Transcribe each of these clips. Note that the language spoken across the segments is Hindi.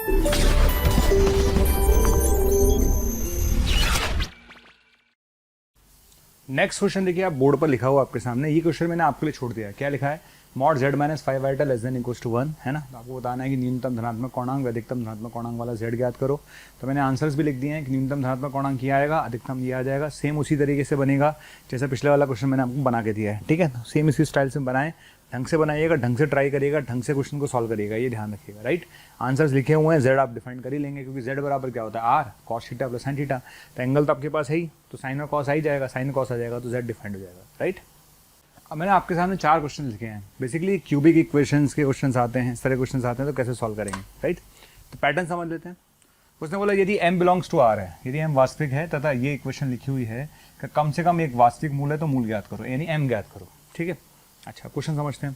नेक्स्ट क्वेश्चन देखिए, आप बोर्ड पर लिखा हुआ आपके सामने। ये क्वेश्चन मैंने आपके लिए छोड़ दिया है। क्या लिखा है? Mod z minus 5 iota less than equals to 1 है ना। तो आपको बताना है कि न्यूनतम धनात्मक पूर्णांक व अधिकतम धनात्मक पूर्णांक वाला z ज्ञात करो। तो मैंने आंसर्स भी लिख दिए हैं कि न्यूनतम धनात्मक पूर्णांक ये आएगा, अधिकतम ये आ जाएगा। सेम उसी तरीके से बनेगा जैसा पिछले वाला क्वेश्चन मैंने आपको बना के दिया है, ठीक है। तो सेम इसी स्टाइल से बनाएं, ढंग से बनाइएगा, ढंग से ट्राई करिएगा, ढंग से क्वेश्चन को सॉल्व करिएगा, ये ध्यान रखिएगा, राइट। आंसर्स लिखे हुए हैं, z आप डिफाइन कर ही लेंगे क्योंकि z बराबर क्या होता है, r cos theta plus sin theta. तो एंगल तो आपके पास है ही, तो साइन और कॉस आ ही जाएगा, साइन कॉस आ जाएगा, तो z डिफाइंड हो जाएगा, राइट। अब मैंने आपके सामने 4 क्वेश्चन लिखे हैं। बेसिकली क्यूबिक इक्वेशंस के क्वेश्चन आते हैं, इस तरह क्वेश्चन आते हैं, तो कैसे सॉल्व करेंगे, राइट। तो पैटर्न समझ लेते हैं। उसने बोला यदि m बिलोंग्स टू r है, यदि m वास्तविक है तथा ये इक्वेशन लिखी हुई है कि कम से कम एक वास्तविक मूल है तो मूल ज्ञात करो, यानी m ज्ञात करो, ठीक है। अच्छा, क्वेश्चन समझते हैं।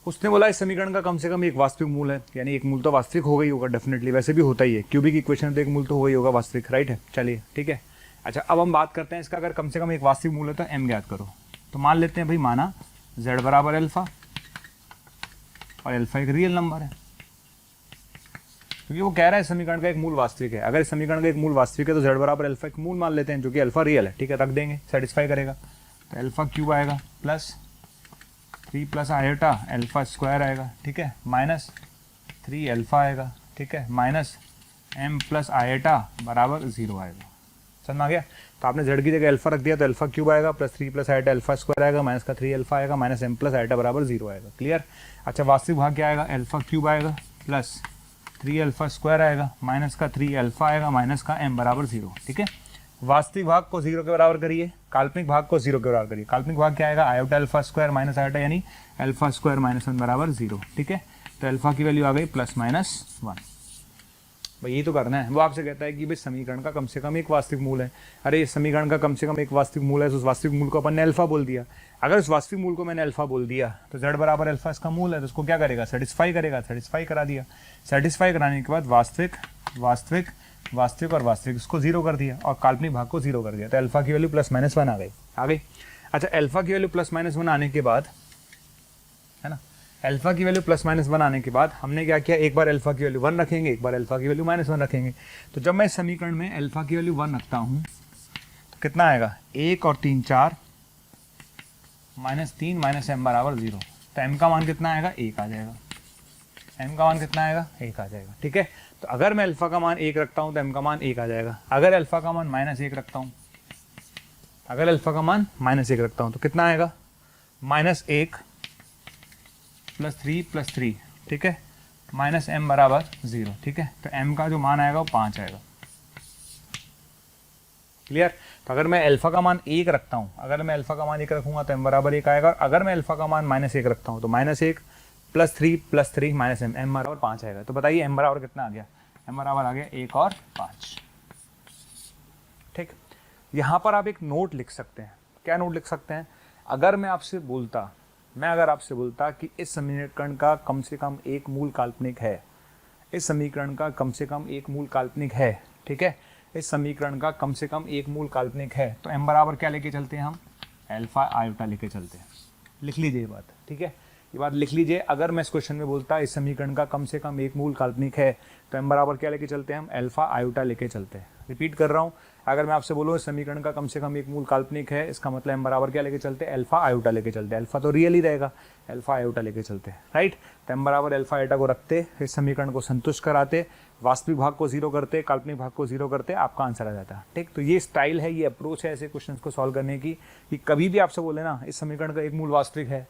उसने बोला इस समीकरण का कम से कम एक वास्तविक मूल है, यानी एक मूल तो वास्तविक हो गई होगा, डेफिनेटली, वैसे भी होता ही है, क्यूबिक इक्वेशन तो एक मूल तो हो गई होगा वास्तविक, राइट है। चलिए ठीक है। अच्छा, अब हम बात करते हैं इसका, अगर कम से कम एक वास्तविक मूल है तो m ज्ञात करो। तो मान लेते हैं भाई, माना z बराबर अल्फा और अल्फा एक रियल नंबर है, क्योंकि वो कह रहा है समीकरण का एक मूल वास्तविक है। अगर इस समीकरण का एक मूल वास्तविक है तो z बराबर अल्फा एक मूल मान लेते हैं, जो कि अल्फा रियल है, ठीक है, रख देंगे, सेटिस्फाई करेगा। तो अल्फा क्यूब आएगा plus 3 plus iota alpha square आएगा, ठीक है, माइनस 3 अल्फा आएगा, ठीक है, माइनस m प्लस आयोटा बराबर 0 आएगा। समझ में आ गया? तो आपने z की जगह अल्फा रख दिया, तो अल्फा क्यूब आएगा plus 3 plus iota alpha square आएगा, माइनस का 3 अल्फा आएगा, माइनस m प्लस आयोटा बराबर 0 आएगा। क्लियर? अच्छा, वास्तविक भाग क्या आएगा? अल्फा क्यूब आएगा प्लस 3 अल्फा स्क्वायर आएगा, माइनस का 3 अल्फा आएगा, माइनस का m बराबर 0, ठीक है। वास्तविक भाग को 0 के बराबर करिए, काल्पनिक भाग को 0 के बराबर करिए। काल्पनिक भाग क्या आएगा? Iota alpha square minus iota, यानी अल्फा स्क्वायर माइनस 1 बराबर 0, ठीक है। तो अल्फा की वैल्यू आ गई प्लस माइनस 1। भाई यही तो करना है। वो आपसे कहता है कि भाई समीकरण का कम से कम एक वास्तविक मूल है। अरे इस समीकरण का कम से कम एक वास्तविक मूल है, तो उस वास्तविक मूल को अपन ने अल्फा बोल दिया। अगर उस वास्तविक मूल को मैंने अल्फा बोल दिया तो z बराबर अल्फा इसका मूल है, तो उसको क्या करेगा? सेटिस्फाई करेगा। सेटिस्फाई करा दिया। सेटिस्फाई कराने के बाद वास्तविक वास्तविक वास्तविक और वास्तविक इसको 0 कर दिया और काल्पनिक भाग को 0 कर दिया, तो अल्फा की वैल्यू प्लस माइनस 1 आ गई। अच्छा, अल्फा की वैल्यू प्लस माइनस 1 आने के बाद, है ना, अल्फा की वैल्यू प्लस माइनस 1 आने के बाद हमने क्या किया? एक बार अल्फा की वैल्यू 1 रखेंगे, एक बार अल्फा की वैल्यू माइनस 1 रखेंगे। तो जब मैं इस समीकरण में अल्फा की वैल्यू 1 रखता हूँ तो कितना आएगा? 1 और 3 4, माइनस 3 माइनस m बराबर 0। तो m का मान कितना आएगा? 1 आ जाएगा। m का मान कितना आएगा? 1 आ जाएगा, ठीक है। तो अगर मैं अल्फा का मान 1 रखता हूँ तो m का मान 1 आ जाएगा। अगर अल्फा का मान माइनस 1 रखता हूँ, अगर अल्फा का मान माइनस 1 रखता हूँ तो कितना आएगा? माइनस 1 प्लस 3 प्लस 3, ठीक है, माइनस m बराबर 0, ठीक है। तो m का जो मान आएगा वो 5 आएगा। क्लियर? तो अगर मैं अल्फा का मान 1 रखता हूँ, अगर मैं अल्फा का मान 1 रखूंगा तो m बराबर 1 आएगा। अगर मैं अल्फा का मान माइनस 1 रखता हूँ तो माइनस 1 प्लस 3 माइनस m बराबर 5 आएगा। तो बताइए m बराबर कितना आ गया? m बराबर आ गया 1 और 5, ठीक। यहाँ पर आप एक नोट लिख सकते हैं। क्या नोट लिख सकते हैं? अगर मैं आपसे बोलता कि इस समीकरण का कम से कम एक मूल काल्पनिक है, इस समीकरण का कम से कम एक मूल काल्पनिक है, ठीक है, इस समीकरण का कम से कम एक मूल काल्पनिक है, तो m बराबर क्या लेके चलते हैं हम? अल्फा आयोटा लेके चलते हैं। लिख लीजिए ये बात, ठीक है, ये बात लिख लीजिए। अगर मैं इस क्वेश्चन में बोलता इस समीकरण का कम से कम एक मूल काल्पनिक है तो m बराबर क्या लेके चलते हैं हम? अल्फा आयोटा लेके चलते हैं। रिपीट कर रहा हूँ, अगर मैं आपसे बोलूँ इस समीकरण का कम से कम एक मूल काल्पनिक है, इसका मतलब m बराबर क्या लेके चलते हैं? अल्फा आयोटा लेके चलते हैं। अल्फा तो रियल ही रहेगा, अल्फा आयोटा लेके चलते हैं, राइट। तो m बराबर अल्फा आयोटा को रखते, इस समीकरण को संतुष्ट कराते, वास्तविक भाग को 0 करते, काल्पनिक भाग को 0 करते, आपका आंसर आ जाता है, ठीक। तो ये स्टाइल है, ये अप्रोच है ऐसे क्वेश्चन को सॉल्व करने की, कि कभी भी आपसे बोले ना इस समीकरण का एक मूल वास्तविक है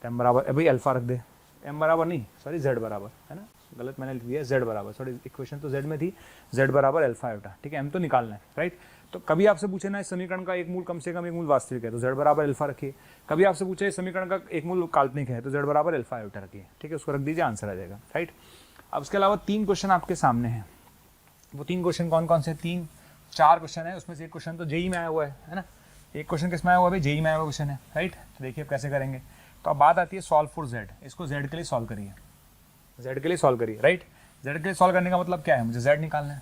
तो m बराबर भाई अल्फा रख दे, m बराबर नहीं, सॉरी z बराबर, है ना, गलत मैंने लिख दिया, z बराबर, सॉरी इक्वेशन तो z में थी, z बराबर अल्फा आयोटा, ठीक है, m तो निकालना है, राइट। तो कभी आपसे पूछे ना इस समीकरण का एक मूल कम से कम एक मूल वास्तविक है तो z बराबर अल्फा रखिए। कभी आपसे पूछे इस समीकरण का एक मूल काल्पनिक है तो z बराबर अल्फा आयोटा रखिए, ठीक है, उसको रख दीजिए, आंसर आ जाएगा, राइट। अब उसके अलावा 3 क्वेश्चन आपके सामने हैं। वो 3 क्वेश्चन कौन कौन से? 4 क्वेश्चन है, उसमें से एक क्वेश्चन तो जेई में आया हुआ है ना, एक क्वेश्चन किस में आया हुआ है? जेई में आया हुआ क्वेश्चन है, राइट। तो देखिए अब कैसे करेंगे। तो अब बात आती है सॉल्व फॉर z। इसको z के लिए सॉल्व करिए, z के लिए सॉल्व करिए, राइट। z के लिए सॉल्व करने का मतलब क्या है? मुझे z निकालना है।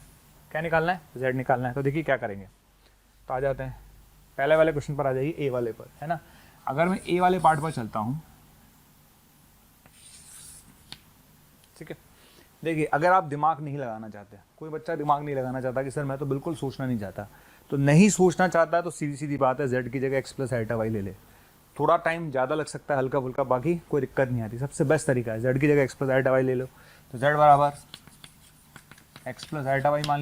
क्या निकालना है? z निकालना है। तो देखिए क्या करेंगे, तो आ जाते हैं पहले वाले क्वेश्चन पर, आ जाइए ए वाले पर, है ना। अगर मैं ए वाले पार्ट पर चलता हूँ, ठीक है, देखिए अगर आप दिमाग नहीं लगाना चाहते, कोई बच्चा दिमाग नहीं लगाना चाहता कि सर मैं तो बिल्कुल सोचना नहीं चाहता, तो नहीं सोचना चाहता है तो सीधी सीधी बात है जेड की जगह एक्स प्लस आइटा वाई ले ले। थोड़ा टाइम ज़्यादा लग सकता है हल्का फुल्का, बाकी कोई दिक्कत नहीं आती। सबसे बेस्ट तरीका है जेड की जगह एक्स प्लस आइटा वाई ले लो। तो जेड बराबर एक्स प्लस आइटा वाई मान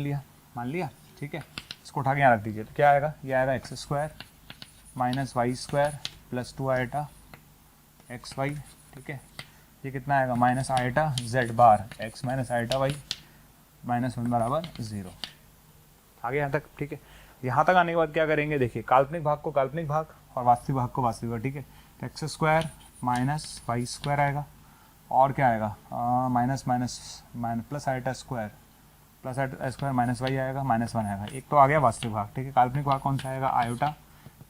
लिया ठीक है। इसको उठा के यहाँ रख दीजिए तो क्या आएगा, ये आएगा x square minus y square plus 2 iota x y. ठीक है, ये कितना आएगा minus iota z bar x minus iota y -1 बराबर 0। आगे यहाँ तक ठीक है। यहाँ तक आने के बाद क्या करेंगे, देखिए काल्पनिक भाग को काल्पनिक भाग और वास्तविक भाग को वास्तविक भाग। ठीक है, तो x square minus y square आएगा और क्या आएगा minus plus iota square plus iota square minus y आएगा -1 आएगा। एक तो आ गया वास्तविक भाग। ठीक है, काल्पनिक भाग कौन सा आएगा, आयोटा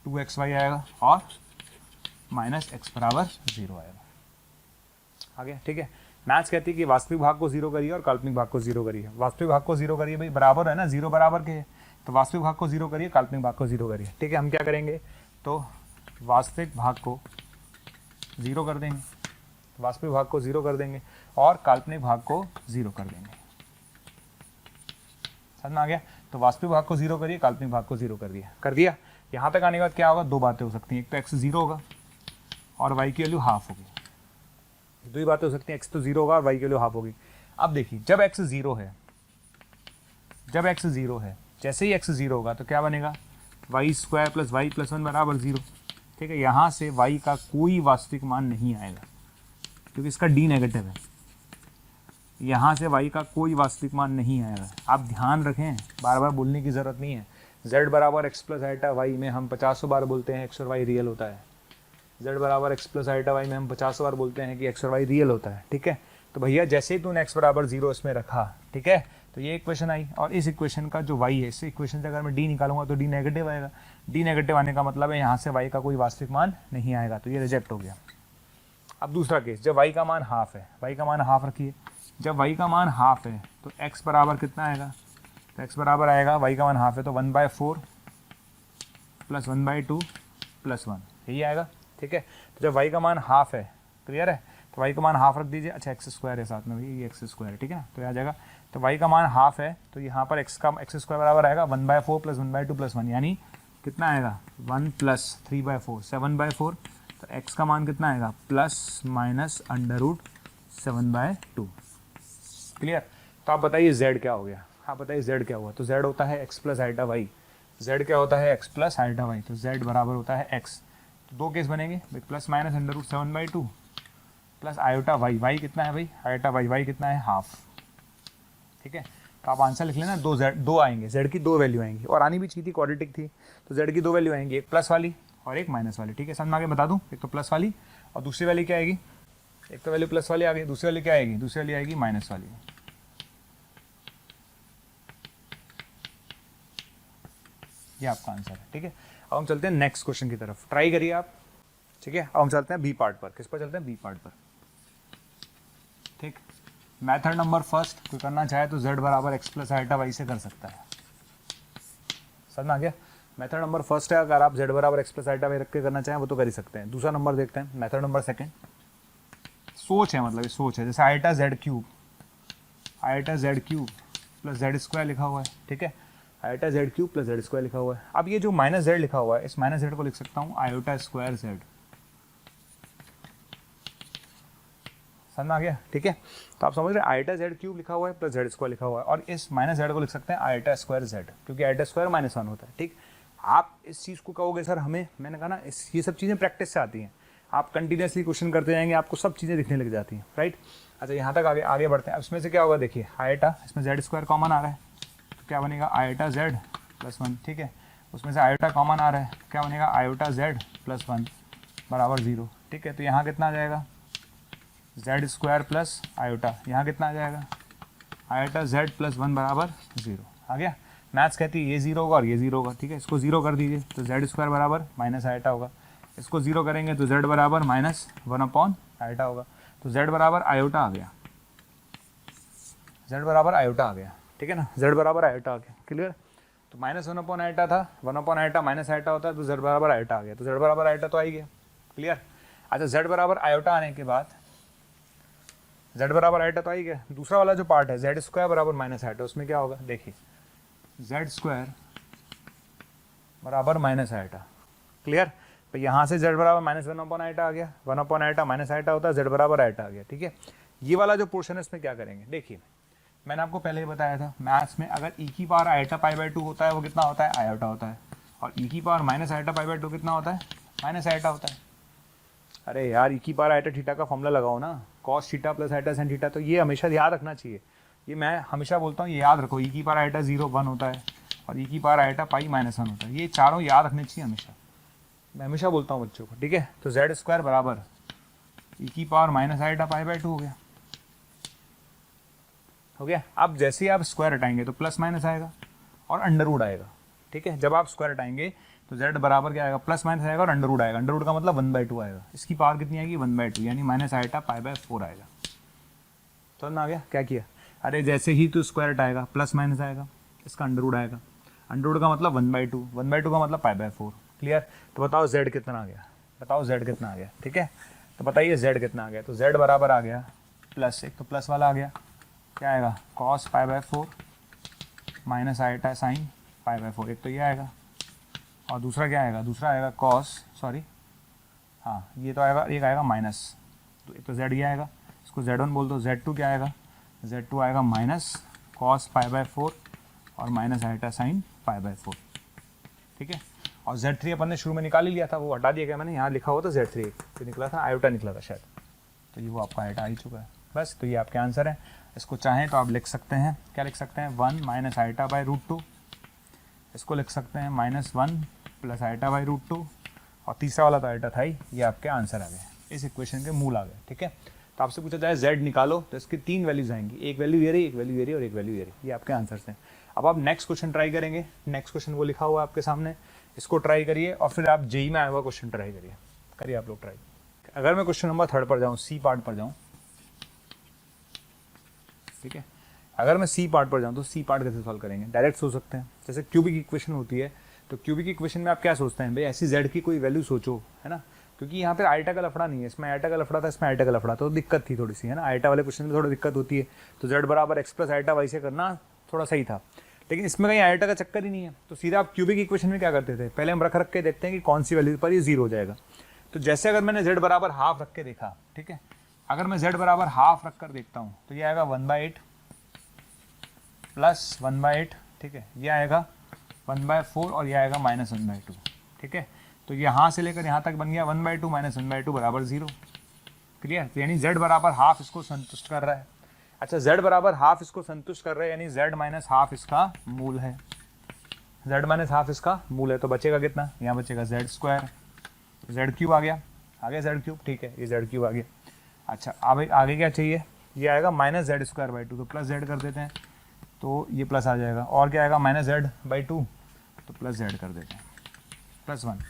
2xy आएगा और -x बराबर 0 आएगा। आ गया ठीक है। मैथ्स कहती है कि वास्तविक भाग को 0 करिए और काल्पनिक भाग को 0 करिए। वास्तविक भाग को 0 करिए भाई, बराबर है ना, 0 बराबर के, तो वास्तविक भाग को 0 करिए, काल्पनिक भाग को 0 करिए। ठीक है, हम क्या करेंगे तो वास्तविक भाग को 0 कर देंगे, वास्तविक भाग को 0 कर देंगे और काल्पनिक भाग को 0 कर देंगे। समझ में आ गया। तो वास्तविक भाग को 0 करिए, काल्पनिक भाग को 0 कर दिया। यहाँ तक आने के बाद क्या होगा, दो बातें हो सकती हैं, एक तो x 0 होगा और y की वैल्यू हाफ होगी। दो ही बातें हो सकती हैं, x तो 0 होगा और y की वैल्यू हाफ होगी। अब देखिए जब x 0 है, जैसे ही x 0 होगा तो क्या बनेगा, y square plus y plus 1 बराबर 0। ठीक है, यहाँ से y का कोई वास्तविक मान नहीं आएगा क्योंकि इसका d नेगेटिव है। यहाँ से y का कोई वास्तविक मान नहीं आएगा। आप ध्यान रखें, बार बार बोलने की ज़रूरत नहीं है। z बराबर एक्स प्लस आइटा वाई में हम 50 बार बोलते हैं एक्स और वाई रियल होता है। z बराबर एक्स प्लस आइटा वाई में हम 50 बार बोलते हैं कि एक्स और वाई रियल होता है। ठीक है, तो भैया जैसे ही तूने x बराबर 0 इसमें रखा, ठीक है, तो ये इक्वेशन आई और इस इक्वेशन का जो y है, इस इक्वेशन से अगर मैं d निकालूंगा तो d नेगेटिव आएगा। d नेगेटिव आने का मतलब है यहाँ से y का कोई वास्तविक मान नहीं आएगा, तो ये रिजेक्ट हो गया। अब दूसरा केस, जब y का मान हाफ है, y का मान हाफ रखिए, जब y का मान हाफ है तो x बराबर कितना आएगा, तो x बराबर आएगा, y का मान हाफ है तो 1/4 प्लस 1/2 प्लस 1, यही आएगा। ठीक है, तो जब y का मान हाफ है, क्लियर है, तो y का मान हाफ रख दीजिए। अच्छा एक्स स्क्वायर है साथ में, भैया ये एक्स स्क्वायर है, ठीक है ना, तो ये आ जाएगा। तो y का मान हाफ है तो यहाँ पर x स्क्वायर बराबर आएगा 1/4 प्लस 1/2 प्लस 1, यानी कितना आएगा 1 प्लस 3/4 7/4। तो x का मान कितना आएगा प्लस माइनस √7/2। क्लियर। तो आप बताइए z क्या हो गया, आप बताइए z क्या हुआ। तो z होता है x plus iota y, z क्या होता है x प्लस आइटा वाई, तो z बराबर होता है x। तो दो केस बनेंगे, plus minus √7/2 plus iota y, y कितना है भाई आयोटा वाई, वाई कितना है हाफ। ठीक है, तो आप आंसर लिख लेना, दो आएंगे, z की दो वैल्यू आएंगी और आनी भी चाहिए थी, क्वाड्रेटिक थी, तो z की दो वैल्यू आएंगी, एक प्लस वाली और एक माइनस वाली। ठीक है, समझ में आगे बता दूं, एक तो प्लस वाली और दूसरी वाली क्या आएगी, एक तो वैल्यू प्लस वाली आ गई, दूसरी वाली क्या आएगी, दूसरी वाली आएगी माइनस वाली। ये आपका आंसर है। ठीक है, अब हम चलते हैं नेक्स्ट क्वेश्चन की तरफ, ट्राई करिए आप। ठीक है, अब हम चलते हैं बी पार्ट पर। किस पर चलते हैं, बी पार्ट पर। ठीक, मेथड नंबर फर्स्ट, कोई करना चाहे तो z बराबर एक्स प्लस आइटा वाई से कर सकता है। समझ में आ गया। मेथड नंबर फर्स्ट है, अगर आप z बराबर एक्स प्लस आइटा वाई रख के करना चाहें वो तो कर ही सकते हैं। दूसरा नंबर देखते हैं, मेथड नंबर सेकंड, सोच है, मतलब ये सोच है, जैसे iota z cube plus z square लिखा हुआ है। ठीक है, iota z cube plus z square लिखा हुआ है। अब ये जो माइनस z लिखा हुआ है, इस माइनस z को लिख सकता हूँ आयोटा स्क्वायर z। समझ में आ गया। ठीक है, तो आप समझ रहे हैं, आयोटा z क्यूब लिखा हुआ है प्लस z स्क्वायर लिखा हुआ है और इस माइनस z को लिख सकते हैं आयोटा स्क्वायर z, क्योंकि आयोटा स्क्वायर -1 होता है। ठीक, आप इस चीज़ को कहोगे सर हमें, मैंने कहा ना ये सब चीज़ें प्रैक्टिस से आती हैं, आप कंटिन्यूसली क्वेश्चन करते जाएंगे, आपको सब चीज़ें दिखने लग जाती हैं। राइट, अच्छा यहाँ तक आगे बढ़ते हैं। अब इसमें से क्या होगा, देखिए आयोटा, इसमें z स्क्वायर कॉमन आ रहा है, क्या बनेगा आयोटा z प्लस 1। ठीक है, उसमें से आयोटा कॉमन आ रहा है, क्या बनेगा आयोटा z प्लस 1 बराबर 0। ठीक है, तो यहाँ कितना आ जाएगा z स्क्वायर प्लस आयोटा, यहाँ कितना आ जाएगा आयोटा z प्लस 1 बराबर 0। आ गया। मैथ्स कहती है ये 0 होगा और ये 0 होगा। ठीक है, इसको 0 कर दीजिए तो z स्क्वायर बराबर माइनस आयोटा होगा, इसको 0 करेंगे तो z बराबर -1 आयोटा होगा, तो z बराबर आयोटा आ गया, z बराबर आयोटा आ गया। ठीक है ना, z बराबर आयोटा आ गया। क्लियर, तो -1 आयोटा था, 1 आयोटा माइनस आयोटा होता है, तो z बराबर आयोटा आ गया, तो z बराबर आयोटा तो आ ही गया। क्लियर। अच्छा, z बराबर आयोटा आने के बाद z बराबर आइटा तो आई गया। दूसरा वाला जो पार्ट है जेड स्क्वायर बराबर माइनस आइटा, उसमें क्या होगा देखिए, जेड स्क्वायर बराबर माइनस आइटा। क्लियर। तो यहाँ से z बराबर माइनस 1/, आइटा आ गया, 1/, आइटा माइनस आइटा होता है, z बराबर आइटा आ गया। ठीक है, ये वाला जो पोर्शन है इसमें क्या करेंगे, देखिए मैंने आपको पहले ही बताया था मैथ्स में अगर e की पावर आइटा पाई बाई 2 होता है वो कितना होता है, आयोटा होता है, और e की power minus iota pi by 2 कितना होता है, माइनस आइटा होता है। अरे यार e की पावर आइटा थीटा का फॉर्मूला लगाओ ना, cos theta plus iota sine theta, तो ये हमेशा याद रखना चाहिए। ये मैं हमेशा बोलता हूँ, ये याद रखो, e की पावर आइटा 0 1 होता है और e की पावर आइटा पाई माइनस 1 होता है, ये चारों याद रखने चाहिए हमेशा, मैं हमेशा बोलता हूँ बच्चों को। ठीक है, तो जेड स्क्वायर बराबर e की power minus iota pi by 2 हो गया, हो गया। अब जैसे ही आप स्क्वायर हटाएंगे तो प्लस माइनस आएगा और अंडर रूट आएगा। ठीक है, जब आप स्क्वायर हटाएंगे तो z बराबर क्या आएगा, प्लस माइनस आएगा और अंडर रूट आएगा। अंडर रूट का मतलब 1/2 आएगा, इसकी पावर कितनी आएगी 1/2, यानी माइनस आइटा पाई बाई 4 आएगा। समझ में आ गया क्या किया। अरे जैसे ही तो स्क्वायर हटाएगा प्लस माइनस आएगा, इसका अंडर रूट आएगा, अंडर रूट का मतलब 1/2, 1/2 का मतलब पाई बाई 4। क्लियर। तो बताओ z कितना आ गया, बताओ z कितना आ गया। ठीक है, तो बताइए z कितना आ गया। तो z बराबर आ गया प्लस, एक तो प्लस वाला आ गया, क्या आएगा cos pi by 4 minus iota sine pi by 4, एक तो ये आएगा, और दूसरा क्या आएगा, दूसरा आएगा कॉस, सॉरी हाँ ये तो आएगा, एक आएगा माइनस, तो एक तो z ये आएगा, इसको z1 बोल दो, z2 क्या आएगा, z2 आएगा माइनस कॉस पाई बाई 4 और minus iota sine pi by 4। ठीक है, और z3 अपन ने शुरू में निकाल ही लिया था, वो हटा दिया गया मैंने, यहाँ लिखा हुआ था z3 तो निकला था, आयोटा निकला था शायद, तो ये वो आपका आयोटा आ ही चुका है। बस, तो ये आपके आंसर है। इसको चाहें तो आप लिख सकते हैं, क्या लिख सकते हैं, 1 माइनस आइटा बाई रूट 2, इसको लिख सकते हैं -1 प्लस आइटा बाई रूट 2, और तीसरा वाला तो आइटा था ही, ये आपके आंसर आ गए, इस इक्वेशन के मूल आ गए। ठीक है, तो आपसे पूछा जाए z निकालो तो इसकी 3 वैल्यूज आएंगी, एक वैल्यू ये रही, एक वैल्यू ये रही और एक वैल्यू ये रही, ये आपके आंसर्स हैं। अब आप नेक्स्ट क्वेश्चन ट्राई करेंगे, नेक्स्ट क्वेश्चन वो लिखा हुआ है आपके सामने, इसको ट्राई करिए और फिर आप जेई में आया हुआ क्वेश्चन ट्राई करिए आप लोग ट्राई। अगर मैं क्वेश्चन नंबर 3 पर जाऊँ, सी पार्ट पर जाऊँ, ठीक है, अगर मैं सी पार्ट पर जाऊँ तो सी पार्ट कैसे सॉल्व करेंगे, डायरेक्ट सोच सकते हैं, जैसे क्यूबिक इक्वेशन होती है, तो क्यूबिक इक्वेशन में आप क्या सोचते हैं भाई, ऐसी जेड की कोई वैल्यू सोचो, है ना, क्योंकि यहाँ पे आइटा का लफड़ा नहीं है, इसमें आइटा का लफड़ा था, इसमें आइटा का लफड़ा, तो दिक्कत थी थोड़ी सी, है ना, आइटा वाले क्वेश्चन में थोड़ी दिक्कत होती है, तो जेड बराबर एक्स प्लस आइटा वाई से करना थोड़ा सही था, लेकिन इसमें कहीं आइटा का चक्कर ही नहीं है, तो सीधा आप क्यूबिक इक्वेशन में क्या करते थे, पहले हम रख के देखते हैं कि कौन सी वैल्यू पर ये 0 हो जाएगा। तो जैसे अगर मैंने जेड बराबर हाफ रख के देखा, ठीक है, अगर मैं जेड बराबर हाफ रख कर देखता हूँ तो ये आएगा 1/8 प्लस 1/8, ठीक है, ये आएगा 1/4 और ये आएगा -1/2। ठीक है, तो यहाँ से लेकर यहाँ तक बन गया 1/2 माइनस 1/2 बराबर 0। क्लियर, तो यानी z बराबर हाफ इसको संतुष्ट कर रहा है। अच्छा, z बराबर हाफ इसको संतुष्ट कर रहा है, यानी z माइनस हाफ इसका मूल है, z माइनस हाफ इसका मूल है, तो बचेगा कितना, यहाँ बचेगा z स्क्वायर, z क्यूब आ गया z क्यूब, ठीक है, ये z क्यूब आ गया। अच्छा, अब आगे क्या चाहिए, ये आएगा -z²/2, तो प्लस z कर देते हैं, तो ये प्लस आ जाएगा, और क्या आएगा -z/2, तो प्लस z कर देते हैं, +1,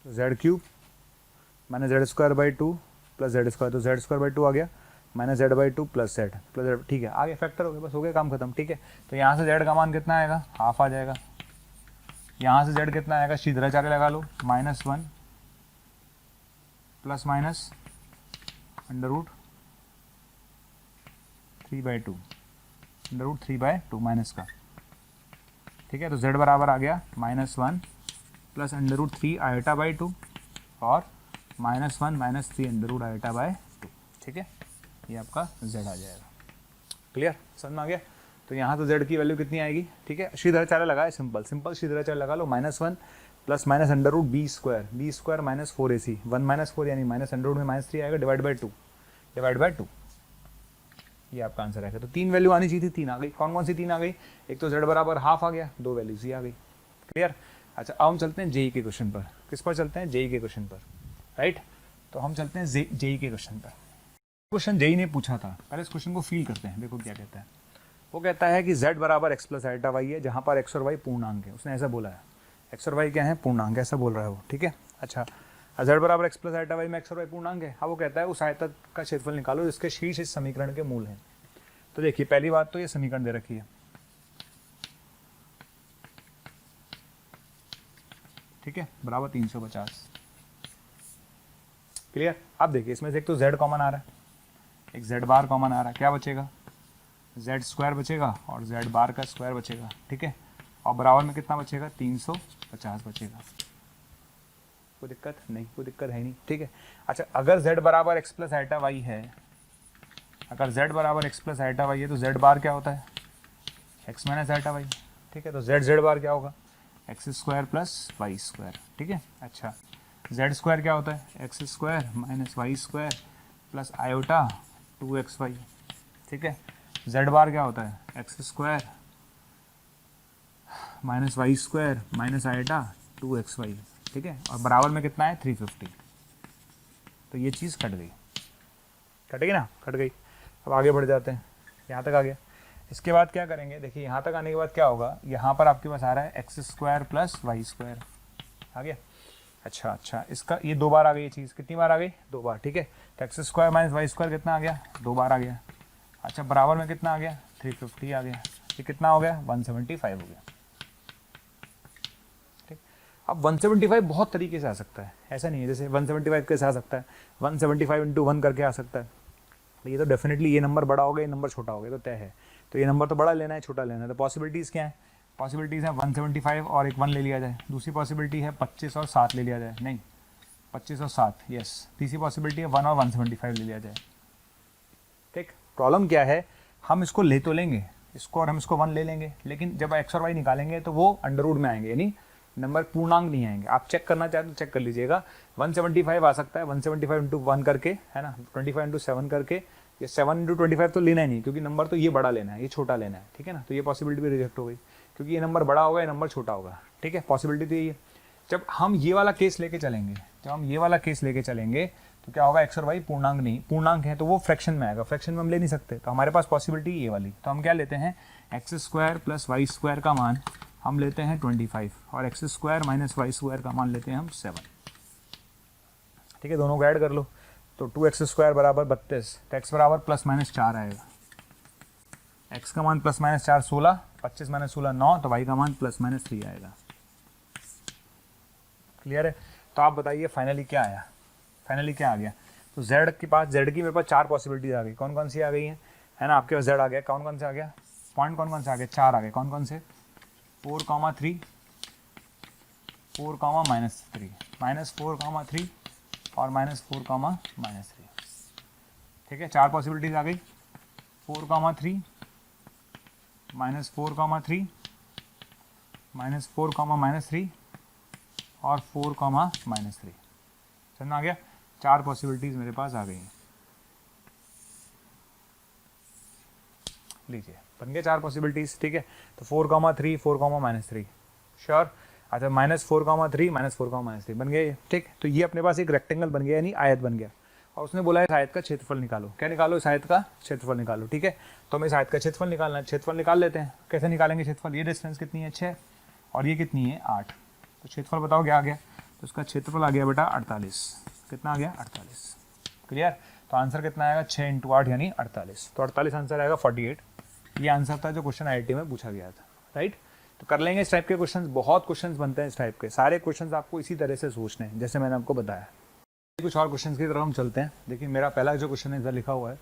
तो z cube -z²/2 plus z², तो z²/2 आ गया, -z/2 प्लस z, ठीक है, आगे फैक्टर हो गया, बस हो गया काम खत्म। ठीक है, तो यहाँ से z का मान कितना आएगा, हाफ आ जाएगा, यहाँ से z कितना आएगा, सीधाचार्य लगा लो, -1 प्लस माइनस √3/2, √3/2 माइनस का, ठीक है, तो z बराबर आ गया -1 प्लस √3 आयोटा बाई 2 और -1 माइनस 3 आयोटा बाई 2। ठीक है, ये आपका z आ जाएगा। क्लियर, समझ में आ गया। तो यहाँ तो z की वैल्यू कितनी आएगी, ठीक है, सीधाचार्य लगाए, सिंपल सीधाचार्य लगा लो, -1 plus minus b² minus 4ac, 1 - 4 यानी माइनस √ में -3 आएगा, डिवाइड बाई 2, ये आपका आंसर आएगा। तो 3 वैल्यू आनी चाहिए थी, 3 आ गई। कौन कौन सी 3 आ गई, एक तो z बराबर हाफ आ गया, 2 वैल्यूज ही आ गई। क्लियर। अच्छा, अब हम चलते हैं जेई के क्वेश्चन पर। किस पर चलते हैं, जेई के क्वेश्चन पर, राइट। तो हम चलते हैं जेई के क्वेश्चन पर। क्वेश्चन जेई ने पूछा था, पहले इस क्वेश्चन को फील करते हैं। देखो क्या कहता है, वो कहता है कि z बराबर x प्लस आइटा वाई है, जहाँ पर x और y पूर्णांक है। उसने ऐसा बोला है, x और y क्या है, पूर्णांक, ऐसा बोल रहा है वो। ठीक है, अच्छा, z बराबर x प्लस आइटा वाई में x और y पूर्णांक है। हाँ, वो कहता है उस आयतक का क्षेत्रफल निकालो जिसके शीर्ष इस समीकरण के मूल हैं। तो देखिए, पहली बात तो ये समीकरण दे रखी है, ठीक है, बराबर 350। क्लियर। अब देखिए, इसमें से एक तो z कॉमन आ रहा है, एक जेड बार कॉमन आ रहा है, क्या बचेगा, जेड स्क्वायर बचेगा और जेड बार का स्क्वायर बचेगा, ठीक है, और बराबर में कितना बचेगा, 350 बचेगा। कोई दिक्कत नहीं, कोई दिक्कत है नहीं, ठीक है। अच्छा, अगर z बराबर एक्स प्लस आइटा वाई है, अगर z बराबर एक्स प्लस आइटा वाई है तो z बार क्या होता है, एक्स माइनस आइटा वाई, ठीक है। तो z बार क्या होगा, x square plus Y square, ठीक है। अच्छा, z स्क्वायर क्या होता है, x square minus y square plus iota 2xy, ठीक है। z बार क्या होता है, x square minus y square minus iota 2xy, ठीक है, और बराबर में कितना है 350। तो ये चीज़ कट गई, कटेगी ना, कट गई। अब आगे बढ़ जाते हैं, यहाँ तक आ गया। इसके बाद क्या करेंगे, देखिए यहाँ तक आने के बाद क्या होगा, यहाँ पर आपके पास आ रहा है x square plus Y square, आ गया। अच्छा, इसका ये 2 बार आ गई, ये चीज़ कितनी बार आ गई, 2 बार, ठीक है। तो x square minus y square कितना आ गया, 2 बार आ गया। अच्छा, बराबर में कितना आ गया, 350 आ गया। ये कितना हो गया, 175 हो गया, ठीक। अब 175 बहुत तरीके से आ सकता है, ऐसा नहीं है जैसे 175 कैसे आ सकता है, 175 इंटू 1 करके आ सकता है। ये तो डेफिनेटली ये नंबर बड़ा होगा, ये नंबर छोटा होगा, तो तय है। तो ये नंबर तो बड़ा लेना है, छोटा लेना है। तो पॉसिबिलिटीज़ क्या है, पॉसिबिलिटीज़ है 175 और एक 1 ले लिया जाए। दूसरी पॉसिबिलिटी है 25 और 7 ले लिया जाए, नहीं 25 और 7, यस। तीसरी पॉसिबिलिटी है 1 और 175 ले लिया जाए, ठीक। प्रॉब्लम क्या है, हम इसको ले तो लेंगे इसको, और हम इसको 1 ले लेंगे, लेकिन जब एक्स और वाई निकालेंगे तो वो अंडर रूट में आएंगे, यानी नंबर पूर्णांक नहीं आएंगे। आप चेक करना चाहते तो चेक कर लीजिएगा, 175 आ सकता है, 175 इंटू 1 करके, है ना, 25 इंटू 7 करके, ये 7 इंटू 25 तो लेना ही नहीं, क्योंकि नंबर तो ये बड़ा लेना है, ये छोटा लेना है, ठीक है ना। तो ये पॉसिबिलिटी भी रिजेक्ट हो गई, क्योंकि ये नंबर बड़ा होगा, ये नंबर छोटा होगा, ठीक है। पॉसिबिलिटी तो यही है। जब हम ये वाला केस लेके चलेंगे, तो क्या होगा, एक्स और वाई पूर्णांक नहीं, पूर्णांक है तो वो फ्रैक्शन में आएगा, फ्रैक्शन में हम ले नहीं सकते। तो हमारे पास पॉसिबिलिटी ये वाली, तो हम क्या लेते हैं, x square plus Y square का मान हम लेते हैं 25 और x square minus y square का मान लेते हैं हम 7, ठीक है। दोनों को ऐड कर लो, तो 2x स्क्वायर बराबर 32, तो x बराबर प्लस माइनस 4 आएगा। x का मान प्लस माइनस 4 16, 25 माइनस 16 9, तो y का मान प्लस माइनस 3 आएगा। क्लियर है। तो आप बताइए फाइनली क्या आया, फाइनली क्या आ गया। तो z के पास, z की मेरे पास 4 पॉसिबिलिटीज आ गई। कौन कौन सी आ गई हैं, है ना, आपके पास z आ गया। कौन कौन से आ गया, पॉइंट कौन कौन से आ गए, 4 आ गए। कौन कौन से, 4, 3, 4, -3, -4, 3 और -4, -3, ठीक है। 4 पॉसिबिलिटीज आ गई, 4, 3, -4, -3, -4, -3 और 4, -3। समझ आ गया, 4 पॉसिबिलिटीज मेरे पास आ गई हैं। लीजिए, बन गए 4 पॉसिबिलिटीज, ठीक है। तो 4, 3, 4, -3, श्योर। अच्छा, -4, 3, -4, -3 बन गए, ठीक। तो ये अपने पास एक रेक्टेंगल बन गया, यानी आयत बन गया। और उसने बोला है इस आयत का क्षेत्रफल निकालो। क्या निकालो, इस आयत का क्षेत्रफल निकालो, ठीक है। तो हमें इस आयत का क्षेत्रफल निकालना है, क्षेत्रफल निकाल लेते हैं। कैसे निकालेंगे क्षेत्रफल, ये डिस्टेंस कितनी है 6 और ये कितनी है 8। तो क्षेत्रफल बताओ क्या आ गया, तो उसका क्षेत्रफल आ गया बेटा 48। कितना आ गया, 48। क्लियर। तो आंसर कितना आएगा, 6 इंटू 8 यानी 48। तो 48 आंसर आएगा 48। ये आंसर था जो क्वेश्चन IIT में पूछा गया था, राइट। तो कर लेंगे इस टाइप के क्वेश्चंस, बहुत क्वेश्चंस बनते हैं इस टाइप के। सारे क्वेश्चंस आपको इसी तरह से सोचने हैं जैसे मैंने आपको बताया। कुछ और क्वेश्चंस की तरफ हम चलते हैं। देखिए, मेरा पहला जो क्वेश्चन है इधर लिखा हुआ है,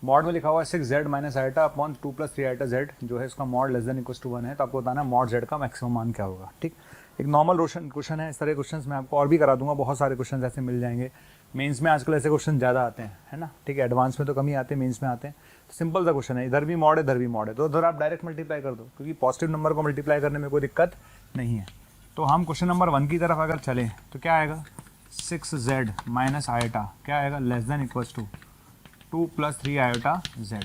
मॉड में लिखा हुआ है 6z minus iota upon 2 + 3 iota z, जो है इसका mod less than equal to 1 है। तो आपको बताना है मॉड z का मैक्सिमम मान क्या होगा, ठीक। एक नॉर्मल क्वेश्चन है। इस तरह क्वेश्चंस मैं आपको और भी करा दूंगा, बहुत सारे क्वेश्चन ऐसे मिल जाएंगे। मेंस में आजकल ऐसे क्वेश्चन ज़्यादा आते हैं, है ना, ठीक है। एडवांस में तो कम ही आते हैं, मेंस में आते हैं। तो सिंपल सा क्वेश्चन है, इधर भी मॉड है, इधर भी मॉड है, तो उधर आप डायरेक्ट मल्टीप्लाई कर दो, क्योंकि पॉजिटिव नंबर को मल्टीप्लाई करने में कोई दिक्कत नहीं है। तो हम क्वेश्चन नंबर 1 की तरफ अगर चलें तो क्या आएगा, 6z माइनस आयोटा क्या आएगा, less than equal to 2 + 3 iota z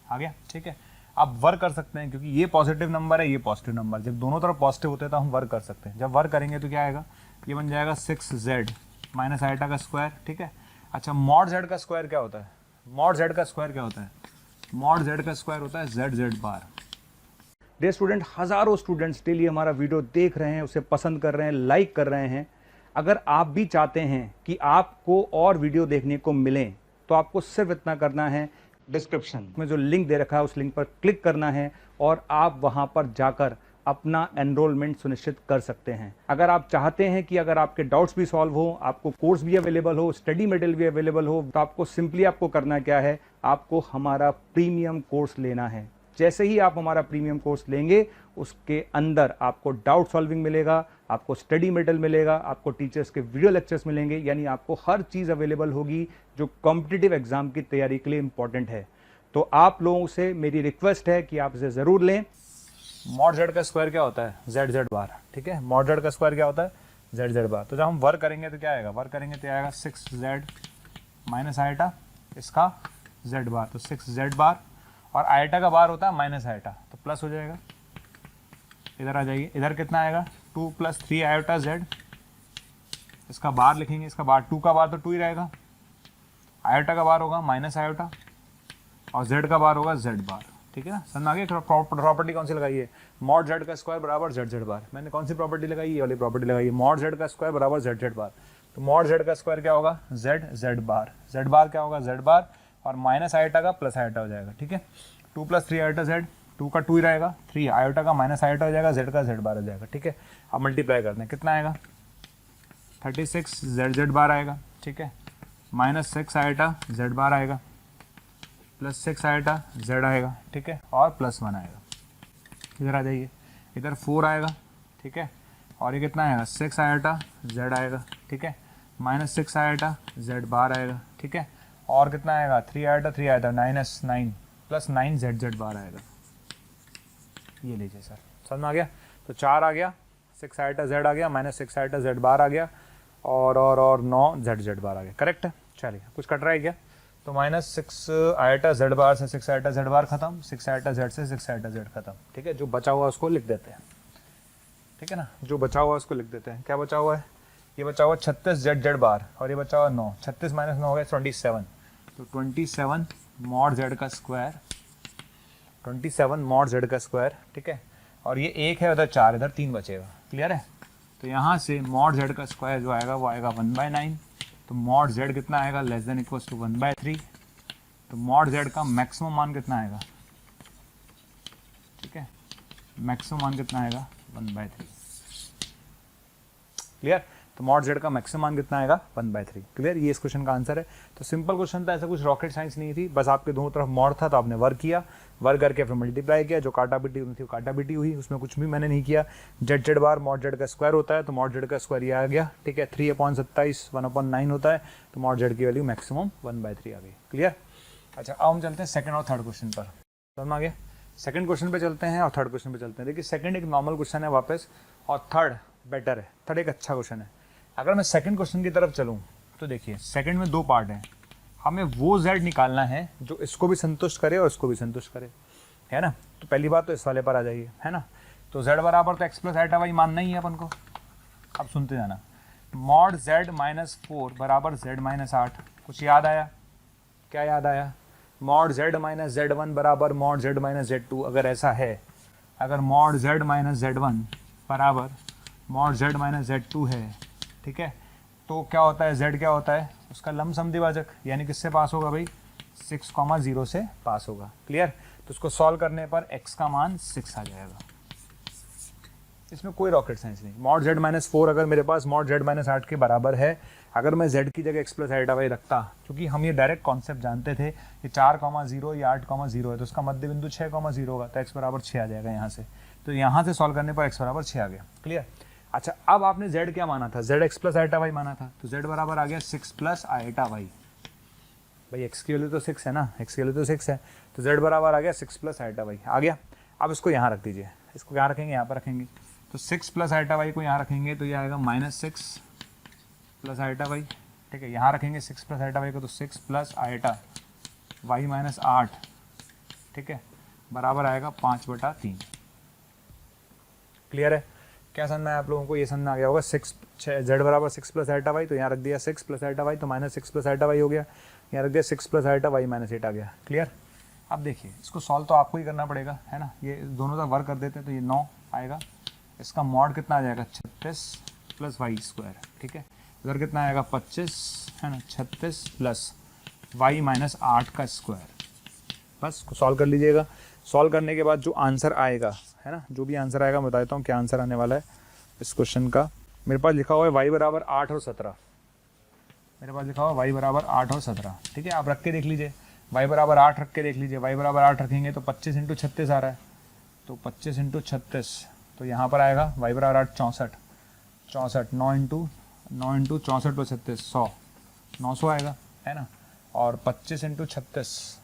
आ गया, ठीक है। आप वर्क कर सकते हैं, क्योंकि ये पॉजिटिव नंबर है, ये पॉजिटिव नंबर, जब दोनों तरफ पॉजिटिव होते हैं तो हम वर्क कर सकते हैं। जब वर्क करेंगे तो क्या आएगा, ये बन जाएगा 6z माइनस आयोटा का स्क्वायर, ठीक है। अच्छा, मॉड z का स्क्वायर क्या होता है, मॉड z का स्क्वायर क्या होता है, मॉड z का स्क्वायर होता है z बार। डियर स्टूडेंट, हज़ारों स्टूडेंट्स डेली हमारा वीडियो देख रहे हैं, उसे पसंद कर रहे हैं, लाइक कर रहे हैं। अगर आप भी चाहते हैं कि आपको और वीडियो देखने को मिलें, तो आपको सिर्फ इतना करना है, डिस्क्रिप्शन में जो लिंक दे रखा है उस लिंक पर क्लिक करना है और आप वहां पर जाकर अपना एनरोलमेंट सुनिश्चित कर सकते हैं। अगर आप चाहते हैं कि अगर आपके डाउट्स भी सॉल्व हो, आपको कोर्स भी अवेलेबल हो, स्टडी मटेरियल भी अवेलेबल हो, तो आपको सिंपली आपको करना क्या है, आपको हमारा प्रीमियम कोर्स लेना है। जैसे ही आप हमारा प्रीमियम कोर्स लेंगे, उसके अंदर आपको डाउट सॉल्विंग मिलेगा, आपको स्टडी मटेरियल मिलेगा, आपको टीचर्स के वीडियो लेक्चर्स मिलेंगे, यानी आपको हर चीज़ अवेलेबल होगी जो कॉम्पिटिटिव एग्जाम की तैयारी के लिए इंपॉर्टेंट है। तो आप लोगों से मेरी रिक्वेस्ट है कि आप इसे ज़रूर लें। मॉड जेड का स्क्वायर क्या होता है, जेड जेड बार, ठीक है। मॉड जेड का स्क्वायर क्या होता है, जेड जेड बार। तो जब हम वर्क करेंगे तो क्या आएगा, वर्क करेंगे तो आएगा 6z माइनस आइटा, इसका जेड बार, तो 6z बार, और आइटा का बार होता है माइनस आइटा, तो प्लस हो जाएगा। इधर आ जाइए, इधर कितना आएगा 2 + 3 आयोटा जेड, इसका बार लिखेंगे, इसका बार 2 का बार तो 2 ही रहेगा, आयोटा का बार होगा माइनस आयोटा, और जेड का बार होगा जेड बार, ठीक है ना। समझ आ गया। प्रॉपर्टी कौन सी लगाई है, मॉड जेड का स्क्वायर बराबर जेड जेड बार। मैंने कौन सी प्रॉपर्टी लगाई, ये वाली प्रॉपर्टी लगाई है, मॉड जेड का स्क्वायर बराबर जेड जेड बार। तो मॉड जेड का स्क्वायर क्या होगा, जेड जेड बार, जेड बार क्या होगा, जेड बार, और माइनस आयोटा का प्लस आयोटा हो जाएगा, ठीक है। 2 + 3 आयोटा जेड, 2 का 2 ही रहेगा, 3 आयोटा का माइनस आयोटा हो जाएगा, जेड का जेड बार हो जाएगा, ठीक है। अब मल्टीप्लाई करते हैं, कितना आएगा 36 जेड जेड बार आएगा, ठीक है, माइनस 6 आयोटा जेड बार आएगा, प्लस 6 आएगा जेड आएगा, ठीक है, और +1 आएगा। इधर आ जाइए, इधर 4 आएगा, ठीक है, और ये कितना आएगा 6 आएगा जेड आएगा, ठीक है, माइनस 6 आएगा जेड बार आएगा, ठीक है, और कितना आएगा 3 आएगा 3 आएगा -9 + 9 जेड जेड बार आएगा। ये लीजिए सर, समझ में आ गया। तो 4 आ गया, 6 आएगा जेड आ गया, -6 आएगा जेड बार आ गया, और 9 जेड जेड बार आ गया, करेक्ट है। चलिए, कुछ कट रहा है क्या, तो -6 आयोटा जेड बार से 6 आयोटा जेड बार खत्म, 6 आयोटा जेड से 6 आयोटा जेड खत्म, ठीक है। जो बचा हुआ उसको लिख देते हैं, ठीक है ना, जो बचा हुआ उसको लिख देते हैं। क्या बचा हुआ है, ये बचा हुआ 36 जेड जेड बार, और ये बचा हुआ 9, 36 - 9 हो गया 27, तो 27 मॉड जेड का स्क्वायर, 27 मॉड जेड का स्क्वायर, ठीक है, और ये 1 है, उधर 4, इधर 3 बचेगा, क्लियर है। तो यहाँ से मॉड जेड का स्क्वायर जो आएगा वो आएगा 1/9, तो मॉड जेड कितना आएगा, <= 1/3, तो मॉड जेड का मैक्सिमम मान कितना आएगा, ठीक है, मैक्सिमम मान कितना आएगा 1/3, क्लियर। तो मॉड जेड का मैक्सिमम मान कितना आएगा 1/3, क्लियर। ये इस क्वेश्चन का आंसर है। तो सिंपल क्वेश्चन था, ऐसा कुछ रॉकेट साइंस नहीं थी, बस आपके दोनों तरफ मॉड था तो आपने वर्क किया, वर्क करके फिर मल्टीप्लाई किया, जो काटा पिटी हुई थी वो काटा पिटी हुई, उसमें कुछ भी मैंने नहीं किया। जेड जेड बार मॉड जेड का स्क्वायर होता है, तो मॉड जेड का स्क्वायर ये आ गया, ठीक है, 3/27 1/9 होता है, तो मॉड जेड की वैल्यू मैक्सिमम 1/3 आ गई, क्लियर। अच्छा, अब हम चलते हैं सेकंड और थर्ड क्वेश्चन पर, समझ आ गया। सेकंड क्वेश्चन पे चलते हैं और थर्ड क्वेश्चन पे चलते हैं। देखिए, सेकंड एक नॉर्मल क्वेश्चन है वापस, और थर्ड बेटर है, थर्ड एक अच्छा क्वेश्चन है। अगर मैं सेकंड क्वेश्चन की तरफ चलूँ तो देखिए, सेकंड में 2 पार्ट हैं, हमें वो z निकालना है जो इसको भी संतुष्ट करे और इसको भी संतुष्ट करे, है ना। तो पहली बात तो इस वाले पर आ जाइए, है ना। तो z बराबर तो x + आइटा y मानना ही है अपन को। अब सुनते जाना, मॉड z - 4 बराबर z - 8, कुछ याद आया, क्या याद आया, मॉड z - z1 बराबर मॉड z - z2, अगर ऐसा है, अगर मॉड z - z1 बराबर मॉड z - z2 है, ठीक है, तो क्या होता है, z क्या होता है, उसका लमसम द्विभाजक, यानी किससे पास होगा भाई, 6,0 से पास होगा, क्लियर। तो उसको सॉल्व करने पर x का मान 6 आ जाएगा, इसमें कोई रॉकेट साइंस नहीं। मॉड z - 4 अगर मेरे पास मॉड z - 8 के बराबर है, अगर मैं z की जगह x + आइटा y रखता, क्योंकि हम ये डायरेक्ट कॉन्सेप्ट जानते थे कि 4,0 या 8,0 है, तो उसका मध्य बिंदु 6,0 होगा, तो x बराबर 6 आ जाएगा यहाँ से। तो यहाँ से सॉल्व करने पर x बराबर 6 आ गया, क्लियर। अच्छा, अब आपने z क्या माना था, z x + आइटा y माना था, तो z बराबर आ गया 6 + आइटा y। भाई x की वैल्यू तो 6 है ना, x की वैल्यू तो 6 है, तो z बराबर आ गया 6 + आइटा y आ गया। अब इसको यहाँ रख दीजिए, इसको यहाँ रखेंगे, यहाँ पर रखेंगे, तो 6 + आइटा y को यहाँ रखेंगे तो ये आएगा -6 + आइटा y, ठीक है। यहाँ रखेंगे 6 + आइटा y को, तो 6 + आइटा y - 8, ठीक है, बराबर आएगा 5/3, क्लियर है। क्या समझ में आया आप लोगों को, ये समझ में आ गया होगा। z बराबर 6 + आइटा y, तो यहाँ रख दिया 6 + आइटा y, तो -6 + आइटा y हो गया, यहाँ रख दिया 6 + आइटा y - 8 आ गया, क्लियर। अब देखिए, इसको सॉल्व तो आपको ही करना पड़ेगा, है ना। ये दोनों का वर्क कर देते हैं, तो ये 9 आएगा, इसका मॉड कितना आ जाएगा 36 + y², ठीक है। इधर कितना आएगा 25, है ना, 36 + y - 8 का स्क्वायर, बस को सॉल्व कर लीजिएगा। सॉल्व करने के बाद जो आंसर आएगा, है ना, जो भी आंसर आएगा मैं बता देता हूँ क्या आंसर आने वाला है इस क्वेश्चन का। मेरे पास लिखा हुआ है y बराबर 8 और 17, मेरे पास लिखा हुआ y बराबर 8 और 17, ठीक है। आप रख के देख लीजिए, y बराबर 8 रख के देख लीजिए, y बराबर 8 रखेंगे तो 25 इंटू 36 आ रहा है, तो 25 इंटू 36, तो यहाँ पर आएगा y बराबर 8 64, 9 इंटू 64 प्लस 36 100, 900 आएगा, है ना। और 25 इंटू 36,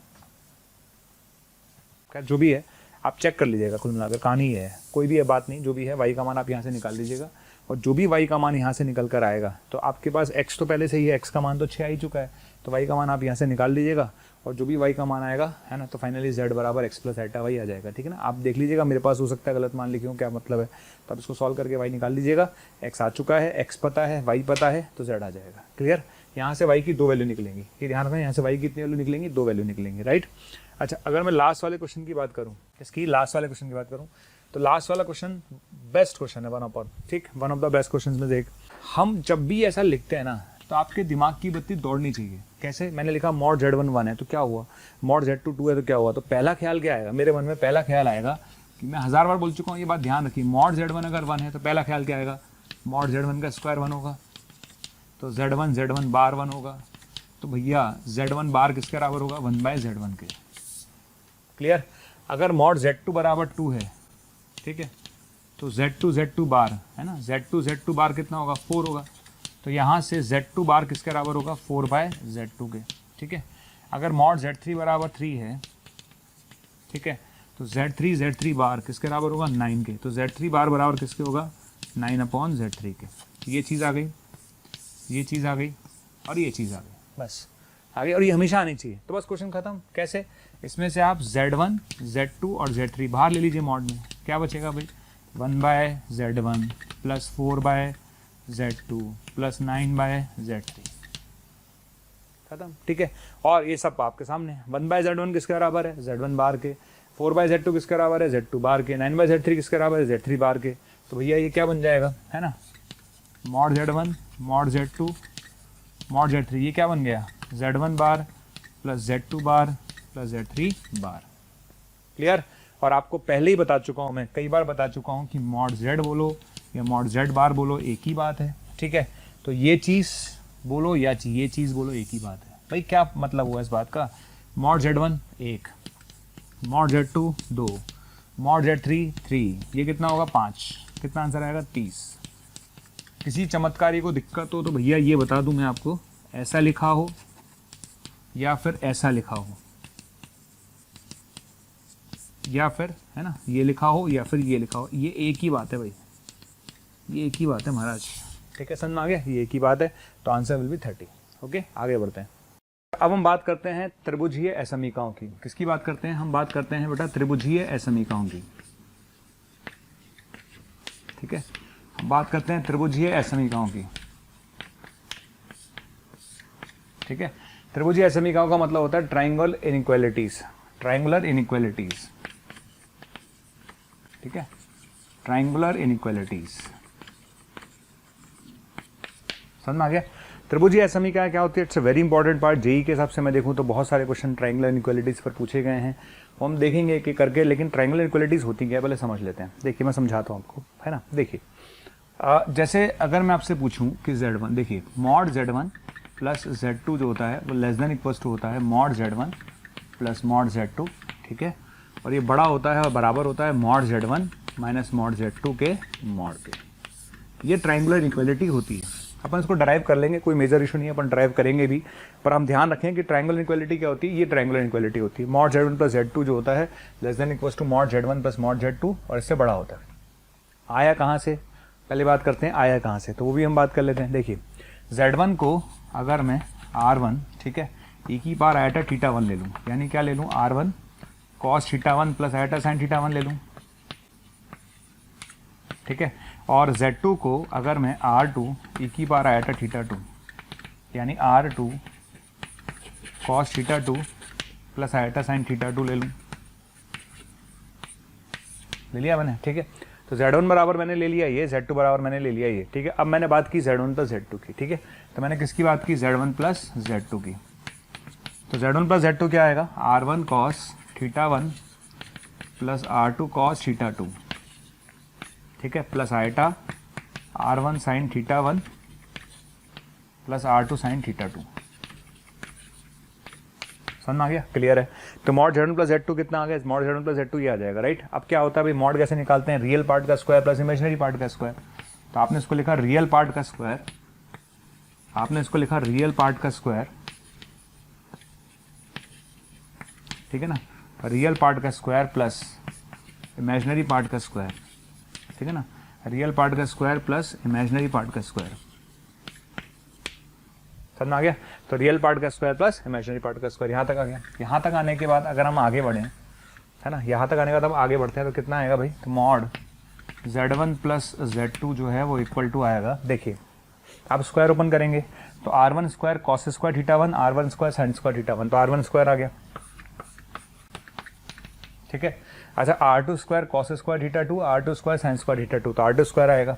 जो भी है आप चेक कर लीजिएगा, कुल मिलाकर कहानी है, कोई भी है बात नहीं, जो भी है y का मान आप यहाँ से निकाल लीजिएगा, और जो भी y का मान यहाँ से निकल कर आएगा तो आपके पास x तो पहले से ही है, x का मान तो 6 आ ही चुका है, तो y का मान आप यहाँ से निकाल लीजिएगा, और जो भी y का मान आएगा, है ना, तो फाइनली z बराबर x प्लस एटा y आ जाएगा, ठीक है ना। आप देख लीजिएगा, मेरे पास हो सकता है गलत मान लिखे हूँ, क्या मतलब है, तो आप इसको सॉल्व करके y निकाल लीजिएगा, x आ चुका है, x पता है, y पता है, तो z आ जाएगा, क्लियर। यहाँ से y की 2 वैल्यू निकलेंगी, ये ध्यान रखना, यहाँ से y की कितनी वैल्यू निकलेंगी, 2 वैल्यू निकलेंगी, राइट। अच्छा, अगर मैं लास्ट वाले क्वेश्चन की बात करूँ, इसकी लास्ट वाले क्वेश्चन की बात करूँ, तो लास्ट वाला क्वेश्चन बेस्ट क्वेश्चन है, one of the best question में से एक। हम जब भी ऐसा लिखते हैं ना, तो आपके दिमाग की बत्ती दौड़नी चाहिए। कैसे? मैंने लिखा मॉड Z1 1 है तो क्या हुआ, मॉड Z2 2 है तो क्या हुआ, तो पहला ख्याल क्या आएगा मेरे मन में, पहला ख्याल आएगा कि मैं 1000 बार बोल चुका हूँ ये बात, ध्यान रखिए, मॉड Z1 अगर 1 है तो पहला ख्याल क्या आएगा, मॉड Z1 का स्क्वायर 1 होगा, तो Z1 बार 1 होगा, तो भैया Z1 बार किसके बराबर होगा, 1/Z1 के, क्लियर। अगर मॉड Z2 बराबर 2 है, ठीक है, तो Z2 बार, है ना, Z2 बार कितना होगा, 4 होगा, तो यहाँ से Z2 बार किसके बराबर होगा, 4/Z2 के, ठीक है। अगर मॉड Z3 बराबर 3 है, ठीक है, तो Z3 बार किसके बराबर होगा, 9 के, तो Z3 बार बराबर किसके होगा, 9/Z3 के। ये चीज़ आ गई, ये चीज़ आ गई, और ये चीज़ आ गई, बस आ गई, और ये हमेशा आनी चाहिए, तो बस क्वेश्चन खत्म। कैसे? इसमें से आप Z1, Z2 और Z3 बाहर ले लीजिए मॉड में, क्या बचेगा भाई, 1/Z1 plus 4/Z2 plus 9/Z3, खत्म, ठीक है। और ये सब आपके सामने, 1/Z1 किसके बराबर है, Z1 बार के, 4/Z2 किसके बराबर है, Z2 बार के, 9/Z3 किसके बराबर है, Z3 बार के, तो भैया ये क्या बन जाएगा, है ना, mod Z1 mod Z2 mod Z3, ये क्या बन गया, Z1 बार प्लस Z2 बार प्लस Z3 बार, क्लियर। और आपको पहले ही बता चुका हूँ मैं, कई बार बता चुका हूँ कि मॉड Z बोलो या मॉड Z बार बोलो एक ही बात है, ठीक है। तो ये चीज़ बोलो या ये चीज़ बोलो एक ही बात है। भाई क्या मतलब हुआ इस बात का, mod Z1 1, mod Z2 2, mod Z3 3, ये कितना होगा 5, कितना आंसर आएगा 30। किसी चमत्कारी को दिक्कत हो तो भैया ये बता दूं मैं आपको, ऐसा लिखा हो या फिर ऐसा लिखा हो, या फिर, है ना, ये लिखा हो या फिर ये लिखा हो, ये एक ही बात है भाई, ये एक ही बात है महाराज, ठीक है, समझ में आ गया, ये एक ही बात है, तो आंसर विल बी 30। ओके, आगे बढ़ते हैं। अब हम बात करते हैं त्रिभुजीय असमीकाओं की। किसकी बात करते हैं हम, बात करते हैं बेटा त्रिभुजीय असमीकाओं की, ठीक है, हम बात करते हैं त्रिभुजीय असमीकाओं की, ठीक है। त्रिभुजीय असमीकाओं का मतलब होता है ट्रायंगल इनइक्वालिटीज, ट्रायंगुलर इनइक्वालिटीज, ठीक है, ट्रायंगुलर इनइक्वालिटीज, समझ में आ गया। त्रिभुजीय असमीका क्या होती है, it's a very important part. JEE के हिसाब से मैं देखूं तो बहुत सारे क्वेश्चन ट्रायंगुलर इनइक्वालिटीज पर पूछे गए हैं, वो हम देखेंगे एक एक करके, लेकिन ट्रायंगुलर इनइक्वालिटीज होती क्या है पहले समझ लेते हैं। देखिए मैं समझाता हूँ आपको, है ना, देखिए जैसे अगर मैं आपसे पूछूं कि Z1, देखिए मॉड Z1 प्लस Z2 जो होता है वो लेस देन इक्वल्स टू होता है mod Z1 plus mod Z2, ठीक है, और ये बड़ा होता है और बराबर होता है mod Z1 minus mod Z2 के मॉड के। ये ट्रायंगुलर इनइक्वालिटी होती है, अपन इसको ड्राइव कर लेंगे, कोई मेजर इशू नहीं है, अपन ड्राइव करेंगे भी, पर हम ध्यान रखें कि ट्रायंगुलर इनइक्वालिटी क्या होती है, ये ट्रायंगुलर इनइक्वालिटी होती है। मॉड Z1 प्लस Z2 जो होता है less than equals to mod Z1 plus mod Z2 और इससे बड़ा होता है। आया कहाँ से, पहले बात करते हैं आया कहाँ से, तो वो भी हम बात कर लेते हैं। देखिए Z1 को अगर मैं R1, ठीक है, e की पावर आयटा थीटा 1 ले लूँ, यानी क्या ले लूँ, R1 cos theta 1 plus eta sign theta 1 ले लूँ, ठीक है, और Z2 को अगर मैं R2 e की पावर आयटा थीटा 2 यानी R2 cos theta 2 plus eta sign theta 2 ले लूँ, ले लिया मैंने, ठीक है। तो Z1 बराबर मैंने ले लिया ये, Z2 बराबर मैंने ले लिया ये, ठीक है। अब मैंने बात की Z1 प्लस Z2 की, ठीक है, तो मैंने किसकी बात की, Z1 प्लस Z2 की। तो Z1 प्लस Z2 क्या आएगा, R1 cos theta 1 plus R2 cos theta 2, ठीक है, plus iota R1 sine theta 1 plus R2 sine theta 2। समझ में आ गया? क्लियर है? तो मॉड Z1 प्लस Z2 कितना आ गया? मॉड Z1 प्लस Z2 ये आ जाएगा, राइट। अब क्या होता है भाई, मॉड कैसे निकालते हैं? रियल पार्ट का स्क्वायर प्लस इमेजिनरी पार्ट का स्क्वायर। तो आपने इसको लिखा रियल पार्ट का स्क्वायर, आपने इसको लिखा रियल पार्ट का स्क्वायर, ठीक है ना, रियल पार्ट का स्क्वायर प्लस इमेजिनरी पार्ट का स्क्वायर, ठीक है ना, रियल पार्ट का स्क्वायर प्लस इमेजिनरी पार्ट का स्क्वायर। समझ में आ गया? तो रियल पार्ट का स्क्वायर प्लस इमेजिनरी पार्ट का स्क्वायर यहाँ तक आ गया। यहाँ तक आने के बाद अगर हम आगे बढ़ें, है ना, यहाँ तक आने के बाद हम आगे बढ़ते हैं तो कितना आएगा भाई? तो मॉड Z1 प्लस Z2 जो है वो इक्वल टू आएगा, देखिए आप स्क्वायर ओपन करेंगे तो R1 square cos square theta 1, R1 square sine square theta 1, तो R1 स्क्वायर आ गया, ठीक है। अच्छा, R2 square cos square theta 2, R2 square sine square theta 2, तो R2 स्क्वायर आएगा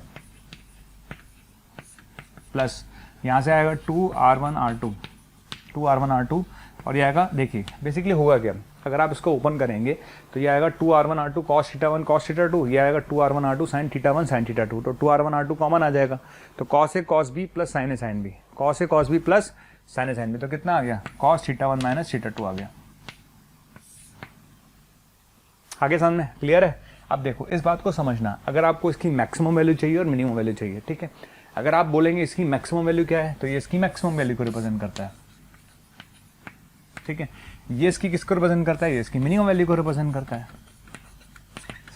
प्लस यहाँ से आएगा 2R1R2, 2R1R2, और ये आएगा, देखिए बेसिकली होगा क्या, अगर आप इसको ओपन करेंगे तो ये आएगा 2R1R2 cos theta 1 cos theta 2, ये आएगा 2R1R2 sign theta 1 sign theta 2, तो 2R1R2 कॉमन आ जाएगा, तो cos A cos B plus sine a sine B, cos A cos B plus sine a sine B, तो कितना आ गया? कॉस थीटा 1 माइनस थीटा 2 आ गया। आगे समझ में? क्लियर है? अब देखो इस बात को समझना, अगर आपको इसकी मैक्सिमम वैल्यू चाहिए और मिनिमम वैल्यू चाहिए, ठीक है, अगर आप बोलेंगे इसकी मैक्सिमम वैल्यू क्या है, तो ये इसकी मैक्सिमम वैल्यू को रिप्रेजेंट करता है, ठीक है, ये इसकी किसको रिप्रेजेंट करता है? ये इसकी मिनिमम वैल्यू को रिप्रेजेंट करता है।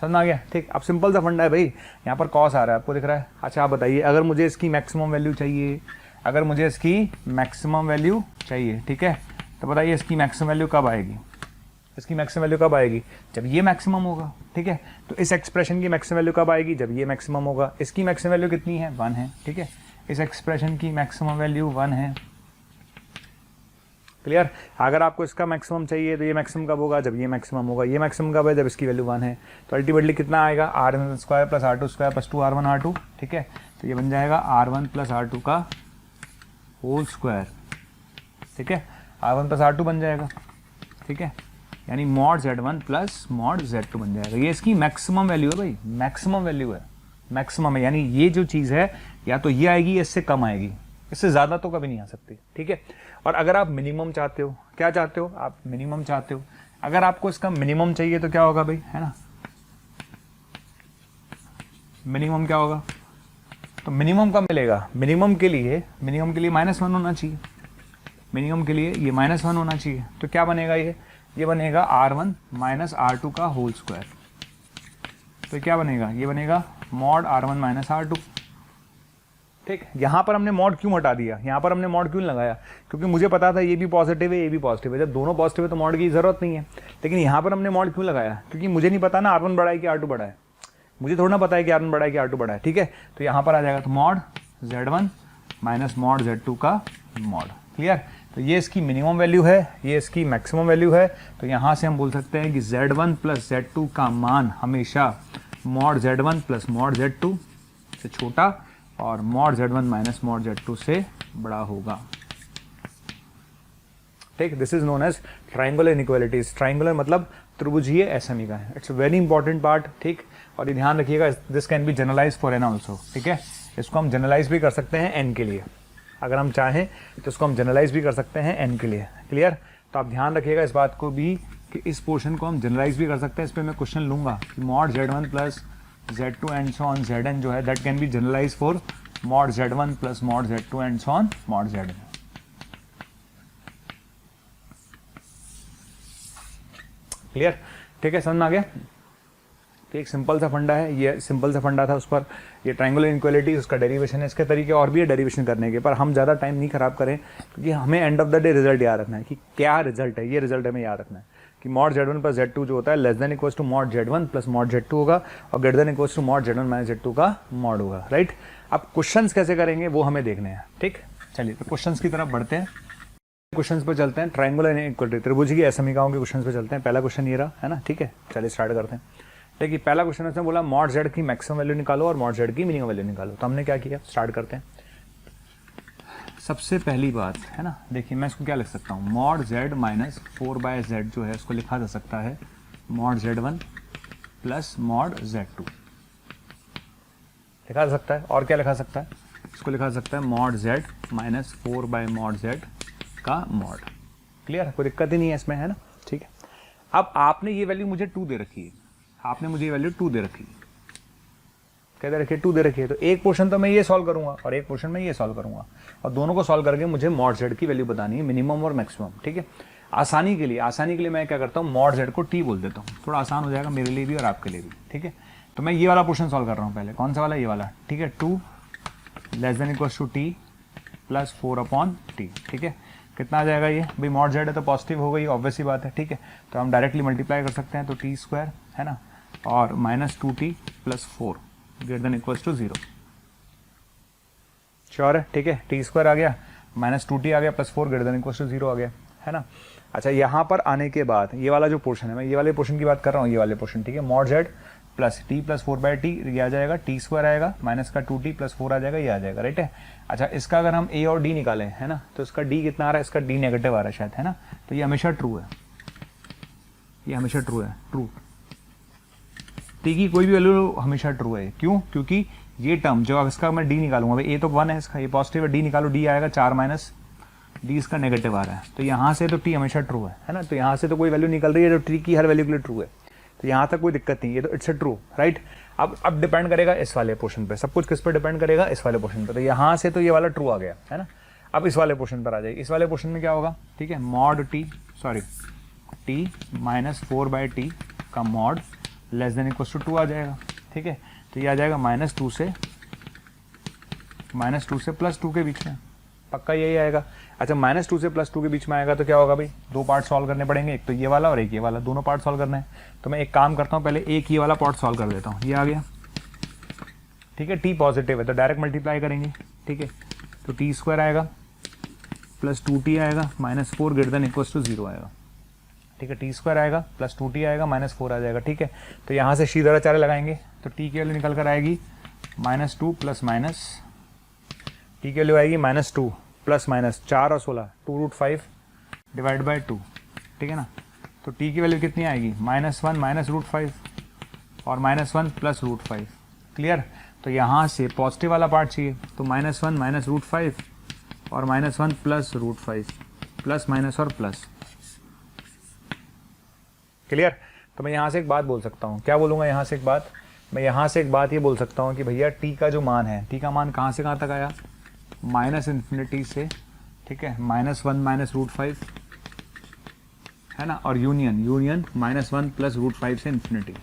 समझ आ गया? ठीक। अब सिंपल सा फंडा है भाई, यहाँ पर कॉस आ रहा है, आपको दिख रहा है। अच्छा आप बताइए, अगर मुझे इसकी मैक्सिमम वैल्यू चाहिए, अगर मुझे इसकी मैक्सिमम वैल्यू चाहिए, ठीक है, तो बताइए इसकी मैक्सिमम वैल्यू कब आएगी? इसकी मैक्सिमम वैल्यू कब आएगी? जब ये मैक्सिमम होगा, ठीक है। तो इस एक्सप्रेशन की मैक्सिमम वैल्यू कब आएगी? जब ये मैक्सिमम होगा। इसकी मैक्सिमम वैल्यू कितनी है? 1 है, ठीक है। इस एक्सप्रेशन की मैक्सिमम वैल्यू 1 है। क्लियर? अगर आपको इसका मैक्सिमम चाहिए तो ये मैक्सिमम कब होगा? जब ये मैक्सिमम होगा। ये मैक्सिमम कब है? जब इसकी वैल्यू 1 है। तो अल्टीमेटली कितना आएगा? R1 square plus R2 square plus 2R1 R2, ठीक है। तो ये बन जाएगा R1 प्लस R2 का होल स्क्वायर, ठीक है। R1 प्लस R2 बन जाएगा, ठीक है, यानी mod Z1 plus mod Z2 बन जाएगा। ये इसकी मैक्सिमम वैल्यू है भाई, मैक्सिमम वैल्यू है, मैक्सिमम है, यानी ये जो चीज़ है या तो ये आएगी या इससे कम आएगी, इससे ज़्यादा तो कभी नहीं आ सकती, ठीक है। और अगर आप मिनिमम चाहते हो, क्या चाहते हो आप? मिनिमम चाहते हो। अगर आपको इसका मिनिमम चाहिए तो क्या होगा भाई, है ना, मिनिमम क्या होगा? तो मिनिमम कब मिलेगा? मिनिमम के लिए -1 होना चाहिए, मिनिमम के लिए ये -1 होना चाहिए। तो क्या बनेगा? ये बनेगा R1 माइनस R2 का होल स्क्वायर। तो क्या बनेगा? ये बनेगा मॉड R1 माइनस R2, ठीक। यहाँ पर हमने मॉड क्यों हटा दिया? यहाँ पर हमने मॉड क्यों लगाया? क्योंकि मुझे पता था ये भी पॉजिटिव है, ये भी पॉजिटिव है। जब दोनों पॉजिटिव है तो मॉड की ज़रूरत नहीं है। लेकिन यहाँ पर हमने मॉड क्यों लगाया? क्योंकि मुझे नहीं पता ना R1 बड़ा है कि R2 बड़ा है, मुझे थोड़ा ना पता है कि R1 बड़ा है कि R2 बड़ा है, ठीक है। तो यहाँ पर आ जाएगा तो mod Z1 minus mod Z2 का मॉड। क्लियर? तो ये इसकी मिनिमम वैल्यू है, ये इसकी मैक्सिमम वैल्यू है। तो यहाँ से हम बोल सकते हैं कि Z1 प्लस Z2 का मान हमेशा mod Z1 plus mod Z2 से छोटा और mod Z1 minus mod Z2 से बड़ा होगा, ठीक। This is known as triangular inequalities. Triangular मतलब त्रिभुजीय असमीका है। It's a very important part, ठीक। और ये ध्यान रखिएगा, this can be generalize for n also, ठीक है। इसको हम जनरलाइज भी कर सकते हैं एन के लिए, अगर हम चाहें तो इसको हम जनरलाइज भी कर सकते हैं एन के लिए। क्लियर? तो आप ध्यान रखिएगा इस बात को भी कि इस पोर्शन को हम जनरलाइज भी कर सकते हैं। इस पर मैं क्वेश्चन लूंगा कि mod Z1 plus Z2 and so on Zn जो है that can be generalize for mod Z1 plus mod Z2 and so on mod Zn। Clear? ठीक है, समझ में आ गया? तो एक सिंपल सा फंडा है, ये सिंपल सा फंडा था, उस पर ये ट्रायंगुलर इनइक्वालिटी उसका डेरिवेशन है। इसके तरीके और भी है डेरिवेशन करने के, पर हम ज़्यादा टाइम नहीं खराब करें क्योंकि हमें end of the day result याद रखना है कि क्या रिजल्ट है। ये रिजल्ट हमें याद रखना है कि मॉड Z1 प्लस Z2 जो होता है less than equals to mod Z1 plus mod Z2 होगा और greater than equals to mod Z1 minus Z2 का मॉड होगा, राइट। अब क्वेश्चंस कैसे करेंगे वो हमें देखने हैं, ठीक। चलिए तो क्वेश्चंस की तरफ बढ़ते हैं, क्वेश्चंस पे चलते हैं। ट्रायंगुलर इनइक्वालिटी त्रिभुज की असमीकाओं के क्वेश्चंस पे चलते हैं। पहला क्वेश्चन ये रहा है ना, ठीक है। चलिए स्टार्ट करते हैं। देखिए पहला क्वेश्चन उसने बोला मॉड Z की मैक्सिमम वैल्यू निकालो और मॉड Z की मिनिमम वैल्यू निकालो। तो हमने क्या किया, स्टार्ट करते हैं। सबसे पहली बात है ना, देखिए मैं इसको क्या लिख सकता हूँ, मॉड Z माइनस 4/Z जो है उसको लिखा जा सकता है mod Z1 plus mod Z2 लिखा जा सकता है। और क्या लिखा सकता है, इसको लिखा जा सकता है mod Z minus 4 bye mod Z का मॉड। क्लियर, कोई दिक्कत ही नहीं है इसमें, है ना। ठीक है, अब आपने ये वैल्यू मुझे 2 दे रखी है, आपने मुझे ये वैल्यू 2 दे रखी है, क्या दे रखी है, 2 दे रखी है। तो एक पोर्शन तो मैं ये सॉल्व करूंगा और एक पोर्शन मैं ये सॉल्व करूंगा, और दोनों को सॉल्व करके मुझे मॉड Z की वैल्यू बतानी है, मिनिमम और मैक्सिमम। ठीक है, आसानी के लिए मैं क्या करता हूँ, मॉड Z को T बोल देता हूँ, थोड़ा आसान हो जाएगा मेरे लिए भी और आपके लिए भी। ठीक है, तो मैं ये वाला पोर्शन सॉल्व कर रहा हूँ पहले। कौन सा वाला, ये वाला। ठीक है, 2 less than equals to T plus 4/T। ठीक है, कितना आ जाएगा ये, भाई मॉड Z है तो पॉजिटिव हो गई, ऑब्वियस ही बात है। ठीक है, तो हम डायरेक्टली मल्टीप्लाई कर सकते हैं, तो T² है ना, और minus 2T plus 4 greater than equals to 0। Sure है, ठीक है, T² आ गया, माइनस 2T आ गया, plus 4 greater than equals to 0 आ गया, है ना। अच्छा, यहाँ पर आने के बाद ये वाला जो पोर्शन है, मैं ये वाले पोर्शन की बात कर रहा हूँ, ये वाले पोर्शन। ठीक है, mod Z plus T plus 4/T, ये आ जाएगा, T² आएगा, माइनस का 2T प्लस 4 आ जाएगा, ये आ जाएगा, राइट है। अच्छा, इसका अगर हम A और D निकालें, है ना, तो इसका D कितना आ रहा है, इसका D नेगेटिव आ रहा है शायद, है ना। तो ये हमेशा ट्रू है, ये हमेशा ट्रू है, ट्रू। T की कोई भी वैल्यू हमेशा ट्रू है, क्यों, क्योंकि ये टर्म जो इसका मैं D निकालूंगा, भाई A तो 1 है इसका, ये पॉजिटिव है, D निकालो, D आएगा 4 माइनस D इसका नेगेटिव आ रहा है, तो यहाँ से तो T हमेशा ट्रू है ना। तो यहाँ से तो कोई वैल्यू निकल रही है जो T की हर वैल्यू के लिए ट्रू है, तो यहाँ तक कोई दिक्कत नहीं, ये तो इट्स अ ट्रू, राइट। अब डिपेंड करेगा इस वाले पोर्शन पे, सब कुछ किस पर डिपेंड करेगा, इस वाले पोर्शन पे। तो यहाँ से तो ये वाला ट्रू आ गया, है ना। अब इस वाले पोर्शन पर आ जाए, इस वाले पोर्शन में क्या होगा, ठीक है, मॉड T माइनस 4/T का mod less than equal to 2 आ जाएगा। ठीक है, तो ये आ जाएगा -2 से +2 के बीच में, पक्का यही आएगा। अच्छा, -2 से +2 के बीच में आएगा तो क्या होगा भाई, 2 पार्ट सॉल्व करने पड़ेंगे, एक तो ये वाला और एक ये वाला, दोनों पार्ट सॉल्व करना है। तो मैं एक काम करता हूँ, पहले एक ये वाला पार्ट सॉल्व कर देता हूँ, ये आ गया। ठीक है, T पॉजिटिव है तो डायरेक्ट मल्टीप्लाई करेंगे। ठीक है, तो T² आएगा प्लस 2T आएगा, -4 ग्रेटर देन इक्वल्स टू 0 आएगा। ठीक है, T² आएगा प्लस 2T आएगा, -4 आ जाएगा। ठीक है, तो यहाँ से सीधा चारे लगाएंगे, तो T की वैल्यू निकल कर आएगी -2 प्लस माइनस, T की वैल्यू आएगी -2 प्लस माइनस 4 और 16, 2√5 डिवाइड बाई 2। ठीक है ना, तो T की वैल्यू कितनी आएगी, -1 माइनस √5 और -1 प्लस √5। क्लियर, तो यहाँ से पॉजिटिव वाला पार्ट चाहिए, तो -1 माइनस √5 और -1 प्लस √5, प्लस माइनस और प्लस। क्लियर, तो मैं यहाँ से एक बात बोल सकता हूँ, क्या बोलूँगा यहाँ से एक बात, मैं यहाँ से एक बात ये बोल सकता हूँ कि भैया T का जो मान है, T का मान कहाँ से कहाँ तक आया, -∞ से, ठीक है, -1 माइनस √5, है ना, और यूनियन -1 प्लस √5 से इन्फिनिटी।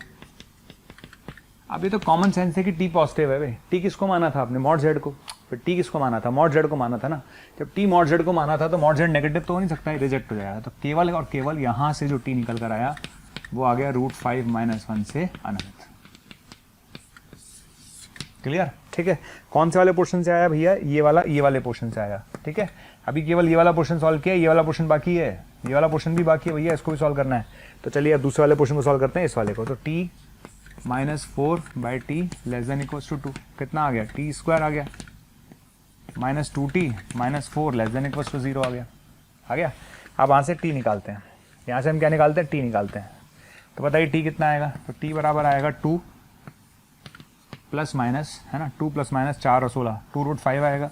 अब ये तो कॉमन सेंस है कि T पॉजिटिव है भाई। T किसको माना था आपने, मॉड Z को, फिर T किसको माना था, मॉड Z को माना था ना। जब T मॉड Z को माना था तो मॉड Z नेगेटिव तो हो नहीं सकता, रिजेक्ट हो जाएगा। तो केवल और केवल यहाँ से जो T निकल कर आया वो आ गया √5 माइनस 1 से अनंत। क्लियर, ठीक है, कौन से वाले पोर्शन से आया भैया, ये वाले पोर्शन से आया। ठीक है, अभी केवल ये वाला पोर्शन सॉल्व किया, ये वाला पोर्शन बाकी है, ये वाला पोर्शन भी बाकी है भैया, इसको भी सॉल्व करना है। तो चलिए अब दूसरे वाले पोर्शन को सॉल्व करते हैं, इस वाले को। तो T -4/T less than equals to 2, कितना आ गया, T² आ गया, -2T -4 less than equals to 0 आ गया। अब वहाँ से T निकालते हैं, यहाँ से हम क्या निकालते हैं, T निकालते हैं। तो बताइए T कितना आएगा, तो T बराबर आएगा 2 प्लस माइनस, है ना, 2 प्लस माइनस 4 और 16, 2√5 आएगा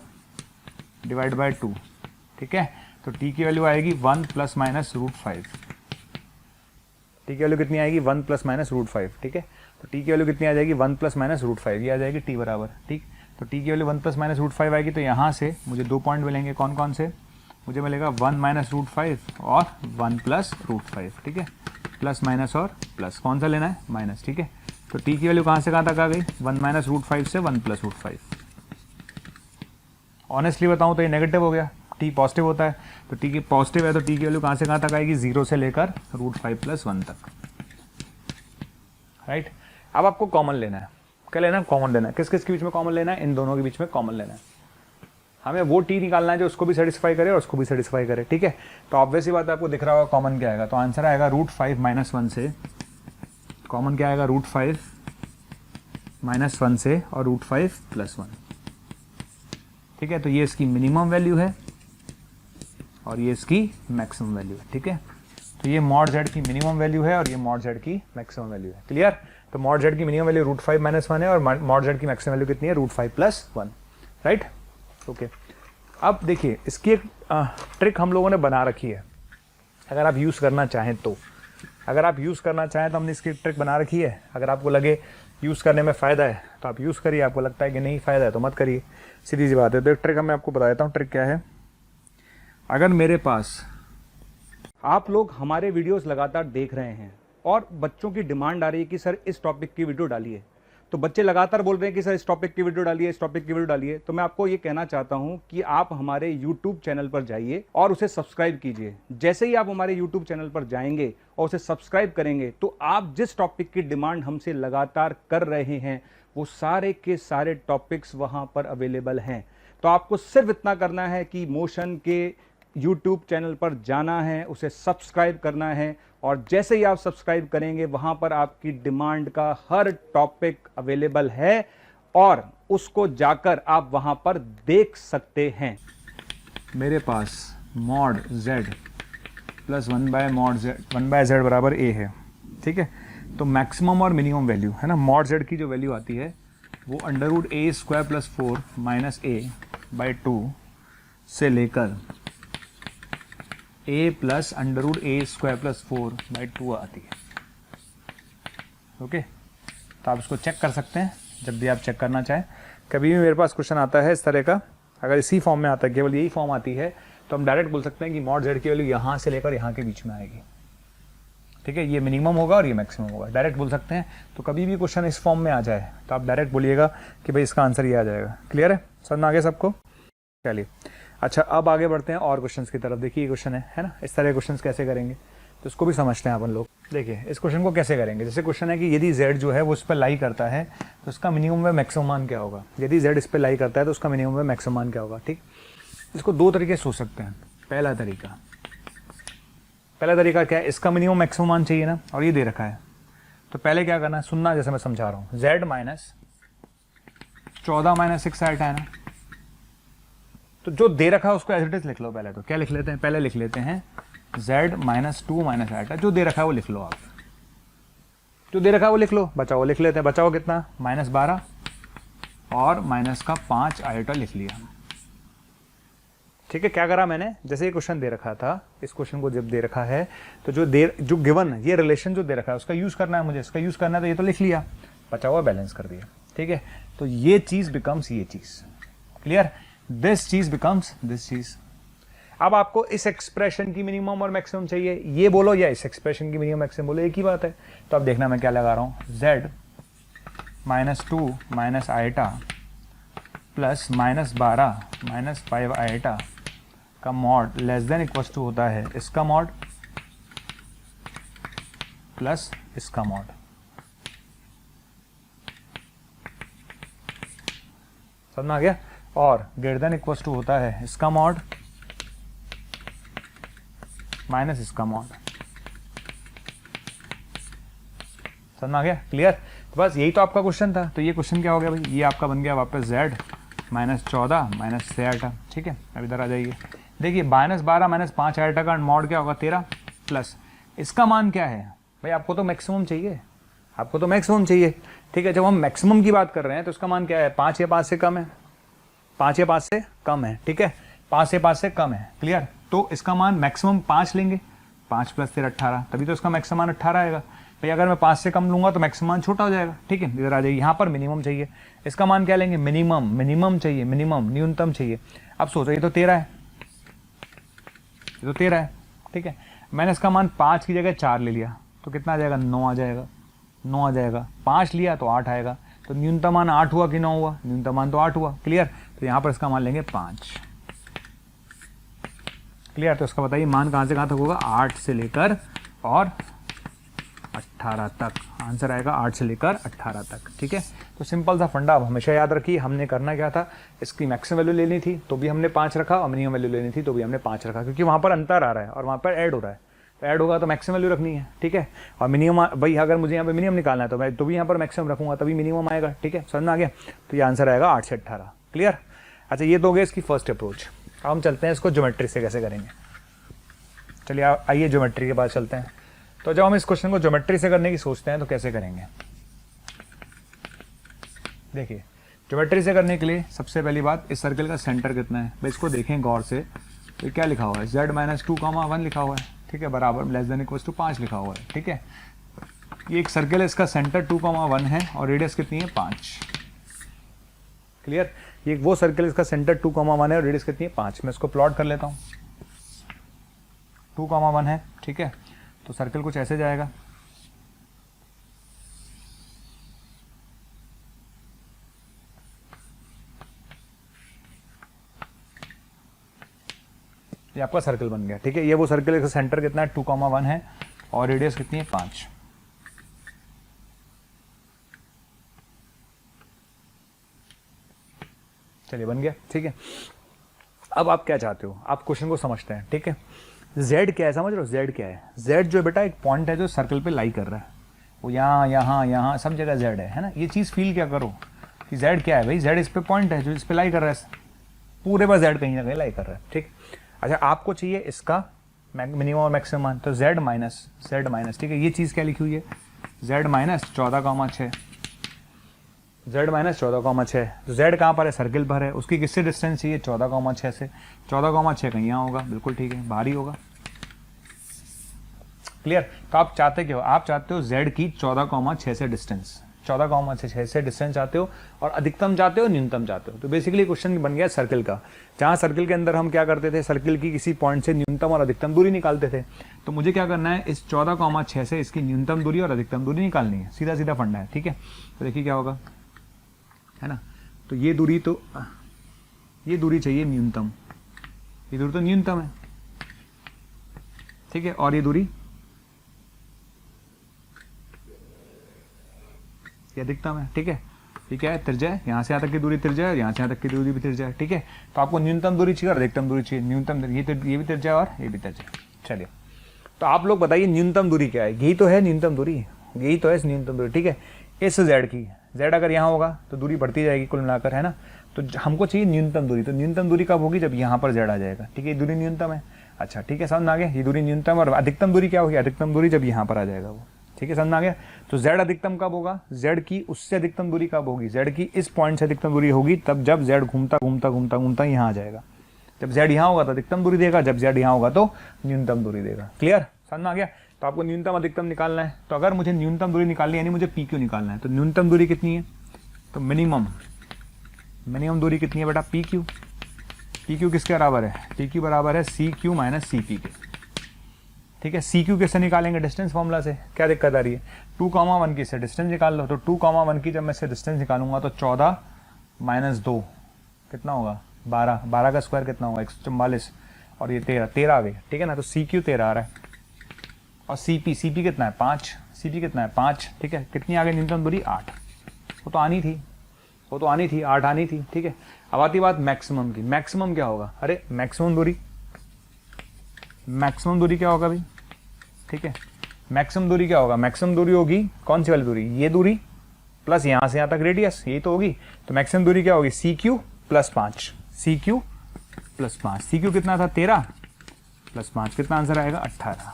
डिवाइड बाई 2। ठीक है, तो T की वैल्यू आएगी 1 प्लस माइनस √5। T की वैल्यू कितनी आएगी, 1 प्लस माइनस √5। ठीक है, तो T की वैल्यू कितनी आ जाएगी, 1 प्लस माइनस √5, ये आ जाएगी T बराबर। ठीक, तो T की वैल्यू 1 प्लस माइनस √5 आएगी, तो यहाँ से मुझे 2 पॉइंट मिलेंगे, कौन कौन से, मुझे मिलेगा 1 माइनस √5 और 1 प्लस √5। ठीक है, प्लस माइनस और प्लस, कौन सा लेना है, माइनस। ठीक है, तो T की वैल्यू कहाँ से कहाँ तक आ गई, 1 माइनस √5 से 1 प्लस √5। ऑनेस्टली बताऊँ तो ये नेगेटिव हो गया, T पॉजिटिव होता है, तो T की पॉजिटिव है तो T की वैल्यू कहाँ से कहाँ तक आएगी, 0 से लेकर √5 प्लस 1 तक। राइट, अब आपको कॉमन लेना है, क्या लेना है, कॉमन लेना है। किस किस के बीच में कॉमन लेना है, इन दोनों के बीच में कॉमन लेना है। हमें वो T निकालना है जो उसको भी सेटिस्फाई करे और उसको भी सेटिस्फाई करे। ठीक है, तो ऑब्वियस ही बात है, आपको दिख रहा होगा कॉमन क्या आएगा, तो आंसर आएगा √5 माइनस 1 से, कॉमन क्या आएगा, √5 माइनस 1 से और √5 प्लस 1। ठीक है, तो ये इसकी मिनिमम वैल्यू है और ये इसकी मैक्सिमम वैल्यू है। ठीक है, तो ये मॉड जेड की मिनिमम वैल्यू है और ये मॉड जेड की मैक्सिमम वैल्यू है। क्लियर? तो मॉड जेड की मिनिमम वैल्यू √5 - 1 है और मॉड जेड की मैक्सिमम वैल्यू कितनी है? √5 + 1। राइट? ओके। अब देखिए इसकी एक ट्रिक हम लोगों ने बना रखी है, अगर आप यूज़ करना चाहें तो। अगर आप यूज़ करना चाहें तो हमने इसकी ट्रिक बना रखी है। अगर आपको लगे यूज़ करने में फ़ायदा है तो आप यूज़ करिए, आपको लगता है कि नहीं फ़ायदा है तो मत करिए, सीधी सी बात है। तो एक ट्रिक मैं आपको बता देता हूँ। ट्रिक क्या है? अगर मेरे पास आप लोग हमारे वीडियोस लगातार देख रहे हैं और बच्चों की डिमांड आ रही है कि सर इस टॉपिक की वीडियो डालिए, तो बच्चे लगातार बोल रहे हैं कि सर इस टॉपिक की वीडियो डालिए, इस टॉपिक की वीडियो डालिए, तो मैं आपको ये कहना चाहता हूं कि आप हमारे YouTube चैनल पर जाइए और उसे सब्सक्राइब कीजिए। जैसे ही आप हमारे YouTube चैनल पर जाएंगे और उसे सब्सक्राइब करेंगे तो आप जिस टॉपिक की डिमांड हमसे लगातार कर रहे हैं वो सारे के सारे टॉपिक्स वहां पर अवेलेबल हैं। तो आपको सिर्फ इतना करना है कि मोशन के YouTube चैनल पर जाना है, उसे सब्सक्राइब करना है और जैसे ही आप सब्सक्राइब करेंगे वहां पर आपकी डिमांड का हर टॉपिक अवेलेबल है और उसको जाकर आप वहां पर देख सकते हैं। मेरे पास मॉड z + 1/z बराबर a है, ठीक है? तो मैक्सिमम और मिनिमम वैल्यू है ना, मॉड z की जो वैल्यू आती है वो √a² + 4 - a/2 से लेकर a + √a² + 4/2 आती है। ओके, तो आप इसको चेक कर सकते हैं जब भी आप चेक करना चाहें। कभी भी मेरे पास क्वेश्चन आता है इस तरह का, अगर इसी फॉर्म में आता है, केवल यही फॉर्म आती है, तो हम डायरेक्ट बोल सकते हैं कि मॉड z की वैल्यू यहाँ से लेकर यहाँ के बीच में आएगी। ठीक है, ये मिनिमम होगा और ये मैक्सिमम होगा, डायरेक्ट बोल सकते हैं। तो कभी भी क्वेश्चन इस फॉर्म में आ जाए तो आप डायरेक्ट बोलिएगा कि भाई इसका आंसर ये आ जाएगा। क्लियर है? समझ में आ गया सबको? चलिए, अच्छा अब आगे बढ़ते हैं और क्वेश्चंस की तरफ। देखिए ये क्वेश्चन है ना, इस तरह क्वेश्चंस कैसे करेंगे तो इसको भी समझते हैं अपन लोग। देखिए इस क्वेश्चन को कैसे करेंगे। जैसे क्वेश्चन है कि यदि z जो है वो इस पर लाई करता है तो उसका मिनिमम व मैक्सिमम मान क्या होगा। यदि z इस पर लाई करता है तो उसका मिनिमम व मैक्सिमम मान क्या होगा। ठीक, इसको दो तरीके से सोच सकते हैं। पहला तरीका क्या है, इसका मिनिमम मैक्सिमम मान चाहिए ना, और ये दे रखा है। तो पहले क्या करना है, सुनना जैसे मैं समझा रहा हूँ। z - 14 - 6 आइटा है ना, तो जो दे रखा है उसको एज इट इज लिख लो। पहले तो क्या लिख लेते हैं, पहले लिख लेते हैं z - 2 - आइटा। जो दे रखा है वो लिख लो आप, जो दे रखा है वो लिख लो। बचाओ लिख लेते हैं, बचाओ कितना, -12 और -5 आइटा लिख लिया। ठीक है, क्या करा मैंने, जैसे ये क्वेश्चन दे रखा था, इस क्वेश्चन को जब दे रखा है तो जो गिवन है, ये रिलेशन जो दे रखा है उसका यूज करना है मुझे, इसका यूज करना है, तो ये तो लिख लिया, बचा हुआ बैलेंस कर दिया। ठीक है, तो ये चीज बिकम्स ये चीज। क्लियर? दिस चीज बिकम्स दिस चीज। अब आपको इस एक्सप्रेशन की मिनिमम और मैक्सिमम चाहिए, ये बोलो, या इस एक्सप्रेशन की मिनिमम मैक्सिमम बोलो, एक ही बात है। तो अब देखना मैं क्या लगा रहा हूं, z - 2 - आइटा प्लस -12 - 5 आइटा का mod less than equals to होता है इसका मॉड प्लस इसका मॉड। समझ में आ गया? और ग्रेटर देन इक्वल्स टू होता है इसका मॉड माइनस इसका मॉड। समझ में आ गया? क्लियर? तो बस यही तो आपका क्वेश्चन था। तो ये क्वेश्चन क्या हो गया भाई, ये आपका बन गया वापस z - 14 - 6 आइटा। ठीक है, अब इधर आ जाइए। देखिए -12 - 5 आइटा का मॉड क्या होगा, 13 प्लस इसका मान क्या है भाई, आपको तो मैक्सिमम चाहिए, आपको तो मैक्सिमम चाहिए। ठीक है, जब हम मैक्सिमम की बात कर रहे हैं तो इसका मान क्या है, 5 या 5 से कम है, 5 या 5 से कम है। ठीक है, 5 से 5 से कम है। क्लियर? तो इसका मान मैक्सिमम 5 लेंगे, 5 + 13 18, तभी तो इसका मैक्सिमम मान 18 आएगा। भाई अगर मैं 5 से कम लूंगा तो मैक्सिमम मान छोटा हो जाएगा। ठीक है, इधर आ जाइए, यहाँ पर मिनिमम चाहिए, इसका मान क्या लेंगे, मिनिमम चाहिए, मिनिमम न्यूनतम चाहिए। अब सोचो ये तो 13 है, ये तो 13 है। ठीक है, मैंने इसका मान 5 की जगह 4 ले लिया तो कितना आ जाएगा, 9 आ जाएगा, 9 आ जाएगा। 5 लिया तो 8 आएगा, तो न्यूनतम मान 8 हुआ कि 9 हुआ, न्यूनतम मान तो 8 हुआ। क्लियर? तो यहाँ पर इसका मान लेंगे 5। क्लियर? तो इसका बताइए मान कहाँ से कहाँ तक होगा, 8 से लेकर और 18 तक। आंसर आएगा 8 से लेकर 18 तक। ठीक है, तो सिंपल सा फंडा अब हमेशा याद रखिए। हमने करना क्या था, इसकी मैक्सिमम वैल्यू लेनी थी तो भी हमने 5 रखा, और मिनिमम वैल्यू लेनी थी तो भी हमने 5 रखा, क्योंकि वहाँ पर अंतर आ रहा है और वहाँ पर ऐड हो रहा है। तो ऐड होगा तो मैक्सिमम वैल्यू रखनी है। ठीक है, और मिनिमम भाई अगर मुझे यहाँ पे मिनिमम निकालना है तो मैं तो भी यहाँ पर मैक्सिमम रखूँगा, तभी मिनिमम आएगा। ठीक है, समझ में आ गया? तो ये आंसर आएगा 8 से 18। क्लियर? अच्छा, ये तो हो गया इसकी फर्स्ट अप्रोच। अब हम चलते हैं इसको ज्योमेट्री से कैसे करेंगे। चलिए आइए ज्योमेट्री के पास चलते हैं। तो जब हम इस क्वेश्चन को ज्योमेट्री से करने की सोचते हैं तो कैसे करेंगे? देखिए, ज्योमेट्री से करने के लिए सबसे पहली बात, इस सर्कल का सेंटर कितना है भाई, इसको देखें गौर से। तो क्या लिखा हुआ है, z-2, 1 लिखा हुआ है, ठीक है, बराबर <= 5 लिखा हुआ है, ठीक है। ये एक सर्कल है, इसका सेंटर 2, 1 है और रेडियस कितनी है 5। क्लियर? ये वो सर्कल, इसका सेंटर 2, 1 है और रेडियस कितनी है 5। मैं इसको प्लॉट कर लेता हूँ। 2, 1 है, ठीक है। तो सर्कल कुछ ऐसे जाएगा, ये आपका सर्कल बन गया, ठीक है। ये वो सर्कल, इसका सेंटर कितना है 2, 1 है और रेडियस कितनी है 5। चलिए बन गया, ठीक है। अब आप क्या चाहते हो, आप क्वेश्चन को समझते हैं, ठीक है। z क्या है, समझ रहे हो? z क्या है? z जो बेटा एक पॉइंट है जो सर्कल पे लाई कर रहा है, वो यहाँ यहाँ यहाँ सब जगह z है ना। ये चीज़ फील क्या करो कि z क्या है भाई, z इस पे पॉइंट है जो इस पे लाई कर रहा है, पूरे पर z कहीं ना कहीं लाई कर रहा है, ठीक। अच्छा, आपको चाहिए इसका मिनिमम और मैक्सिमम, तो z माइनस, ठीक है। ये चीज़ क्या लिखी हुई है, z-14,6, z-14,6। तो z कहाँ पर है, सर्कल पर है, उसकी किससे डिस्टेंस चाहिए 14,6 से। 14,6 कहीं यहाँ होगा, बिल्कुल ठीक है, बाहर ही होगा। क्लियर? तो आप चाहते क्या हो, आप चाहते हो z की 14,6 से डिस्टेंस, 14,6 से डिस्टेंस चाहते हो, और अधिकतम चाहते हो, न्यूनतम चाहते हो। तो बेसिकली क्वेश्चन बन गया सर्कल का, जहाँ सर्कल के अंदर हम क्या करते थे, सर्कल की किसी पॉइंट से न्यूनतम और अधिकतम दूरी निकालते थे। तो मुझे क्या करना है, इस 14,6 से इसकी न्यूनतम दूरी और अधिकतम दूरी निकालनी है, सीधा सीधा फंडा है, ठीक है। तो देखिए क्या होगा, है ना। तो ये दूरी चाहिए न्यूनतम, ये दूरी तो न्यूनतम है, ठीक है। और ये दूरी ये अधिकतम है, ठीक है। ये क्या है, त्रिज्या है, यहाँ से यहाँ तक की दूरी त्रिज्या है, यहाँ से यहाँ तक की दूरी भी त्रिज्या है, ठीक है। तो आपको न्यूनतम दूरी चाहिए और अधिकतम दूरी चाहिए। न्यूनतम ये भी त्रिज्या और ये भी त्रिज्या। चलिए, तो आप लोग बताइए न्यूनतम दूरी क्या है? यही तो है न्यूनतम दूरी, यही तो है न्यूनतम दूरी, ठीक है। इस z की, z अगर यहाँ होगा तो दूरी बढ़ती जाएगी कुल मिलाकर, है ना। तो हमको चाहिए न्यूनतम दूरी, तो न्यूनतम दूरी कब होगी, जब यहाँ पर z आ जाएगा, ठीक है। ये दूरी न्यूनतम है, अच्छा ठीक है, समझ आ गया। ये दूरी न्यूनतम, और अधिकतम दूरी क्या होगी, अधिकतम दूरी जब यहाँ पर आ जाएगा वो, ठीक है, समझ आ गया। तो z अधिकतम कब होगा, z की उससे अधिकतम दूरी कब होगी, z की इस पॉइंट से अधिकतम दूरी होगी तब जब z घूमता घूमता घूमता घूमता यहाँ आ जाएगा। जब z यहाँ होगा तो अधिकतम दूरी देगा, जब z यहाँ होगा तो न्यूनतम दूरी देगा। क्लियर, समझ आ गया। तो आपको न्यूनतम अधिकतम निकालना है। तो अगर मुझे न्यूनतम दूरी निकालनी है, यानी मुझे PQ निकालना है, तो न्यूनतम दूरी कितनी है, तो मिनिमम दूरी कितनी है बेटा, PQ। PQ किसके बराबर है, PQ बराबर है CQ माइनस CP के, ठीक है। CQ किससे निकालेंगे, डिस्टेंस फॉर्मूला से। क्या दिक्कत आ रही है, 2, 1 की से डिस्टेंस निकाल लो। तो 2, 1 की जब मैं से डिस्टेंस निकालूंगा तो 14 - 2 कितना होगा, 12। 12 का स्क्वायर कितना होगा, 144, और ये 13 आ गई, ठीक है ना। तो CQ 13 आ रहा है, और CP कितना है 5, CP कितना है 5, ठीक है। कितनी आ गई न्यूनतम दूरी, 8। वो तो आनी थी 8 आनी थी, ठीक है। अब आती बात मैक्सिमम की। मैक्सिमम क्या होगा, अरे मैक्सिमम दूरी क्या होगा भाई, ठीक है। मैक्सिमम दूरी क्या होगा, मैक्सिमम दूरी होगी कौन सी वाली दूरी, ये दूरी प्लस यहाँ से यहाँ तक रेडियस, यही तो होगी। तो मैक्सिमम दूरी क्या होगी, CQ + 5, CQ + 5। CQ कितना था, 13 + 5 कितना आंसर आएगा, 18,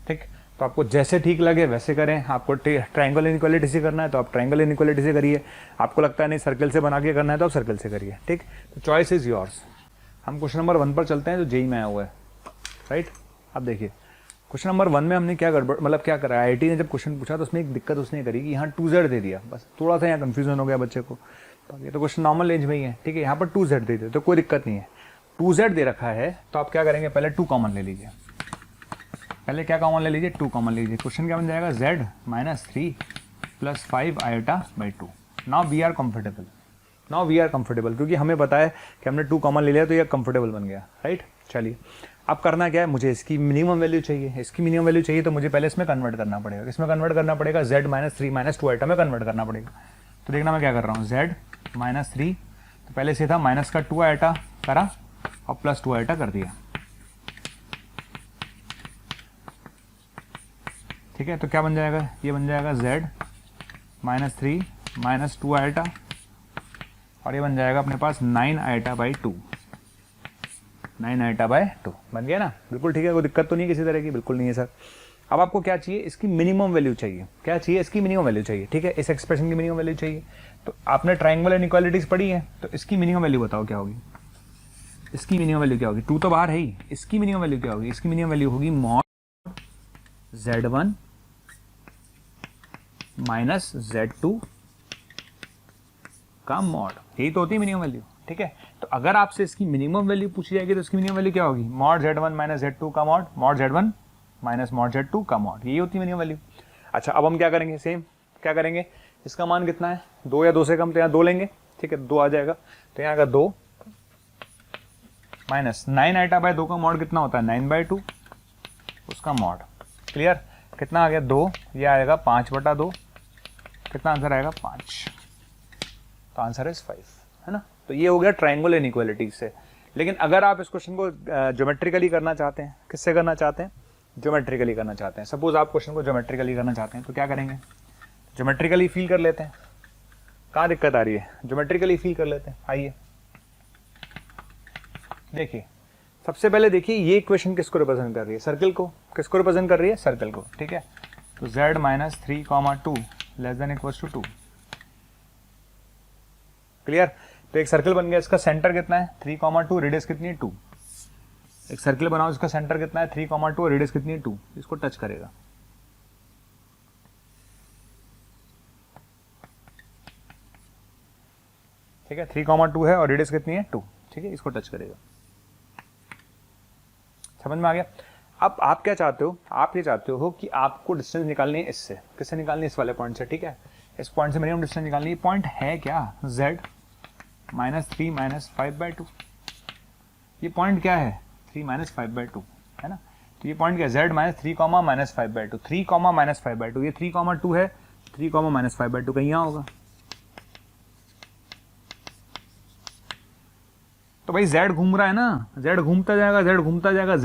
ठीक। तो आपको जैसे ठीक लगे वैसे करें। आपको ट्रायंगल इनइक्वालिटी से करना है तो आप ट्रायंगल इनइक्वालिटी से करिए। आपको लगता है नहीं सर्कल से बना के करना है तो आप सर्कल से करिए, ठीक। तो चॉइस इज योर्स। हम क्वेश्चन नंबर 1 पर चलते हैं जो जेई में आया हुआ है, राइट। अब देखिए क्वेश्चन नंबर 1 में हमने क्या गड़बड़, मतलब क्या करा, IIT ने जब क्वेश्चन पूछा तो उसमें एक दिक्कत उसने करी कि यहाँ 2z दे दिया, बस थोड़ा सा यहाँ कंफ्यूजन हो गया बच्चे को। तो ये तो क्वेश्चन नॉर्मल रेंज में ही है, ठीक है। यहाँ पर 2z दे दिया तो कोई दिक्कत नहीं है। 2z दे रखा है तो आप क्या करेंगे, पहले 2 कॉमन ले लीजिए। पहले क्या कॉमन ले लीजिए, 2 कॉमन ले लीजिए। क्वेश्चन क्या बन जाएगा, z - 3 + 5 i/2। Now we are comfortable, क्योंकि हमें पता है कि हमने 2 कॉमन ले लिया तो ये कंफर्टेबल बन गया, राइट। चलिए अब करना क्या है, मुझे इसकी मिनिमम वैल्यू चाहिए, तो मुझे पहले इसमें कन्वर्ट करना पड़ेगा। इसमें कन्वर्ट करना पड़ेगा, z - 3 - 2 i में कन्वर्ट करना पड़ेगा। तो देखना मैं क्या कर रहा हूँ, z - 3, तो पहले से था माइनस का 2 i करा और प्लस 2 i कर दिया, ठीक है। तो क्या बन जाएगा, ये बन जाएगा z - 3 - 2 i, और ये बन जाएगा अपने पास 9 i/2, 9 आइटा बाय 2 बन गया ना, बिल्कुल ठीक है, कोई दिक्कत तो नहीं है किसी तरह की, बिल्कुल नहीं है सर। अब आपको क्या चाहिए, इसकी मिनिमम वैल्यू चाहिए, क्या चाहिए, इसकी मिनिमम वैल्यू चाहिए, ठीक है, इस एक्सप्रेशन की मिनिमम वैल्यू चाहिए। तो आपने ट्राइंगल इनइक्वालिटीज पढ़ी है, तो इसकी मिनिमम वैल्यू बताओ क्या होगी, इसकी मिनिमम वैल्यू क्या होगी, 2 तो बाहर है ही, इसकी मिनिमम वैल्यू क्या होगी, इसकी मिनिमम वैल्यू होगी मॉड Z1 माइनस Z2 का मॉड, यही तो होती है मिनिमम वैल्यू, ठीक है। तो अगर आपसे इसकी मिनिमम वैल्यू पूछी जाएगी तो इसकी मिनिमम वैल्यू क्या होगी, मॉड Z1 माइनस Z2 का mod, mod Z1 minus mod Z2 का मॉड, यही होती है मिनिमम वैल्यू। अच्छा, अब हम क्या करेंगे, सेम क्या करेंगे, इसका मान कितना है 2 या 2 से कम, तो यहाँ 2 लेंगे, ठीक है, 2 आ जाएगा, तो यहाँ का 2 माइनस 9 आइटा बाय 2 का मॉड कितना होता है 9 बाय 2 उसका मॉड, क्लियर, कितना आ गया 2, ये आएगा 5/2, कितना आंसर आएगा 5, तो आंसर इज 5, है ना। तो ये हो गया ट्रायंगल इनइक्वालिटी से। लेकिन अगर आप इस क्वेश्चन को ज्योमेट्रिकली करना चाहते हैं, किससे करना चाहते हैं, ज्योमेट्रिकली करना चाहते हैं, सपोज आप क्वेश्चन को ज्योमेट्रिकली करना चाहते हैं, तो क्या करेंगे, ज्योमेट्रिकली फील कर लेते हैं, कहाँ दिक्कत आ रही है, ज्योमेट्रिकली फील कर लेते हैं। आइए देखिए, सबसे पहले देखिए ये इक्वेशन किसको रिप्रेजेंट कर रही है, सर्कल को, किसको रिप्रेजेंट कर रही है, सर्कल को, ठीक है। तो z minus 3,2 less than equal to 2, clear. तो एक सर्कल बन गया, इसका सेंटर कितना है 3,2, रेडियस कितनी है 2, एक सर्कल बनाओ, इसका सेंटर कितना है 3,2 और रेडियस कितनी है 2, इसको टच करेगा, ठीक है, 3,2 है और रेडियस कितनी है 2, ठीक है, इसको टच करेगा, समझ में आ गया। अब आप क्या चाहते हो, आप ये चाहते हो कि आपको डिस्टेंस निकालनी है इससे, किससे निकालनी है, इस वाले पॉइंट से, ठीक है, इस पॉइंट से मिनिमम डिस्टेंस निकालनी है। पॉइंट है क्या, z माइनस 3 माइनस 5/2, ये पॉइंट क्या है 3 माइनस 5/2, है ना। तो ये पॉइंट क्या है z माइनस 3 माइनस 5/2, 3 माइनस 5/2, ये 3,2 है, 3 माइनस 5/2 कहीं यहाँ होगा। तो भाई z घूम रहा है ना, z घूमता जाएगा, z घूमता जाएगा,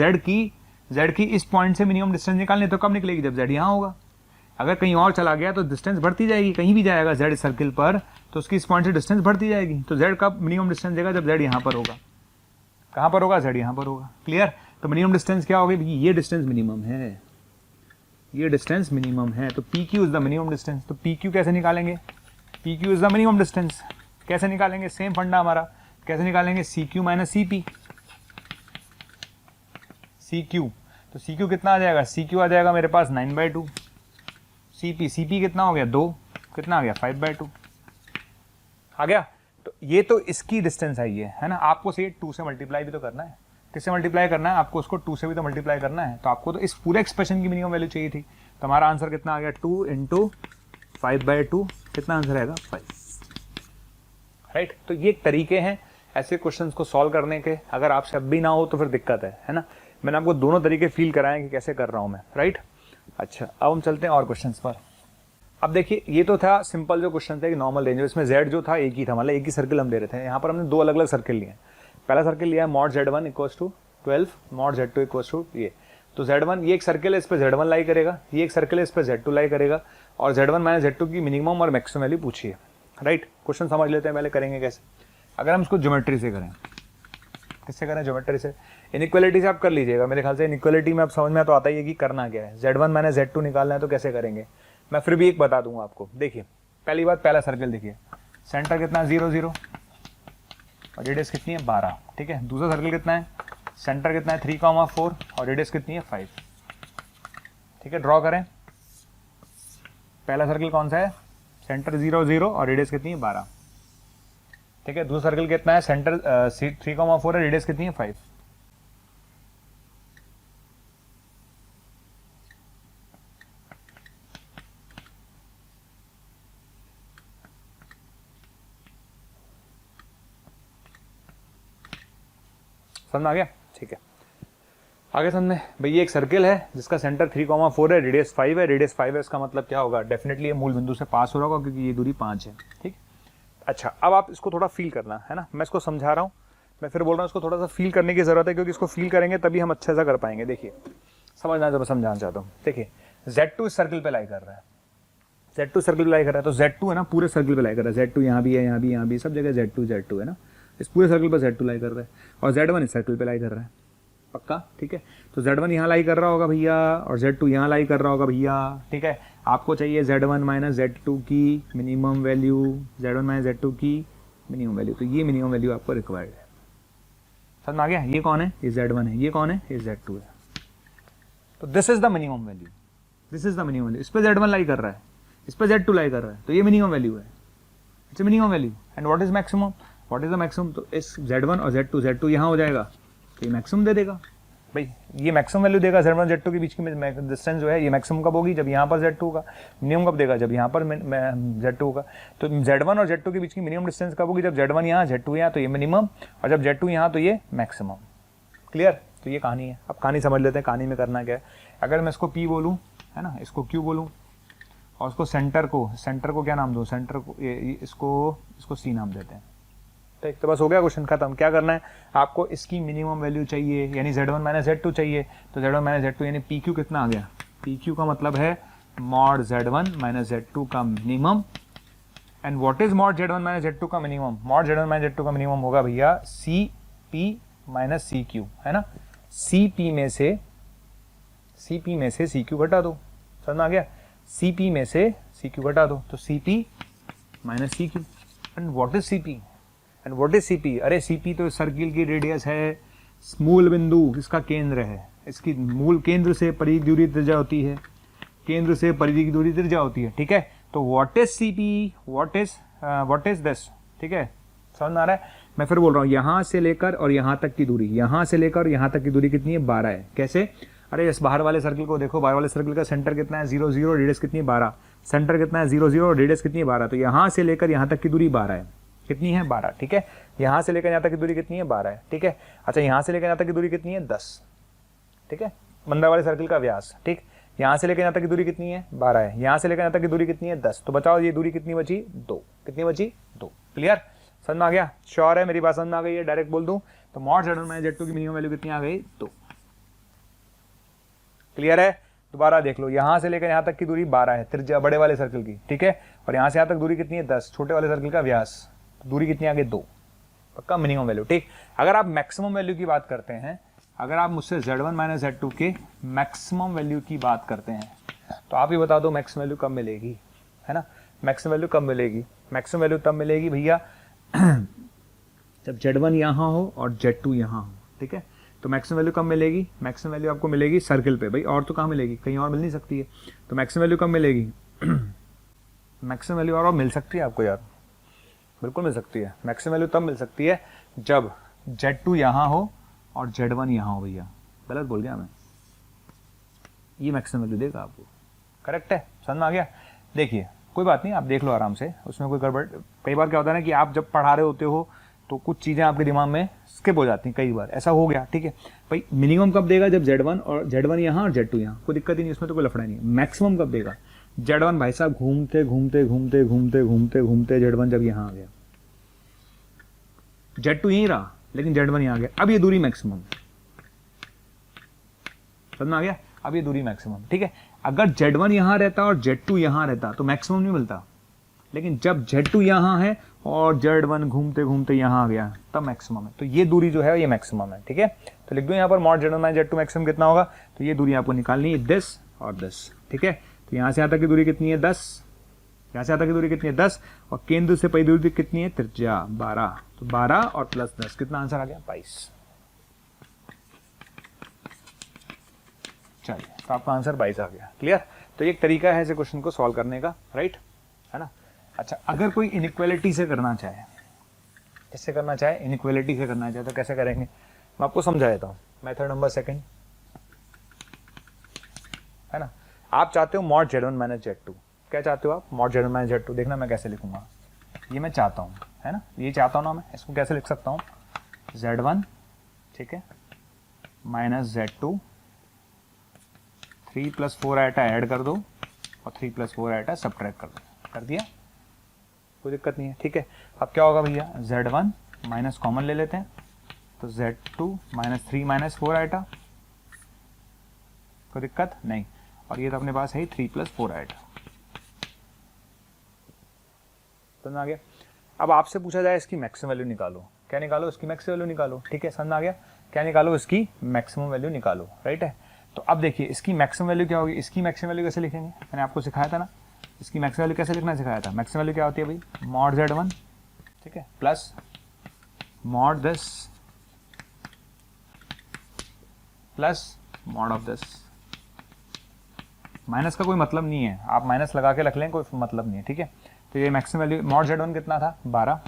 z की इस पॉइंट से मिनिमम डिस्टेंस निकालनी, तो कब निकलेगी, जब z यहाँ होगा। अगर कहीं और चला गया तो डिस्टेंस बढ़ती जाएगी, कहीं भी जाएगा z सर्किल पर तो उसकी इस पॉइंट से डिस्टेंस बढ़ती जाएगी। तो z कब मिनिमम डिस्टेंस देगा, जब z यहाँ पर होगा, कहाँ पर होगा, z यहाँ पर होगा, क्लियर। तो मिनिमम डिस्टेंस क्या होगी, ये डिस्टेंस मिनिमम है, ये डिस्टेंस मिनिमम है, तो P Q is the minimum distance. तो पी क्यू कैसे निकालेंगे, P Q is the minimum distance, कैसे निकालेंगे, सेम फंडा हमारा, कैसे निकालेंगे, C Q minus C P, C Q, तो सी क्यू कितना आ जाएगा, सी क्यू आ जाएगा मेरे पास 9/2, सी पी कितना हो गया 2, कितना आ गया 5/2 आ गया। तो ये तो इसकी डिस्टेंस आई है ना, आपको से 2 से मल्टीप्लाई भी तो करना है, किससे मल्टीप्लाई करना है, आपको उसको 2 से भी तो मल्टीप्लाई करना है, तो आपको तो इस पूरे एक्सप्रेशन की मिनिमम वैल्यू चाहिए थी। तो हमारा आंसर कितना आ गया 2 इंटू 5/2, कितना आंसर आएगा 5, राइट। तो ये तरीके हैं ऐसे क्वेश्चंस को सॉल्व करने के, अगर आपसे अब भी ना हो तो फिर दिक्कत है ना। मैंने आपको दोनों तरीके फील कराए कि कैसे कर रहा हूं मैं, राइट। अच्छा, अब हम चलते हैं और क्वेश्चंस पर। अब देखिए, ये तो था सिंपल जो क्वेश्चन था, नॉर्मल रेंज, इसमें z जो था एक ही था, मतलब एक ही सर्कल हम ले रहे थे। यहाँ पर हमने 2 अलग अलग सर्कल लिए। पहला सर्कल लिया है mod z1 equals to 12, mod z2 equals to ये। तो z1 ये एक सर्कल है, इस पर z1 लाई करेगा, ये एक सर्कल है, इस पर z2 लाई करेगा, और z1 माइनस z2 की मिनिमम और मैक्सिमम वैल्यू पूछी है, राइट। क्वेश्चन समझ लेते हैं, पहले करेंगे कैसे। अगर हम इसको ज्योमेट्री से करें, किससे करें, ज्योमेट्री से। इनइक्वालिटी से आप कर लीजिएगा, मेरे ख्याल से इनइक्वालिटी में आप समझ में तो आता ही है कि करना क्या है। z1 माइनस z2 निकालना है तो कैसे करेंगे, मैं फिर भी एक बता दूंगा आपको। देखिए, पहली बात, पहला सर्कल देखिए, सेंटर कितना 0 0 और रेडियस कितनी है 12, ठीक है। दूसरा सर्कल कितना है, सेंटर कितना है 3,4 और रेडियस कितनी है 5, ठीक है। ड्रॉ करें, पहला सर्कल कौन सा है, सेंटर 0 0 और रेडियस कितनी है 12, ठीक है। दूसरा सर्कल कितना है, सेंटर 3,4 है, रेडियस कितनी है 5, समझ आ गया, ठीक है। आगे समझे भाई, ये एक सर्कल है जिसका सेंटर 3,4 है, रेडियस 5 है, रेडियस 5 है, इसका मतलब क्या होगा, डेफिनेटली ये मूल बिंदु से पास हो रहा होगा क्योंकि ये दूरी 5 है, ठीक। अच्छा, अब आप इसको थोड़ा फील करना है ना, मैं इसको समझा रहा हूँ, मैं फिर बोल रहा हूँ इसको थोड़ा सा फील करने की जरूरत है, क्योंकि इसको फील करेंगे तभी हम अच्छे से कर पाएंगे। देखिए, समझना जो मैं समझाना चाहता हूँ। देखिए, Z2 इस सर्कल पे लाई कर रहा है, Z2 सर्कल पे लाई कर रहा है, तो Z2 है ना पूरे सर्कल पे लाई कर रहा है, Z2 यहाँ भी है, यहाँ भी, यहाँ भी, सब जगह Z2 है ना। इस पूरे सर्कल पर Z2 लाई कर रहा है और Z1 इस सर्कल पे लाई कर रहा है, पक्का, ठीक है। तो Z1 यहाँ लाई कर रहा होगा भैया और Z2 यहाँ लाई कर रहा होगा भैया, ठीक है। आपको चाहिए Z1 माइनस Z2 की minimum value, Z1 minus Z2 की मिनिमम वैल्यू, तो ये मिनिमम वैल्यू आपको रिक्वायर्ड है। समझ में आ गया? ये कौन है? ये Z1 है। ये कौन है? ये Z2 है। तो this is the minimum value, this is the minimum value. इस पर Z1 लाई कर रहा है, इस पर Z2 लाई कर रहा है, तो ये मिनिमम वैल्यू है, it's minimum value. And what is maximum? What is the maximum? तो इस Z1 और Z2 यहाँ हो जाएगा, तो ये मैक्सिमम दे देगा भाई, ये मैक्सिमम वैल्यू देगा। Z1 Z2 के बीच की डिस्टेंस जो है ये मैक्सिमम कब होगी? जब यहाँ पर Z2 होगा। मिनिमम कब देगा? जब यहाँ पर Z2 होगा। तो Z1 और Z2 के बीच की मिनिमम डिस्टेंस कब होगी? जब Z1 यहाँ, Z2 यहाँ, तो ये मिनिमम, और जब Z2 यहाँ तो ये मैक्सिमम। क्लियर? तो ये कहानी है। अब कहानी समझ लेते हैं, कहानी में करना क्या है। अगर मैं इसको P बोलूँ, है ना, इसको Q बोलूँ, और उसको सेंटर को क्या नाम दूँ? सेंटर को इसको C नाम देते हैं, ठीक। तो बस हो गया, क्वेश्चन खत्म। क्या करना है आपको? इसकी मिनिमम वैल्यू चाहिए, यानी Z1 माइनस Z2 चाहिए। तो Z1 माइनस Z2 यानी PQ कितना आ गया? PQ का मतलब है मॉड Z1 माइनस Z2 का minimum. And what is mod Z1 minus Z2 का minimum? Mod Z1 minus Z2 का मिनिमम होगा भैया CP माइनस CQ, है ना। CP में से CQ घटा दो, समझ में आ गया? CP में से CQ घटा दो, तो CP minus CQ। And what is CP? And what is CP? अरे CP तो सर्किल की रेडियस है, मूल बिंदु इसका केंद्र है, इसकी मूल केंद्र से परिधि की दूरी त्रिज्या होती है, केंद्र से परिधि की दूरी त्रिज्या होती है, ठीक है। तो what is CP? What is this, ठीक है, समझ में आ रहा है? मैं फिर बोल रहा हूँ, यहाँ से लेकर और यहाँ तक की दूरी, यहाँ से लेकर यहाँ तक की दूरी कितनी है? 12 है। कैसे? अरे इस बाहर वाले सर्कल को देखो, बाहर वाले सर्कल का सेंटर कितना है? 0 0, रेडियस कितनी है? 12। सेंटर कितना है? 0 0, रेडियस कितनी है? 12। तो यहाँ से लेकर यहाँ तक की दूरी 12 है। कितनी है? 12, ठीक है। यहाँ से लेकर यहाँ तक की दूरी कितनी है? 12 है, ठीक है। अच्छा, यहाँ से लेकर यहाँ तक की दूरी कितनी है? 10, ठीक है। मंदा वाले सर्कल का व्यास, ठीक। यहाँ से लेकर यहाँ तक की दूरी कितनी है? 12 है। यहाँ से लेकर यहाँ तक की दूरी कितनी है? 10। तो बताओ ये दूरी कितनी बची? 2। कितनी बची? 2। क्लियर? समझ में आ गया? श्योर है? मेरी बात समझ में आ गई है? डायरेक्ट बोल दूं तो मॉड Z1 माइनस Z2 की मिनिमम वैल्यू कितनी आ गई? 2। क्लियर है? दोबारा देख लो, यहाँ से लेकर यहाँ तक की दूरी 12 है, त्रिज्या बड़े वाले सर्कल की, ठीक है। और यहाँ से यहाँ तक दूरी कितनी है? 10, छोटे वाले सर्कल का व्यास, तो दूरी कितनी आ गई? 2, पक्का मिनिमम वैल्यू, ठीक। अगर आप मैक्सिमम वैल्यू की बात करते हैं, अगर आप मुझसे Z1 माइनस Z2 के मैक्सिमम वैल्यू की बात करते हैं, तो आप ही बता दो मैक्सिमम वैल्यू कब मिलेगी, है ना। मैक्सिमम वैल्यू कब मिलेगी? मैक्सिमम वैल्यू तब मिलेगी भैया जब Z1 यहाँ हो और Z2 यहाँ हो, ठीक है। तो मैक्सिमम वैल्यू कब मिलेगी? मैक्सिमम वैल्यू आपको मिलेगी सर्कल पे भाई, और तो कहाँ मिलेगी? कहीं और मिल नहीं सकती है। तो मैक्सिमम वैल्यू कब मिलेगी? मैक्सिमम वैल्यू और मिल सकती है आपको यार, बिल्कुल मिल सकती है। मैक्सिमम वैल्यू तब मिल सकती है जब Z2 यहाँ हो और Z1 यहाँ हो भैया। गलत बोल गया मैं? ये मैक्सिमम वैल्यू देगा आपको, करेक्ट है? समझ में आ गया? देखिए कोई बात नहीं, आप देख लो आराम से, उसमें कोई गड़बड़। कई बार क्या होता है ना कि आप जब पढ़ा रहे होते हो तो कुछ चीज़ें आपके दिमाग में स्किप हो जाती हैं, कई बार ऐसा हो गया, ठीक है भाई। मिनिमम कब देगा? जब Z1 यहाँ और Z2 यहाँ, कोई दिक्कत ही नहीं, उसमें तो कोई लफड़ा नहीं है। मैक्सिमम कब देगा? Z1 भाई साहब घूमते घूमते घूमते घूमते घूमते घूमते Z1 जब यहाँ आ गया, Z2 यहीं रहा लेकिन Z1 यहाँ आ गया, अब ये दूरी मैक्सिमम, समझ में आ गया? अब ये दूरी मैक्सिमम, ठीक है। अगर Z1 यहाँ रहता और Z2 यहाँ रहता तो मैक्सिमम नहीं मिलता, लेकिन जब Z2 यहाँ है और Z1 घूमते घूमते यहाँ आ गया तब मैक्सिमम है। तो ये दूरी जो है ये मैक्सिमम है, ठीक है। तो लिख दो यहाँ पर mod Z1 minus Z2 maximum कितना होगा? तो ये दूरी आपको निकालनी है, 10 और 10, ठीक है। तो यहाँ से यहाँ तक की दूरी कितनी है? 10। यहाँ से यहाँ तक की दूरी कितनी है? 10। और केंद्र से परिधि दूरी कितनी है? त्रिज्या 12। तो 12 और प्लस 10 कितना आंसर आ गया? 22। चलिए, तो आपका आंसर 22 आ गया। क्लियर? तो एक तरीका है ऐसे क्वेश्चन को सॉल्व करने का, राइट, है ना। अच्छा, अगर कोई इनइक्वालिटी से करना चाहे, किससे करना चाहे? इनइक्वालिटी से करना चाहे तो कैसे करेंगे? मैं आपको समझा देता हूँ। मेथड नंबर 2, है ना। आप चाहते हो मॉड Z1 माइनस Z2, क्या चाहते हो आप? Mod Z1 minus Z2। देखना मैं कैसे लिखूंगा, ये मैं चाहता हूँ, है ना, ये चाहता हूँ ना मैं। इसको कैसे लिख सकता हूँ? Z1, ठीक है, माइनस Z2, 3 + 4 आइटा ऐड कर दो और 3 + 4 आइटा सब्ट्रैक्ट कर दो। कर दिया? कोई दिक्कत नहीं है, ठीक है। अब क्या होगा भैया? Z1 माइनस कॉमन ले लेते हैं, तो Z2 माइनस 3 - 4 आइटा, कोई दिक्कत नहीं। और ये तो अपने पास है 3 + 4 आइटा, समझ आ गया। अब आपसे पूछा जाए इसकी मैक्सिमम वैल्यू निकालो, क्या निकालो, इसकी मैक्स वैल्यू निकालो, ठीक है, समझ में आ गया, क्या निकालो, इसकी मैक्सिमम वैल्यू निकालो, राइट है। तो अब देखिए इसकी मैक्सिमम वैल्यू क्या होगी, इसकी मैक्सिमम वैल्यू कैसे लिखेंगे, मैंने आपको सिखाया था ना, इसकी मैक्सिमम वैल्यू कैसे लिखना सिखाया था। मैक्सिमम वैल्यू क्या होती है भाई, मॉड Z1, ठीक है, plus mod this plus mod of this. Minus का कोई मतलब नहीं है, आप माइनस लगा के रख लें, कोई मतलब नहीं है, ठीक है। तो ये मैक्सिमम वैल्यू मॉड Z1 कितना था, 12।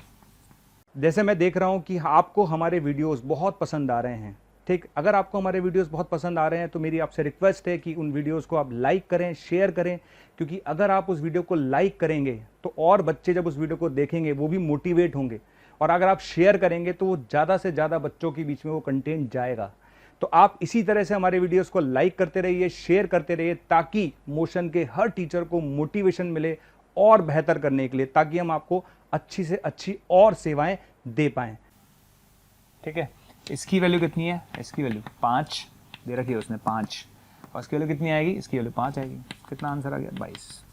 जैसे मैं देख रहा हूं कि आपको हमारे वीडियोस बहुत पसंद आ रहे हैं, ठीक, अगर आपको हमारे वीडियोस बहुत पसंद आ रहे हैं तो मेरी आपसे रिक्वेस्ट है कि उन वीडियोस को आप लाइक करें, शेयर करें, क्योंकि अगर आप उस वीडियो को लाइक करेंगे तो और बच्चे जब उस वीडियो को देखेंगे वो भी मोटिवेट होंगे, और अगर आप शेयर करेंगे तो वो ज़्यादा से ज़्यादा बच्चों के बीच में वो कंटेंट जाएगा। तो आप इसी तरह से हमारे वीडियोस को लाइक करते रहिए, शेयर करते रहिए, ताकि मोशन के हर टीचर को मोटिवेशन मिले और बेहतर करने के लिए, ताकि हम आपको अच्छी से अच्छी और सेवाएं दे पाएं। ठीक है, इसकी वैल्यू कितनी है, इसकी वैल्यू 5 दे रखी है उसने, 5, और इसकी वैल्यू कितनी आएगी, इसकी वैल्यू 5 आएगी। कितना आंसर आ गया, 22,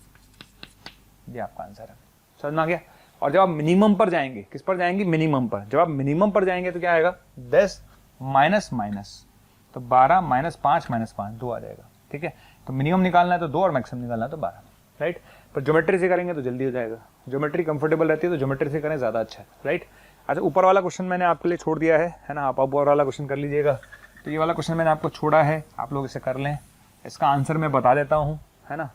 ये आपका आंसर है, समझ में आ गया। और जब आप मिनिमम पर जाएंगे, किस पर जाएंगे, मिनिमम पर, जब आप मिनिमम पर जाएंगे तो क्या आएगा, 10 माइनस माइनस, तो 12 माइनस 5 माइनस 5, 2 आ जाएगा, ठीक है। तो मिनिमम निकालना है तो 2 और मैक्सिमम निकालना है तो 12, राइट। पर ज्योमेट्री से करेंगे तो जल्दी हो जाएगा, ज्योमेट्री कंफर्टेबल रहती है तो ज्योमेट्री से करें ज़्यादा अच्छा है, राइट। अच्छा, ऊपर वाला क्वेश्चन मैंने आपके लिए छोड़ दिया है ना, आप ऊपर वाला क्वेश्चन कर लीजिएगा। तो ये वाला क्वेश्चन मैंने आपको छोड़ा है, आप लोग इसे कर लें। इसका आंसर मैं बता देता हूँ, है ना।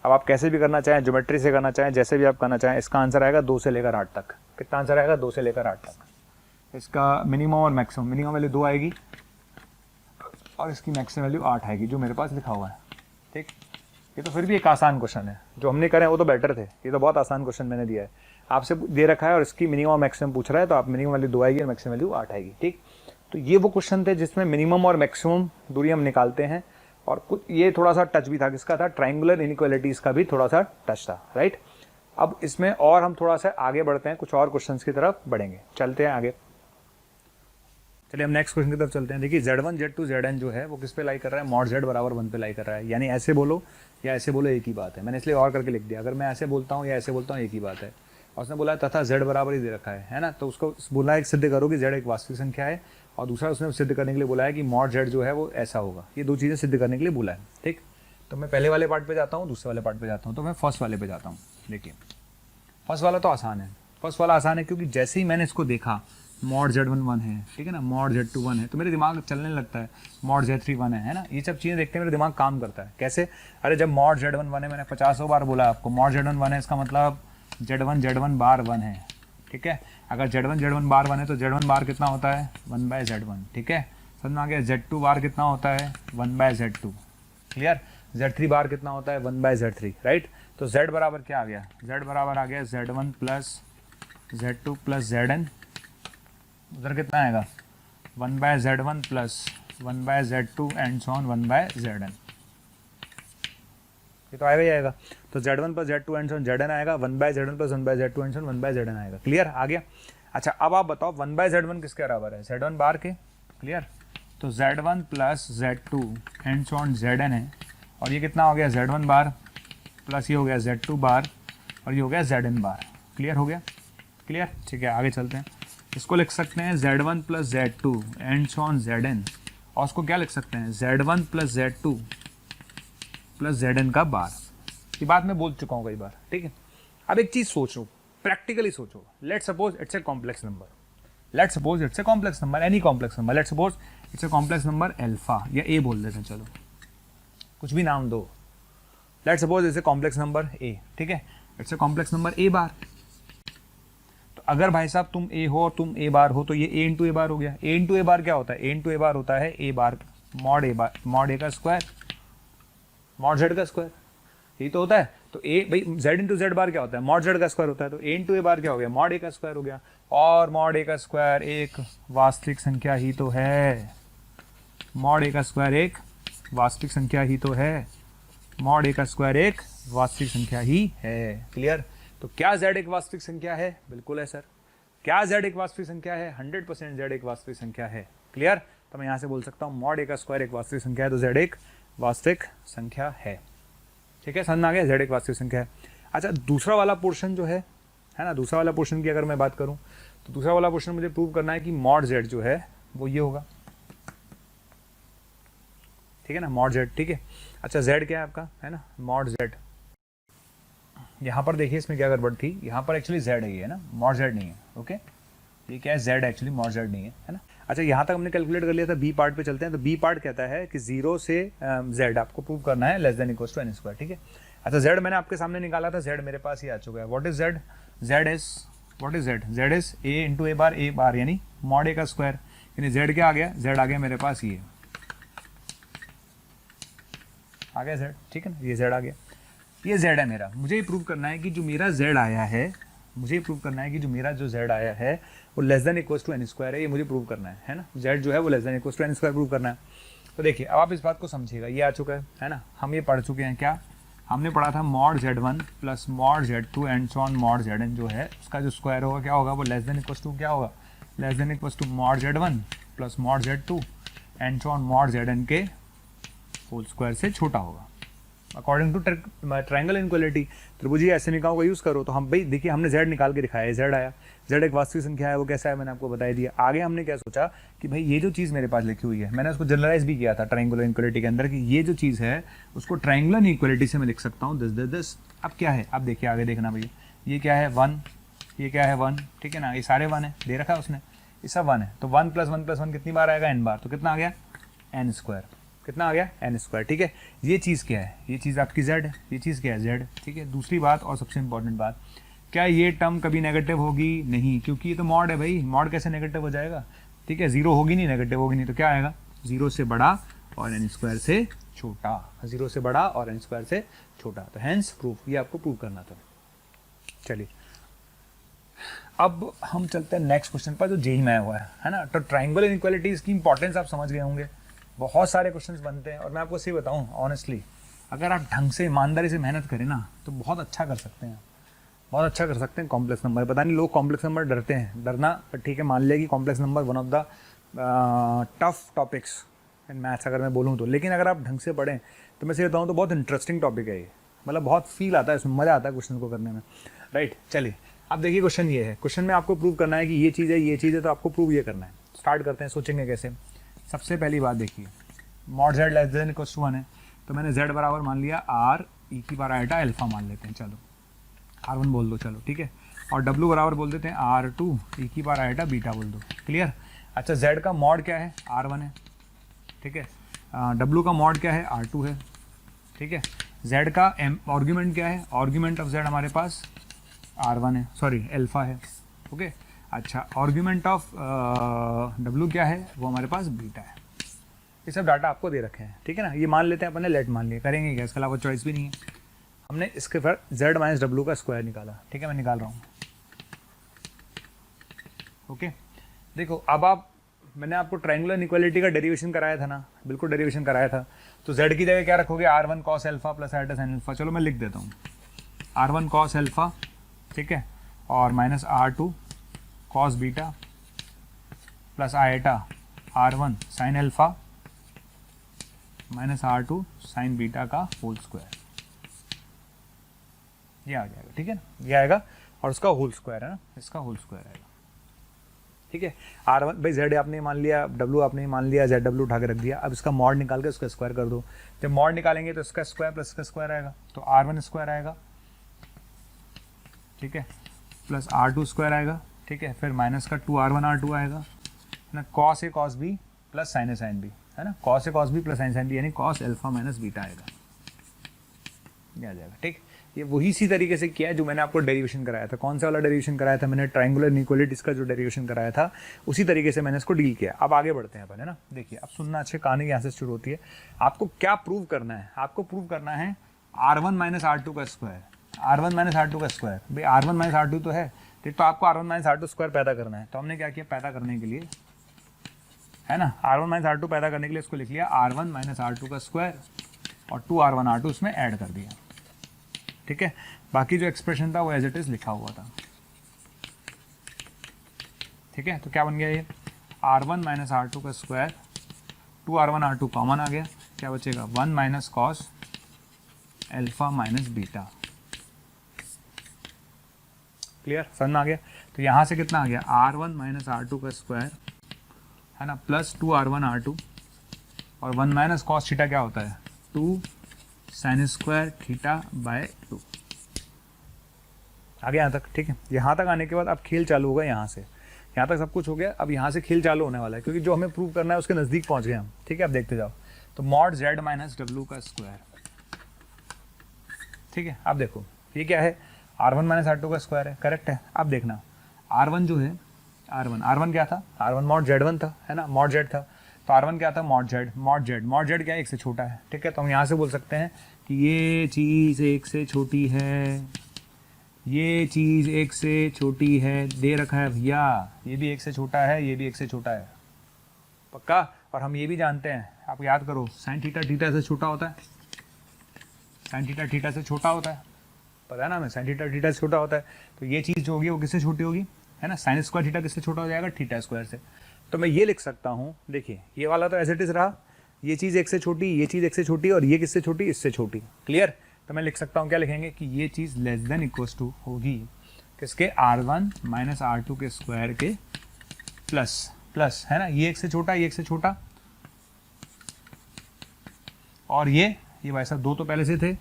अब आप कैसे भी करना चाहें, ज्योमेट्री से करना चाहें, जैसे भी आप करना चाहें, इसका आंसर आएगा 2 से लेकर 8 तक। कितना आंसर आएगा, 2 से लेकर 8 तक। इसका मिनिमम और मैक्सिमम, मिनिमम वैल्यू 2 आएगी और इसकी मैक्सिमम वैल्यू 8 आएगी, जो मेरे पास लिखा हुआ है, ठीक। ये तो फिर भी एक आसान क्वेश्चन है, जो हमने करे वो तो बेटर थे, ये तो बहुत आसान क्वेश्चन मैंने दिया है, आपसे दे रखा है और इसकी मिनिमम मैक्सिमम पूछ रहा है, तो आप मिनिमम वैल्यू 2 आएगी और मैक्सिमम वैल्यू 8 आएगी, ठीक। तो ये वो क्वेश्चन थे जिसमें मिनिमम और मैक्सिमम दूरी हम निकालते हैं, और कुछ ये थोड़ा सा टच भी था, किसका था, ट्रायंगुलर इनइक्वालिटीज़ का भी थोड़ा सा टच था, राइट। अब इसमें और हम थोड़ा सा आगे बढ़ते हैं, कुछ और क्वेश्चन की तरफ बढ़ेंगे, चलते हैं आगे। चलिए हम नेक्स्ट क्वेश्चन की तरफ चलते हैं। देखिए Z1 Z2 Zn जो है वो किस पे लाई कर रहा है, मॉड Z बराबर 1 पे लाई कर रहा है, यानी ऐसे बोलो या ऐसे बोलो एक ही बात है। मैंने इसलिए और करके लिख दिया, अगर मैं ऐसे बोलता हूँ या ऐसे बोलता हूँ एक ही बात है। और उसने बोला तथा Z बराबर ही दे रखा है ना, तो उसको बोला है सिद्ध करो कि Z एक वास्तविक संख्या है, और दूसरा उसने सिद्ध करने के लिए बोला है कि मॉड Z जो है वो ऐसा होगा। ये 2 चीज़ें सिद्ध करने के लिए बोला है, ठीक। तो मैं पहले वाले पार्ट पे जाता हूँ, दूसरे वाले पार्ट पे जाता हूँ। तो मैं फर्स्ट वाले पे जाता हूँ। देखिए फर्स्ट वाला तो आसान है, फर्स्ट वाला आसान है क्योंकि जैसे ही मैंने इसको देखा, मॉड Z1 1 है, ठीक है ना, मॉड Z2 1 है, तो मेरे दिमाग चलने लगता है, मॉड Z3 1 है ना। ये सब चीज़ें देखते मेरे दिमाग काम करता है। कैसे, अरे जब मॉड Z1 1 है, मैंने 50 बार बोला आपको, मॉड Z1 1 है, इसका मतलब Z1 बार 1 है, ठीक है। अगर Z1 बार 1 है तो Z1 बार कितना होता है, 1/Z1, ठीक है, समझ में आ गया। Z2 बार कितना होता है, 1/Z2, क्लियर। Z3 बार कितना होता है, 1/Z3, राइट। तो Z बराबर क्या आ गया, Z बराबर आ गया Z1 plus Z2 plus Zn, उधर कितना आएगा, 1/Z1 plus 1/Z2 and so on 1/Zn। ये तो आएगा ही आएगा। तो Z1 plus Z2 and so on Zn आएगा, 1/Z1 plus 1/Z2 and so on 1/Zn आएगा, क्लियर, आ गया। अच्छा अब आप बताओ 1/Z1 किसके बराबर है, Z1 बार के, क्लियर। तो Z1 plus Z2 and so on Zn है, और ये कितना हो गया, Z1 बार प्लस ये हो गया Z2 बार, और ये हो गया Zn बार, क्लियर हो गया, क्लियर, ठीक है। आगे चलते हैं, इसको लिख सकते हैं Z1 plus Z2 and so on Zn, और उसको क्या लिख सकते हैं, Z1 plus Z2 plus Zn का बार। ये बात मैं बोल चुका हूँ कई बार, ठीक है। अब एक चीज़ सोचो, प्रैक्टिकली सोचो, late suppose it's a complex number, late suppose it's a complex number, any complex number, late suppose it's a complex number alpha, या ए बोल देते हैं, चलो कुछ भी नाम दो। Let suppose it's a complex number A, ठीक है, it's a complex number A bar. तो अगर भाई साहब तुम ए हो और तुम ए बार हो, तो ये ए इंटू ए बार हो गया। ए इंटू ए बार क्या होता है, ए इंटू ए बार होता है ए बार मॉड ए बार, मॉड ए का स्क्वायर, मॉड जेड का स्क्वायर, यही तो होता है। तो ए भाई जेड इंटू जेड बार क्या होता है, मॉड जेड का स्क्वायर होता है। तो ए इंटू ए बार क्या हो गया, मॉड ए का स्क्वायर हो गया, और मॉड ए का स्क्वायर एक वास्तविक संख्या ही तो है, मॉड ए का स्क्वायर एक वास्तविक संख्या ही तो है, मॉड ए का स्क्वायर एक वास्तविक संख्या ही है, क्लियर। तो क्या z एक वास्तविक संख्या है, बिल्कुल है सर। क्या z एक वास्तविक संख्या है, 100% z एक वास्तविक संख्या है, क्लियर। तो मैं यहाँ से बोल सकता हूँ मॉड ए का स्क्वायर एक वास्तविक संख्या है, तो z एक वास्तविक संख्या है, ठीक है, समझ में आ गया, z एक वास्तविक संख्या है। अच्छा दूसरा वाला पोर्शन जो है है ना। दूसरा वाला पोर्शन की अगर मैं बात करूँ तो दूसरा वाला पोर्शन मुझे प्रूव करना है कि मॉड जेड जो है वो ये होगा, ठीक है ना, मॉड जेड, ठीक है। अच्छा जेड क्या है आपका, है ना, मॉड जेड। यहाँ पर देखिए इसमें क्या गड़बड़ थी, यहाँ पर एक्चुअली जेड है ये, है ना, मॉड जेड नहीं है, ओके। ये क्या है, जेड एक्चुअली, मॉड जेड नहीं है ना। अच्छा यहाँ तक हमने कैलकुलेट कर लिया था, बी पार्ट पे चलते हैं। तो बी पार्ट कहता है कि 0 से जेड आपको प्रूव करना है less than equals to n square, ठीक है। अच्छा जेड मैंने आपके सामने निकाला था, जेड मेरे पास ही आ चुका है। What is Z, Z is, what is Z, Z is A into A bar यानी मॉड ए का स्क्वायर, यानी जेड क्या आ गया, जेड आ गया मेरे पास ये आ गया जेड, ठीक है ना, ये जेड आ गया, ये जेड है मेरा। मुझे ये प्रूव करना है कि जो मेरा जेड आया है, मुझे प्रूव करना है कि जो मेरा जो जेड आया है वो less than equals to n square है, ये मुझे प्रूव करना है ना। जेड जो है वो less than equals to n square prove करना है। तो देखिए अब आप इस बात को समझिएगा, ये आ चुका है ना, हम ये पढ़ चुके हैं, क्या हमने पढ़ा था, mod Z1 plus mod Z2 and so on mod Zn जो है उसका जो स्क्वायर होगा क्या होगा, वो लेस देन इक्वल्स टू क्या होगा, less than equals to mod Z1 plus mod Z2 and so on mod Zn के होल स्क्वायर से छोटा होगा अकॉर्डिंग टू ट्रायंगल इनक्वालिटी। त्रिभुजीय असमीकाओं का यूज़ करो तो हम भाई देखिए हमने z निकाल के दिखाया है, z आया, z एक वास्तविक संख्या है, वो कैसा है मैंने आपको बता दिया। आगे हमने क्या सोचा कि भाई ये जो चीज़ मेरे पास लिखी हुई है, मैंने उसको जनरलाइज भी किया था ट्रायंगुलर इनक्वालिटी के अंदर कि ये जो चीज़ है उसको ट्रायंगुलर इनक्वालिटी से मैं लिख सकता हूँ दिस। अब क्या है, अब देखिए आगे देखना भैया, ये क्या है 1, ये क्या है 1, ठीक है ना, ये सारे 1 है, दे रखा है उसने, ये सब 1 है। तो 1 + 1 + 1 कितनी बार आएगा, n बार, तो कितना आ गया n स्क्वायर, कितना आ गया n स्क्वायर, ठीक है। ये चीज़ क्या है, ये चीज़ आपकी z है, ये चीज़ क्या है z, ठीक है। दूसरी बात और सबसे इंपॉर्टेंट बात, क्या ये टर्म कभी नेगेटिव होगी, नहीं, क्योंकि ये तो मॉड है भाई, मॉड कैसे नेगेटिव हो जाएगा, ठीक है, 0 होगी नहीं, नेगेटिव होगी नहीं, तो क्या आएगा 0 से बड़ा और n स्क्वायर से छोटा, 0 से बड़ा और n स्क्वायर से छोटा, तो हैंस प्रूफ, ये आपको प्रूव करना था। चलिए अब हम चलते हैं नेक्स्ट क्वेश्चन पर जो जेई में आया हुआ है ना। तो ट्रायंगुलर इनइक्वालिटीज़ की इंपॉर्टेंस आप समझ गए होंगे, बहुत सारे क्वेश्चंस बनते हैं और मैं आपको सही बताऊं ऑनेस्टली, अगर आप ढंग से ईमानदारी से मेहनत करें ना तो बहुत अच्छा कर सकते हैं, बहुत अच्छा कर सकते हैं कॉम्प्लेक्स नंबर। पता नहीं लोग कॉम्प्लेक्स नंबर डरते हैं, डरना ठीक है, मान लिया कि complex number one of the tough topics in maths अगर मैं बोलूँ तो, लेकिन अगर आप ढंग से पढ़ें तो मैं सही बताऊँ तो बहुत इंटरेस्टिंग टॉपिक है ये, मतलब बहुत फील आता है इसमें, मज़ा आता है क्वेश्चन को करने में, राइट। चलिए अब देखिए क्वेश्चन ये है, क्वेश्चन में आपको प्रूव करना है कि ये चीज़ है, ये चीज़ है, तो आपको प्रूव ये करना है। स्टार्ट करते हैं, सोचेंगे कैसे। सबसे पहली बात देखिए, mod z less than equals to 1 है, तो मैंने z बराबर मान लिया r e की बार आइटा अल्फा मान लेते हैं, चलो r1 बोल दो, चलो ठीक है, और w बराबर बोल देते हैं r2 e की बार आइटा बीटा बोल दो, क्लियर। अच्छा z का मॉड क्या है, r1 है, ठीक है, w का मॉड क्या है, r2 है, ठीक है। z का आर्ग्यूमेंट क्या है, आर्ग्यूमेंट ऑफ z हमारे पास r1 है, सॉरी अल्फा है, ओके। अच्छा आर्ग्यूमेंट ऑफ w क्या है, वो हमारे पास बीटा है। ये सब डाटा आपको दे रखे हैं, ठीक है ना, ये मान लेते हैं अपन ने, लेट मान लिया, करेंगे क्या, इसके अलावा चॉइस भी नहीं है। हमने इसके पर z माइनस डब्ल्यू का स्क्वायर निकाला, ठीक है, मैं निकाल रहा हूँ, ओके। देखो अब आप, मैंने आपको ट्रायंगुलर इनइक्वालिटी का डेरिवेशन कराया था ना, बिल्कुल डेरिवेशन कराया था, तो z की जगह क्या रखोगे, r1 cos alpha plus iota sin alpha, चलो मैं लिख देता हूँ r1 cos अल्फा, ठीक है, और minus r2 cos beta plus iota r1 sin alpha minus r2 sin beta का होल स्क्वायर, ये आ जाएगा, ठीक है ना, ये आएगा और उसका होल स्क्वायर है ना, इसका होल स्क्वायर आएगा, ठीक है। r1 भाई z आपने मान लिया, w आपने मान लिया, zw उठा के रख दिया, अब इसका मॉड निकाल के उसका स्क्वायर कर दो। जब मॉड निकालेंगे तो इसका स्क्वायर प्लस इसका स्क्वायर आएगा, तो r1 स्क्वायर आएगा, ठीक है, प्लस r2 स्क्वायर आएगा, ठीक है, फिर माइनस का 2r1 r2 आएगा ना, cos a cos b plus sine a sine b, है ना, cos a cos b plus sine sine b यानी cos अल्फा माइनस बीटा आएगा, ये आ जाएगा, ठीक। ये वही सी तरीके से किया है जो मैंने आपको डेरिवेशन कराया था। कौन सा वाला डेरिवेशन कराया था मैंने, ट्रायंगुलर इनइक्वालिटीज का जो डेरिवेशन कराया था, उसी तरीके से मैंने इसको डील किया। अब आगे बढ़ते हैं अपन, है ना। देखिए अब सुनना, अच्छे कहानी यहाँ से शुरू होती है। आपको क्या प्रूव करना है, आपको प्रूव करना है r1 माइनस r2 का स्क्वायर, r1 माइनस r2 का स्क्वायर। भाई r1 माइनस r2 तो है, तो आपको r1 माइनस r2 स्क्वायर पैदा करना है। तो हमने क्या किया, पैदा करने के लिए, है ना, r1 माइनस r2 पैदा करने के लिए इसको लिख लिया r1 माइनस r2 का स्क्वायर और 2r1 r2 इसमें ऐड कर दिया, ठीक है। बाकी जो एक्सप्रेशन था वो एज इट इज लिखा हुआ था, ठीक है। तो क्या बन गया ये, r1 माइनस r2 का स्क्वायर, 2r1 r2 कॉमन आ गया, क्या बचेगा 1 minus cos alpha minus beta. Clear, समझ में आ गया। तो यहाँ से कितना आ गया, R1 माइनस R2 का स्क्वायर है ना, प्लस 2R1 R2 और 1 माइनस कॉस थीटा क्या होता है, 2 साइन स्क्वायर थीटा बाय 2। आगे यहाँ तक, ठीक है। यहाँ तक आने के बाद अब खेल चालू होगा, यहाँ से यहाँ तक सब कुछ हो गया। अब यहाँ से खेल चालू होने वाला है, क्योंकि जो हमें प्रूव करना है उसके नज़दीक पहुँच गए हम, ठीक है। अब देखते जाओ, तो मॉड z माइनस डब्ल्यू का स्क्वायर, ठीक है। अब देखो ये क्या है, R1 माइनस R2 का स्क्वायर है, करेक्ट है। अब देखना R1 जो है, R1 क्या था, R1 मॉड Z1 था, है ना, मॉड Z था। तो R1 क्या था, मॉड Z क्या है, एक से छोटा है, ठीक है। तो हम यहाँ से बोल सकते हैं कि ये चीज़ एक से छोटी है, ये चीज़ एक से छोटी है, दे रखा है भैया, ये भी एक से छोटा है, ये भी एक से छोटा है, पक्का। और हम ये भी जानते हैं, आप याद करो, साइन थीटा थीटा से छोटा होता है, साइन थीटा थीटा से छोटा होता है, पता है ना हमें, साइन थीटा थीटा से छोटा होता है। तो ये चीज़ जो होगी वो किससे छोटी होगी, है ना, साइन स्क्वायर थीटा किससे छोटा हो जाएगा, थीटा स्क्वायर से। तो मैं ये लिख सकता हूँ, देखिए ये वाला तो एज इट इज़ रहा, ये चीज़ एक से छोटी, ये चीज़ एक से छोटी, और ये किससे छोटी, इससे छोटी, क्लियर। तो मैं लिख सकता हूँ, क्या लिखेंगे कि ये चीज़ लेस देन इक्वल्स टू होगी किसके, R1 माइनस R2 के स्क्वायर के प्लस प्लस, है ना, ये एक से छोटा, ये एक से छोटा, और ये भाई साहब दो तो पहले से थे,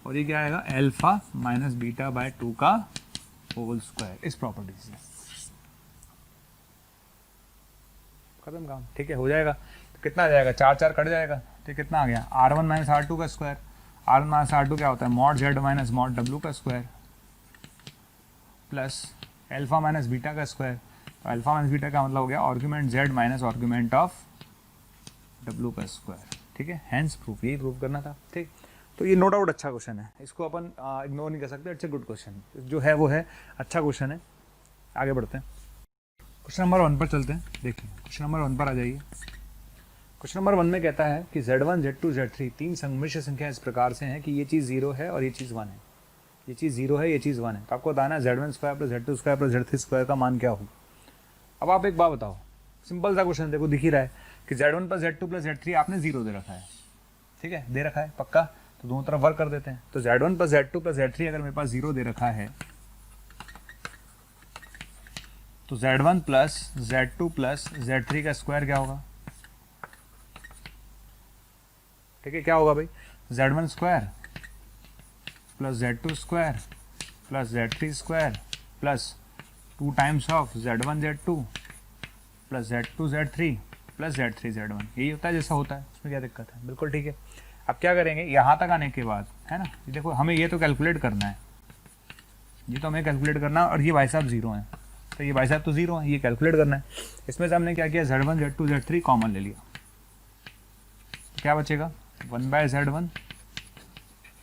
और ये क्या आएगा, अल्फा माइनस बीटा बाय 2 का होल स्क्वायर, इस प्रॉपर्टी से खत्म काम, ठीक है, हो जाएगा। तो कितना आ जाएगा, 4 4 कट जाएगा, तो कितना आ गया, R1 माइनस R2 का स्क्वायर, R1 माइनस R2 क्या होता है, mod Z minus mod W का square plus alpha minus beta का स्क्वायर। तो अल्फा माइनस बीटा का मतलब हो गया argument Z minus argument of W का स्क्वायर, ठीक है। हैंस प्रूफ, यही प्रूफ करना था, ठीक। तो ये नो डाउट अच्छा क्वेश्चन है, इसको अपन इग्नोर नहीं कर सकते, इट्स ए गुड क्वेश्चन, जो है वो है, अच्छा क्वेश्चन है। आगे बढ़ते हैं, क्वेश्चन नंबर 1 पर चलते हैं। देखिए क्वेश्चन नंबर 1 पर आ जाइए। क्वेश्चन नंबर 1 में कहता है कि Z1 Z2 Z3 तीन सम्मिश्र संख्या इस प्रकार से हैं कि ये चीज़ 0 है और ये चीज़ 1 है, ये चीज़ 0 है, ये चीज़ 1 है। तो आपको बताना है Z1 square plus Z2 square plus Z3 square का मान क्या होगा। अब आप एक बात बताओ, सिंपल सा क्वेश्चन, देखो दिख ही रहा है कि Z1 plus Z2 plus Z3 आपने 0 दे रखा है, ठीक है, दे रखा है पक्का। तो दोनों तरफ वर्क कर देते हैं। तो Z1 plus Z2 plus Z3 अगर मेरे पास 0 दे रखा है, तो Z1 plus Z2 plus Z3 का स्क्वायर क्या होगा, ठीक है, क्या होगा भाई, Z1 square plus Z2 square plus Z3 square plus 2 times of Z1 Z2 plus Z2 Z3 plus Z3 Z1, यही होता है जैसा होता है, उसमें क्या दिक्कत है, बिल्कुल ठीक है। अब क्या करेंगे, यहाँ तक आने के बाद, है ना, देखो हमें ये तो कैलकुलेट करना है, ये तो हमें कैलकुलेट करना है, और ये भाई साहब 0 है, तो ये भाई साहब तो 0 है, ये कैलकुलेट करना है। इसमें से हमने क्या किया, Z1 Z2 Z3 कॉमन ले लिया, क्या बचेगा, 1/Z1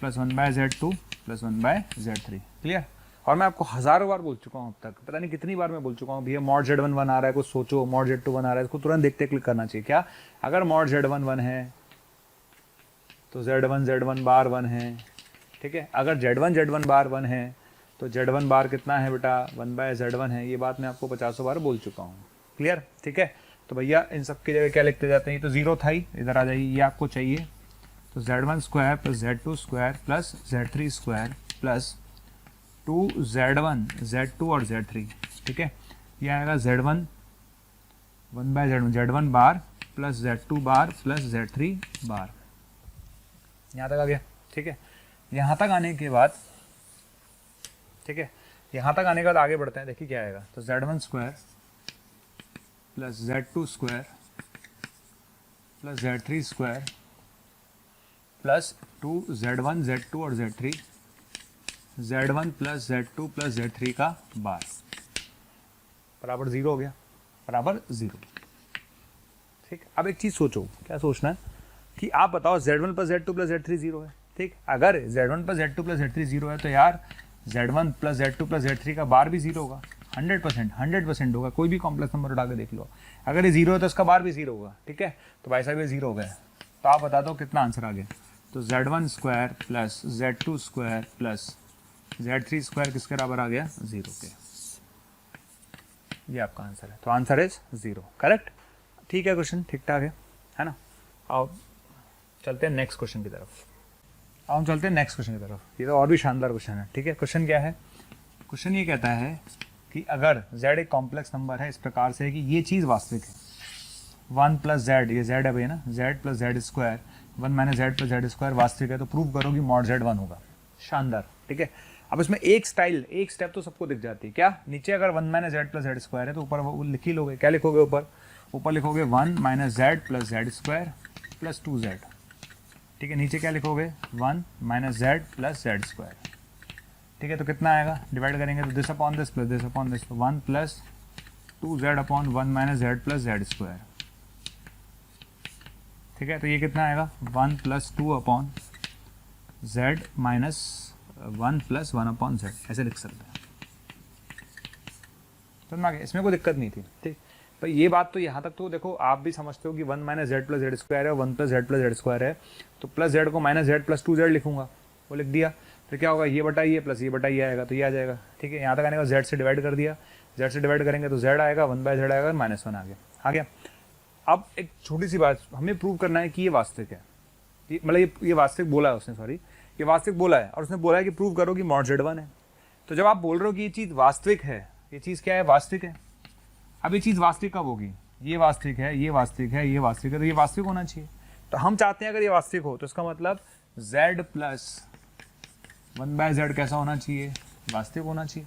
plus 1/Z2 plus 1/Z3, clear. और मैं आपको हज़ारों बार बोल चुका हूँ अब तक, पता नहीं कितनी बार मैं बोल चुका हूँ, भैया मॉड Z1 1 आ रहा है, कुछ सोचो, मॉड Z2 1 आ रहा है, इसको तुरंत देखते क्लिक करना चाहिए। क्या, अगर मॉड Z1 1 है तो Z1 बार 1 है, ठीक है। अगर Z1 बार 1 है तो Z1 बार कितना है बेटा, 1/Z1 है। ये बात मैं आपको 50 बार बोल चुका हूँ, क्लियर, ठीक है। तो भैया इन सब की जगह क्या लिखते जाते हैं, ये तो 0 था ही, इधर आ जाइए, ये आपको चाहिए। तो Z1 square plus Z2 square plus Z3 square plus 2Z1 Z2 और Z3, ठीक है। ये आएगा Z1 1/Z1 Z1 बार प्लस Z2 बार प्लस Z3 बार, यहाँ तक आ गया, ठीक है। यहाँ तक आने के बाद, ठीक है, यहाँ तक आने के बाद आगे बढ़ते हैं। देखिए क्या आएगा, तो Z1 square plus Z2 square plus Z3 square plus 2Z1 Z2 और Z3 Z1 plus Z2 plus Z3 का बार बराबर 0 हो गया, बराबर 0, ठीक। अब एक चीज़ सोचो, क्या सोचना है कि आप बताओ Z1 plus Z2 plus Z3 0 है, ठीक। अगर Z1 plus Z2 plus Z3 0 है तो यार Z1 plus Z2 plus Z3 का बार भी 0 होगा, 100% होगा, कोई भी कॉम्प्लेक्स नंबर उठा के देख लो। अगर ये 0 है तो इसका बार भी 0 होगा, ठीक है। तो भाई साहब ये 0 हो गया, तो आप बता दो कितना आंसर आ गया। तो Z1 square plus Z2 square plus Z3 square किसके बराबर आ गया, 0 के। ये आपका आंसर है, तो आंसर इज 0, करेक्ट, ठीक है। क्वेश्चन ठीक ठाक है ना। आओ चलते हैं नेक्स्ट क्वेश्चन की तरफ, ये तो और भी शानदार क्वेश्चन है, ठीक है। क्वेश्चन क्या है, क्वेश्चन ये कहता है कि अगर z एक कॉम्प्लेक्स नंबर है इस प्रकार से कि ये चीज़ वास्तविक है, 1 प्लस जेड, ये z है भैया ना, z plus Z square, 1 minus Z plus Z square वास्तविक है, तो प्रूव करो कि मॉड z 1 होगा। शानदार, ठीक है। अब इसमें एक स्टेप तो सबको दिख जाती है, क्या? नीचे अगर 1 minus Z plus Z square है तो ऊपर वो लिख ही लोगे। क्या लिखोगे ऊपर लिखोगे 1 minus Z plus Z square plus 2z, ठीक है। नीचे क्या लिखोगे 1 minus Z plus Z square, ठीक है। तो कितना आएगा, डिवाइड करेंगे तो this upon this plus this upon this, 1 plus 2z upon 1 minus Z plus Z square, ठीक है। तो ये कितना आएगा 1 plus 2 upon Z minus 1 plus 1 upon Z, ऐसे लिख सकते हैं। समझ में आ गया? इसमें कोई दिक्कत नहीं थी, ठीक। पर ये बात तो यहाँ तक तो देखो, आप भी समझते हो कि 1 minus Z plus Z square है, 1 plus Z plus Z square है, तो प्लस जेड को माइनस जेड प्लस 2z लिखूंगा, वो लिख दिया। फिर क्या होगा, ये बटा ये प्लस ये बटा ये आएगा, तो ये आ जाएगा, ठीक है। यहाँ तक आने का जेड से डिवाइड कर दिया, जेड से डिवाइड करेंगे तो जेड आएगा, 1 बाय जेड आएगा, -1 आ गया। अब एक छोटी सी बात हमें प्रूव करना है कि ये वास्तविक है, मतलब ये वास्तविक बोला है उसने, सॉरी, ये वास्तविक बोला है, और उसने बोला है कि प्रूव करो कि मॉड z 1 है। तो जब आप बोल रहे हो कि ये चीज़ वास्तविक है, ये चीज़ क्या है, वास्तविक है। अब ये चीज़ वास्तविक कब होगी, ये वास्तविक है, ये वास्तविक है, ये वास्तविक है, तो ये वास्तविक होना चाहिए। तो हम चाहते हैं अगर ये वास्तविक हो तो इसका मतलब z प्लस 1 बाय जेड कैसा होना चाहिए, वास्तविक होना चाहिए।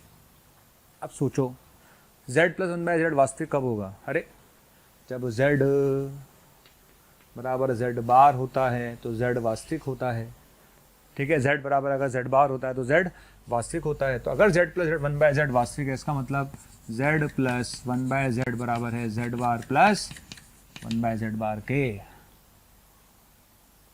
अब सोचो z प्लस 1 बाय जेड वास्तविक कब होगा, अरे जब z बराबर z बार होता है तो z वास्तविक होता है, ठीक है। z बराबर अगर z बार होता है तो z वास्तविक होता है। तो अगर z प्लस 1 बाय जेड वास्तविक है, इसका मतलब z प्लस 1 बाय जेड बराबर है z बार प्लस 1 बाय जेड बार के।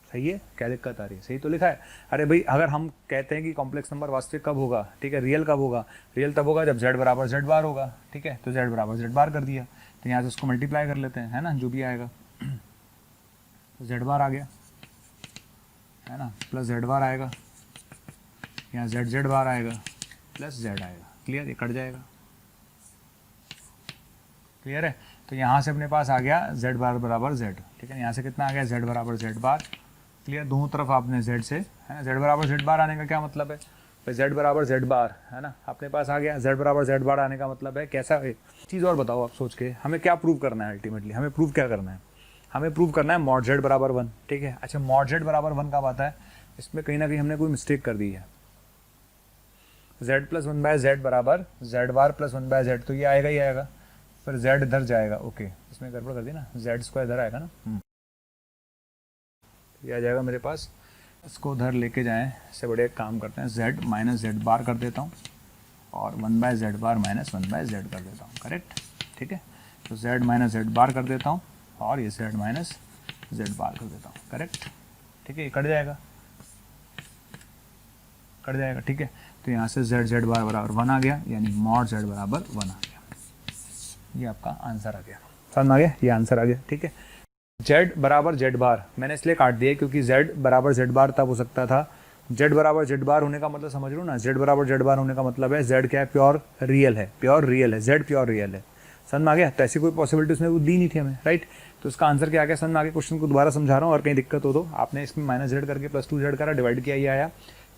सही है, क्या दिक्कत आ रही है, सही तो लिखा है। अरे भाई अगर हम कहते हैं कि कॉम्प्लेक्स नंबर वास्तविक कब होगा, ठीक है, रियल कब होगा, रियल तब होगा जब z बराबर z बार होगा, ठीक है। तो z बराबर z बार कर दिया, तो यहाँ से उसको मल्टीप्लाई कर लेते हैं, है ना, जो भी आएगा तो z बार आ गया, है ना, प्लस z बार आएगा, यहाँ z बार आएगा प्लस z आएगा, क्लियर, ये कट जाएगा, क्लियर है। तो यहाँ से अपने पास आ गया z बार बराबर z, ठीक है। यहाँ से कितना आ गया z बराबर z बार, क्लियर। दोनों तरफ आपने z से, है ना, z बराबर z बार आने का क्या मतलब है, भाई z बराबर z बार, है ना, अपने पास आ गया। z बराबर z बार आने का मतलब है कैसा है, चीज़ और बताओ आप सोच के, हमें क्या प्रूव करना है, अल्टीमेटली हमें प्रूव क्या करना है, हमें प्रूव करना है मॉड z बराबर 1, ठीक है। अच्छा, मॉड z बराबर 1 कब आता है, इसमें कहीं ना कहीं हमने कोई मिस्टेक कर दी है। z प्लस 1 बाय जेड बराबर z बार प्लस 1 बाय जेड, तो ये आएगा ही आएगा, फिर z इधर जाएगा, ओके, इसमें गड़बड़ कर दी ना, z स्क्वायर इधर आएगा ना, ये आ जाएगा मेरे पास। इसको उधर लेके जाएं, इससे बड़े एक काम करते हैं, z माइनस जेड बार कर देता हूँ और 1 बाय जेड बार माइनस 1 बाय जेड कर देता हूँ, करेक्ट, ठीक है। तो z माइनस जेड बार कर देता हूँ और ये z माइनस जेड बार कर देता हूँ, करेक्ट, ठीक है। ये कट जाएगा, ठीक है। तो यहाँ से z बार बराबर 1 आ गया, यानी मॉड z बराबर 1 आ गया, ये आपका आंसर आ गया, समझ में आ गया, ये आंसर आ गया, ठीक है। z बराबर z बार मैंने इसलिए काट दिया क्योंकि z बराबर z बार तब हो सकता था, z बराबर z बार होने का मतलब समझ लो ना, z बराबर z बार होने का मतलब है z क्या है, प्योर रियल है, z प्योर रियल है, समझ में आ गया। तो ऐसी कोई पॉसिबिलिटी उसने वो दी नहीं थी हमें, राइट। तो उसका आंसर क्या आ गया, समझ में आ गया। क्वेश्चन को दोबारा समझा रहा हूँ, और कहीं दिक्कत हो तो आपने इसमें माइनस जेड करके प्लस 2z करा, डिवाइड किया, ये आया,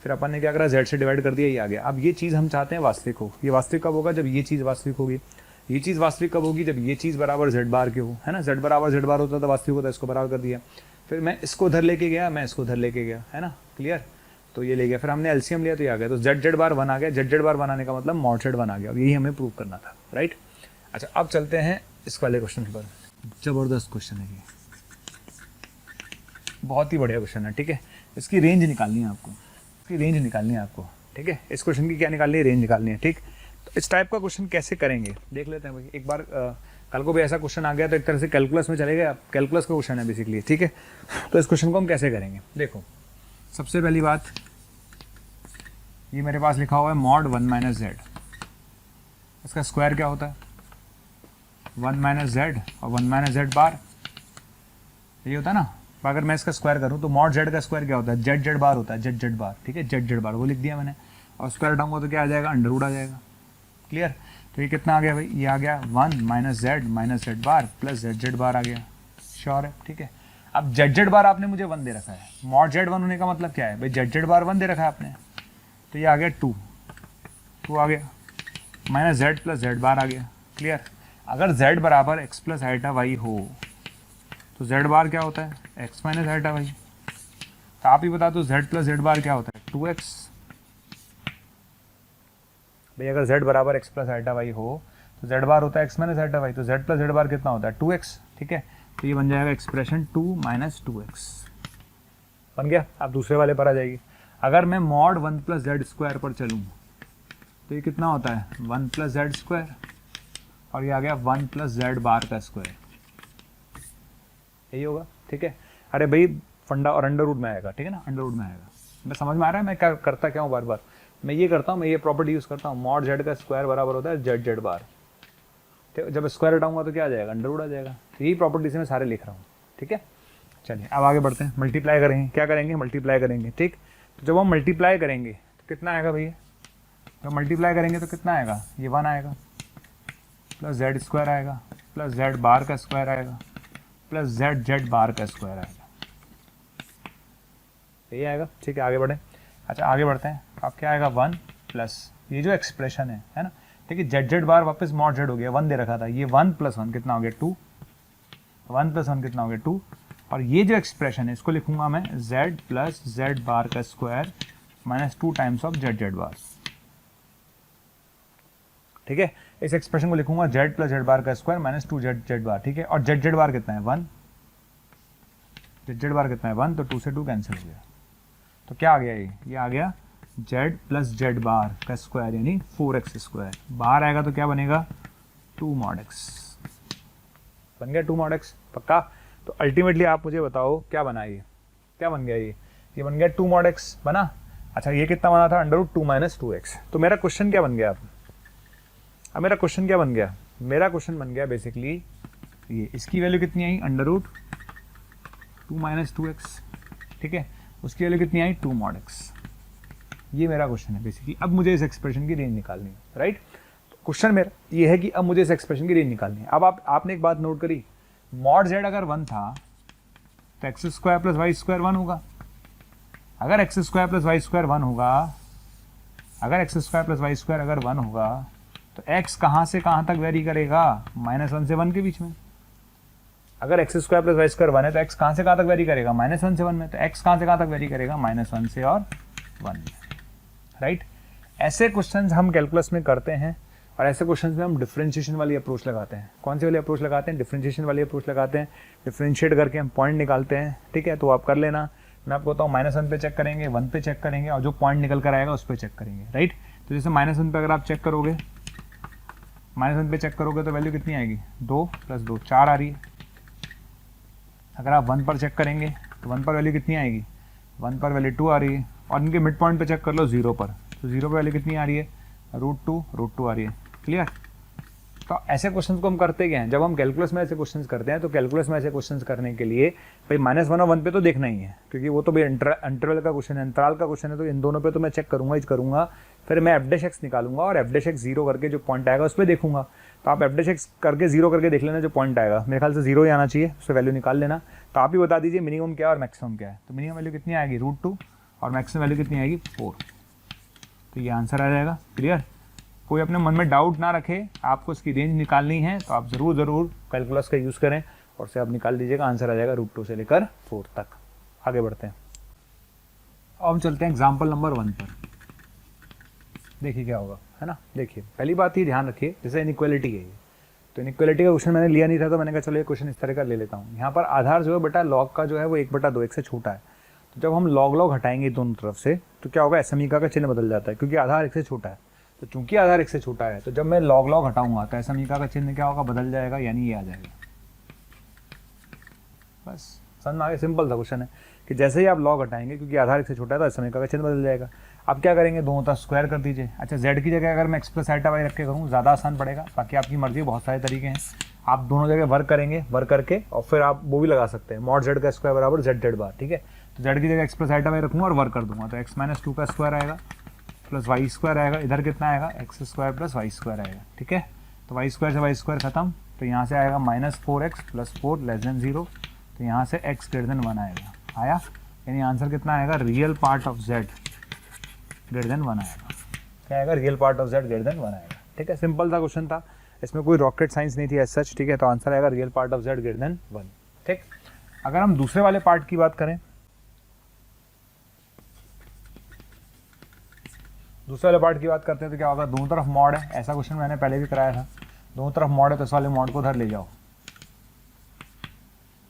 फिर अपन ने क्या करा, z से डिवाइड कर दिया, ये आ गया। अब ये चीज़ हम चाहते हैं वास्तविक हो, ये वास्तविक कब होगा, जब ये चीज़ वास्तविक होगी। ये चीज़ वास्तविक कब होगी, जब ये चीज़ बराबर z बार के हो, है ना, z बराबर z बार होता था वास्तविक होता है, इसको बराबर कर दिया, फिर मैं इसको उधर लेके गया, मैं इसको उधर लेके गया, है ना, क्लियर। तो ये ले गया, फिर हमने एलसीएम लिया तो ये आ गया, तो z बार 1 आ गया, z बार 1 आने का मतलब मॉड z 1 आ गया, अब यही हमें प्रूव करना था, राइट। अच्छा, अब चलते हैं इस वाले क्वेश्चन पर, ज़बरदस्त क्वेश्चन है ये, बहुत ही बढ़िया क्वेश्चन है, ठीक है। इसकी रेंज निकालनी है आपको, ठीक है। इस क्वेश्चन की क्या निकालनी है, रेंज निकालनी है, ठीक। तो इस टाइप का क्वेश्चन कैसे करेंगे देख लेते हैं भाई। एक बार कल को भी ऐसा क्वेश्चन आ गया तो एक तरह से कैलकुलस में चले गए, कैलकुलस का क्वेश्चन है बेसिकली, ठीक है। तो इस क्वेश्चन को हम कैसे करेंगे, देखो, सबसे पहली बात, ये मेरे पास लिखा हुआ है मॉड 1 माइनस जेड, इसका स्क्वायर क्या होता है, 1 माइनस जेड और 1 माइनस जेड बार, यही होता है ना। अगर मैं इसका स्क्वायर करूँ तो मॉड जेड का स्क्वायर क्या होता है, जेड बार होता है, जेड बार, ठीक है, जेड बार वो लिख दिया मैंने, और स्क्वायर हटाऊंगा तो क्या आ जाएगा, अंडर रूट आ जाएगा, क्लियर। तो ये कितना आ गया भाई, ये आ गया 1 माइनस जेड बार प्लस जेड बार आ गया, श्योर है, ठीक है। अब जेड बार आपने मुझे 1 दे रखा है, मॉड जेड 1 होने का मतलब क्या है भाई, जेड बार 1 दे रखा है आपने, तो ये आ गया 2 आ गया, माइनस जेड प्लस जेड बार आ गया। क्लियर। अगर जेड बराबर एक्स प्लस आइटा वाई हो तो जेड बार क्या होता है, एक्स माइनस आइटा वाई। तो आप ही बता दो जेड प्लस जेड बार क्या होता है, 2x। भाई अगर z बराबर एक्स प्लस आइटा वाई हो तो z बार होता है एक्स माइनस आइटा वाई, तो z प्लस जेड बार कितना होता है, 2x। ठीक है, तो ये बन जाएगा एक्सप्रेशन 2 माइनस 2x बन गया। आप दूसरे वाले पर आ जाइए। अगर मैं मॉड 1 प्लस जेड स्क्वायर पर चलूँ तो ये कितना होता है, 1 प्लस जेड स्क्वायर, और ये आ गया 1 प्लस जेड बार का स्क्वायर, यही होगा। ठीक है, अरे भाई फंडा और अंडर रूट में आएगा, ठीक है ना, अंडर रूट में आएगा। मैं समझ में आ रहा है मैं क्या करता क्या हूँ, बार बार मैं ये करता हूँ, मैं ये प्रॉपर्टी यूज़ करता हूँ, मॉड जेड का स्क्वायर बराबर होता है जेड जेड बार। ठीक है, जब स्क्वायर हटाऊंगा तो क्या आ जाएगा, अंडर रूट आ जाएगा। तो यही प्रॉपर्टी से मैं सारे लिख रहा हूँ। ठीक है, चलिए अब आगे बढ़ते हैं। मल्टीप्लाई करेंगे, क्या करेंगे, मल्टीप्लाई करेंगे। ठीक, तो जब हम मल्टीप्लाई करेंगे तो कितना आएगा भैया, जब मल्टीप्लाई करेंगे तो कितना आएगा, ये 1 आएगा प्लस जेड स्क्वायर आएगा प्लस जेड बार का स्क्वायर आएगा प्लस जेड जेड बार का स्क्वायर आएगा, यही आएगा। ठीक है, आगे बढ़ें। अच्छा आगे बढ़ते हैं। अब क्या आएगा, 1 प्लस ये जो एक्सप्रेशन है ना, ठीक है, जेड जेड बार वापस मॉड जेड हो गया, 1 दे रखा था, ये 1 प्लस 1 कितना हो गया 2, 1 प्लस 1 कितना हो गया 2, और ये जो एक्सप्रेशन है इसको लिखूंगा मैं z प्लस जेड बार का square minus 2 times of Z Z bar. ठीक है, इस एक्सप्रेशन को लिखूंगा z प्लस जेड बार का square minus 2 Z Z bar. ठीक है, और जेड जेड बार कितना है 1, जेड जेड बार कितना है 1, तो 2 से 2 कैंसिल हो गया। तो क्या आ गया, ये आ गया z प्लस जेड बार का स्क्वायर यानी 4x स्क्वायर, बाहर आएगा तो क्या बनेगा 2 मॉड x, बन गया 2 मॉड x पक्का। तो अल्टीमेटली आप मुझे बताओ क्या बना, ये क्या बन गया, ये बन गया 2 मॉड x बना। अच्छा ये कितना बना था, अंडर रूट 2 माइनस 2x। तो मेरा क्वेश्चन क्या बन गया, अब मेरा क्वेश्चन क्या बन गया, मेरा क्वेश्चन बन गया बेसिकली ये, इसकी वैल्यू कितनी आई, अंडर रूट 2 माइनस 2x। ठीक है, उसकी वैल्यू कितनी आई 2 मॉड x। ये मेरा क्वेश्चन है बेसिकली। अब मुझे इस एक्सप्रेशन की रेंज निकालनी है, राइट। तो क्वेश्चन मेरा ये है कि अब मुझे इस एक्सप्रेशन की रेंज निकालनी है। अब आपने एक बात नोट करी, मॉड z अगर 1 था तो x square plus Y square 1 होगा। अगर x square plus Y square 1 होगा, अगर x square plus Y square अगर 1 होगा तो x कहाँ से कहाँ तक वेरी करेगा, -1 से 1 के बीच में। अगर x square plus Y square 1 है तो x कहाँ से कहाँ तक वेरी करेगा, -1 से 1 में। तो x कहाँ से कहाँ तक वेरी करेगा, -1 से और 1 में, राइट। ऐसे क्वेश्चंस हम कैलकुलस में करते हैं और ऐसे क्वेश्चंस में हम डिफरेंशिएशन वाली अप्रोच लगाते हैं। कौन सी वाली अप्रोच लगाते हैं, डिफरेंशिएशन वाली अप्रोच लगाते हैं। डिफरेंशिएट करके हम पॉइंट निकालते हैं। ठीक है, तो आप कर लेना। मैं आपको बताऊँ -1 पे चेक करेंगे, 1 पे चेक करेंगे और जो पॉइंट निकल कर आएगा उस पर चेक करेंगे, राइट। तो जैसे -1 पे अगर आप चेक करोगे, -1 पे चेक करोगे तो वैल्यू कितनी आएगी, 2 + 2 4 आ रही है। अगर आप 1 पर चेक करेंगे तो 1 पर वैल्यू कितनी आएगी, 1 पर वैल्यू 2 आ रही है। और इनके मिड पॉइंट पे चेक कर लो 0 पर, तो 0 पर वैल्यू कितनी आ रही है, √2 आ रही है। क्लियर। तो ऐसे क्वेश्चंस को हम करते क्या हैं, जब हम कैलकुलस में ऐसे क्वेश्चंस करते हैं तो कैलकुलस में ऐसे क्वेश्चंस करने के लिए भाई -1 और 1 पे तो देखना ही है, क्योंकि वो तो भाई इंटरवल का क्वेश्चन है, अंतराल का क्वेश्चन है, तो इन दोनों पे तो मैं चेक करूंगा ही करूंगा। फिर मैं f' निकालूंगा और f' 0 करके जो पॉइंट आएगा उस पर देखूंगा। तो आप f' करके 0 करके देख लेना, जो पॉइंट आएगा मेरे ख्याल से 0 ही आना चाहिए, उससे वैल्यू निकाल लेना। तो आप ही बता दीजिए मिनिमम क्या है और मैक्सिमम क्या है। तो मिनिमम वैल्यू कितनी आएगी, √2, और मैक्सिमम वैल्यू कितनी आएगी 4। तो ये आंसर आ जाएगा। क्लियर। कोई अपने मन में डाउट ना रखे, आपको इसकी रेंज निकालनी है तो आप ज़रूर कैलकुलस का यूज़ करें और से आप निकाल दीजिएगा, आंसर आ जाएगा √2 से लेकर 4 तक। आगे बढ़ते हैं। अब हम चलते हैं एग्जाम्पल नंबर 1 पर। देखिए क्या होगा, है ना। देखिए पहली बात ही ध्यान रखिए, जैसे इनइक्वालिटी है ये, तो इनइक्वालिटी का क्वेश्चन मैंने लिया नहीं था तो मैंने कहा चलो ये क्वेश्चन इस तरह का ले लेता हूँ। यहाँ पर आधार जो है बेटा लॉग का जो है वो 1/2 एक से छोटा है। तो जब हम लॉग हटाएंगे दोनों तरफ से तो क्या होगा, समीका का चिन्ह बदल जाता है, क्योंकि आधार 1 से छोटा है। तो चूंकि आधार 1 से छोटा है तो जब मैं लॉग हटाऊंगा तो समीका का चिन्ह क्या होगा, बदल जाएगा, यानी ये आ जाएगा। बस समझ में आ गया, सिंपल सा क्वेश्चन है कि जैसे ही आप लॉग हटाएंगे, क्योंकि आधार 1 से छोटा है तो समीका का चिन्ह बदल जाएगा। अब क्या करेंगे, दोनों तरफ स्क्वायर कर दीजिए। अच्छा z की जगह अगर मैं x प्लस आइटा वाई रख के करूँ ज़्यादा आसान पड़ेगा, बाकी आपकी मर्जी, बहुत सारे तरीके हैं। आप दोनों जगह वर्क करेंगे, वर्क करके और फिर आप वो भी लगा सकते हैं, मॉड z का स्क्वायर बराबर जेड जेड बार। ठीक है, तो z की जगह x प्लस आइटा वाई रखूँगा और वर्क कर दूंगा, तो x - 2 का स्क्वायर आएगा प्लस वाई स्क्वायर आएगा। इधर कितना आएगा, x square plus Y square आएगा। ठीक है, तो वाई स्क्वायर से वाई स्क्वायर खत्म, तो यहाँ से आएगा -4x + 4 < 0। तो यहाँ से x > 1 आएगा, आया। यानी आंसर कितना आएगा, रियल पार्ट ऑफ z > 1 आएगा। क्या आएगा, रियल पार्ट ऑफ z > 1 आएगा। ठीक है, सिंपल सा क्वेश्चन था, इसमें कोई रॉकेट साइंस नहीं थी एज सच, ठीक है। तो आंसर आएगा real part of Z greater than 1, ठीक। अगर हम दूसरे वाले पार्ट की बात करें, दूसरे वाले पार्ट की बात करते हैं तो क्या होगा, दोनों तरफ मॉड है, ऐसा क्वेश्चन मैंने पहले भी कराया था, दोनों तरफ मॉड है तो इस वाले मॉड को उधर ले जाओ,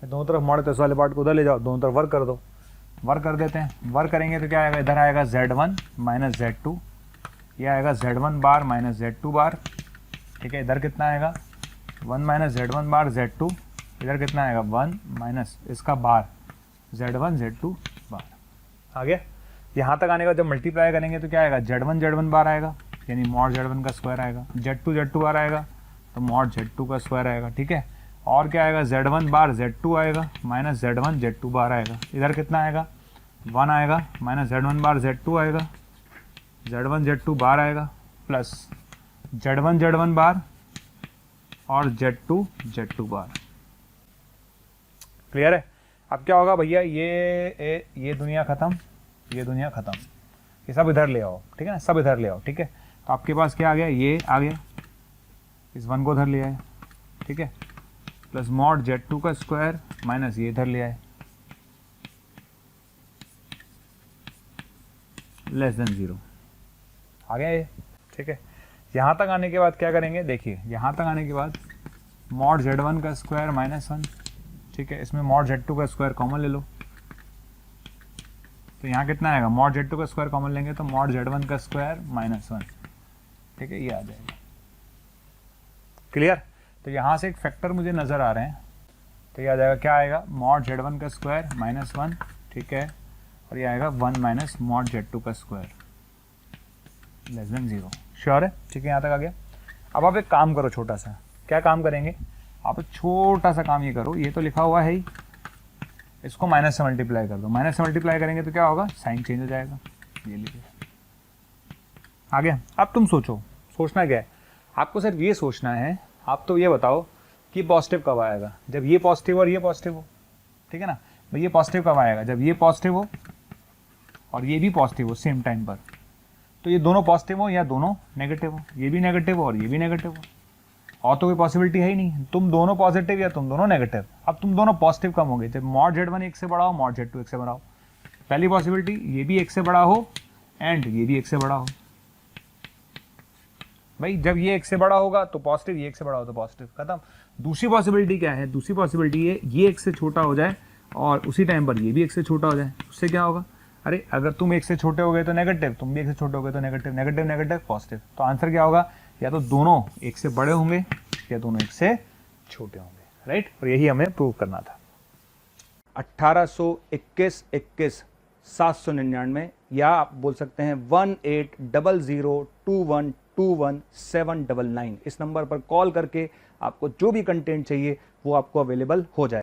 दोनों तरफ मॉड है तो इस वाले पार्ट को उधर ले जाओ, दोनों तरफ वर्क कर दो, वर्क कर देते हैं। वर्क करेंगे तो क्या आएगा, इधर आएगा Z1 माइनस Z2, ये आएगा Z1 बार माइनस Z2 बार, ठीक है। इधर कितना आएगा 1 माइनस Z1 बार Z2, इधर कितना आएगा 1 माइनस इसका बार Z1 Z2 बार। आ गया, यहाँ तक आने का जब मल्टीप्लाई करेंगे तो क्या आएगा, Z1 बार आएगा, यानी मॉड Z1 का स्क्वायर आएगा, Z2 बार आएगा तो मॉड Z2 का स्क्वायर आएगा, ठीक है। और क्या आएगा, Z1 बार Z2 आएगा माइनस Z1 Z2 बार आएगा, इधर कितना आएगा 1 आएगा माइनस Z1 बार Z2 आएगा, Z1 Z2 बार आएगा प्लस Z1 बार और Z2 बार। क्लियर है। अब क्या होगा भैया, ये दुनिया ख़त्म, ये दुनिया ख़त्म, ये सब इधर ले आओ, ठीक है ना, सब इधर ले आओ, ठीक है। तो आपके पास क्या आ गया, ये आ गया, इस 1 को इधर ले आए, ठीक है, प्लस मॉड Z2 का स्क्वायर माइनस ये इधर ले आए, लेस देन 0 आ गया ये, ठीक है। यहाँ तक आने के बाद क्या करेंगे, देखिए यहाँ तक आने के बाद मॉड Z1 का स्क्वायर माइनस 1, ठीक है, इसमें मॉड Z2 का स्क्वायर कॉमन ले लो, तो यहाँ कितना आएगा, मॉड Z2 का स्क्वायर कॉमन लेंगे तो मॉड Z1 का स्क्वायर माइनस 1, ठीक है, ये आ जाएगा। क्लियर। तो यहाँ से एक फैक्टर मुझे नज़र आ रहे हैं, तो ये आ जाएगा, क्या आएगा, मॉड Z1 का स्क्वायर माइनस 1, ठीक है, और ये आएगा 1 माइनस मॉड Z2 का स्क्वायर लेस देन 0। श्योर है, ठीक है, यहाँ तक आ गया। अब आप एक काम करो छोटा सा, क्या काम करेंगे आप, छोटा सा काम ये करो, ये तो लिखा हुआ है ही, इसको माइनस से मल्टीप्लाई कर दो, माइनस से मल्टीप्लाई करेंगे तो क्या होगा, साइन चेंज हो जाएगा, ये लीजिए आ गया। अब तुम सोचो, सोचना क्या है आपको, सिर्फ ये सोचना है, आप तो ये बताओ कि पॉजिटिव कब आएगा, जब ये पॉजिटिव और ये पॉजिटिव हो, ठीक है ना। भाई ये पॉजिटिव कब आएगा, जब ये पॉजिटिव हो और ये भी पॉजिटिव हो सेम टाइम पर, तो ये दोनों पॉजिटिव हो या दोनों नेगेटिव हो, ये भी नेगेटिव हो और ये भी नेगेटिव हो, और तो कोई पॉसिबिलिटी है ही नहीं, तुम दोनों पॉजिटिव या तुम दोनों नेगेटिव। अब तुम दोनों पॉजिटिव कम होंगे जब मॉड Z1 1 से बड़ा हो, मॉड Z2 1 से बड़ा हो। पहली पॉसिबिलिटी, ये भी 1 से बड़ा हो एंड ये भी 1 से बड़ा हो। भाई जब ये 1 से बड़ा होगा तो पॉजिटिव, ये 1 से बड़ा हो तो पॉजिटिव, खत्म। दूसरी पॉसिबिलिटी क्या है, दूसरी पॉसिबिलिटी ये 1 से छोटा हो जाए और उसी टाइम पर ये भी 1 से छोटा हो जाए, उससे क्या होगा, अरे अगर तुम 1 से छोटे हो गए तो नेगेटिव, तुम भी 1 से छोटे हो गए तो नेगेटिव, नेगेटिव नेगेटिव पॉजिटिव। तो आंसर क्या होगा, या तो दोनों 1 से बड़े होंगे या दोनों 1 से छोटे होंगे, राइट। और यही हमें प्रूव करना था। 1821 21 799, या आप बोल सकते हैं 18002121 799, इस नंबर पर कॉल करके आपको जो भी कंटेंट चाहिए वो आपको अवेलेबल हो जाए।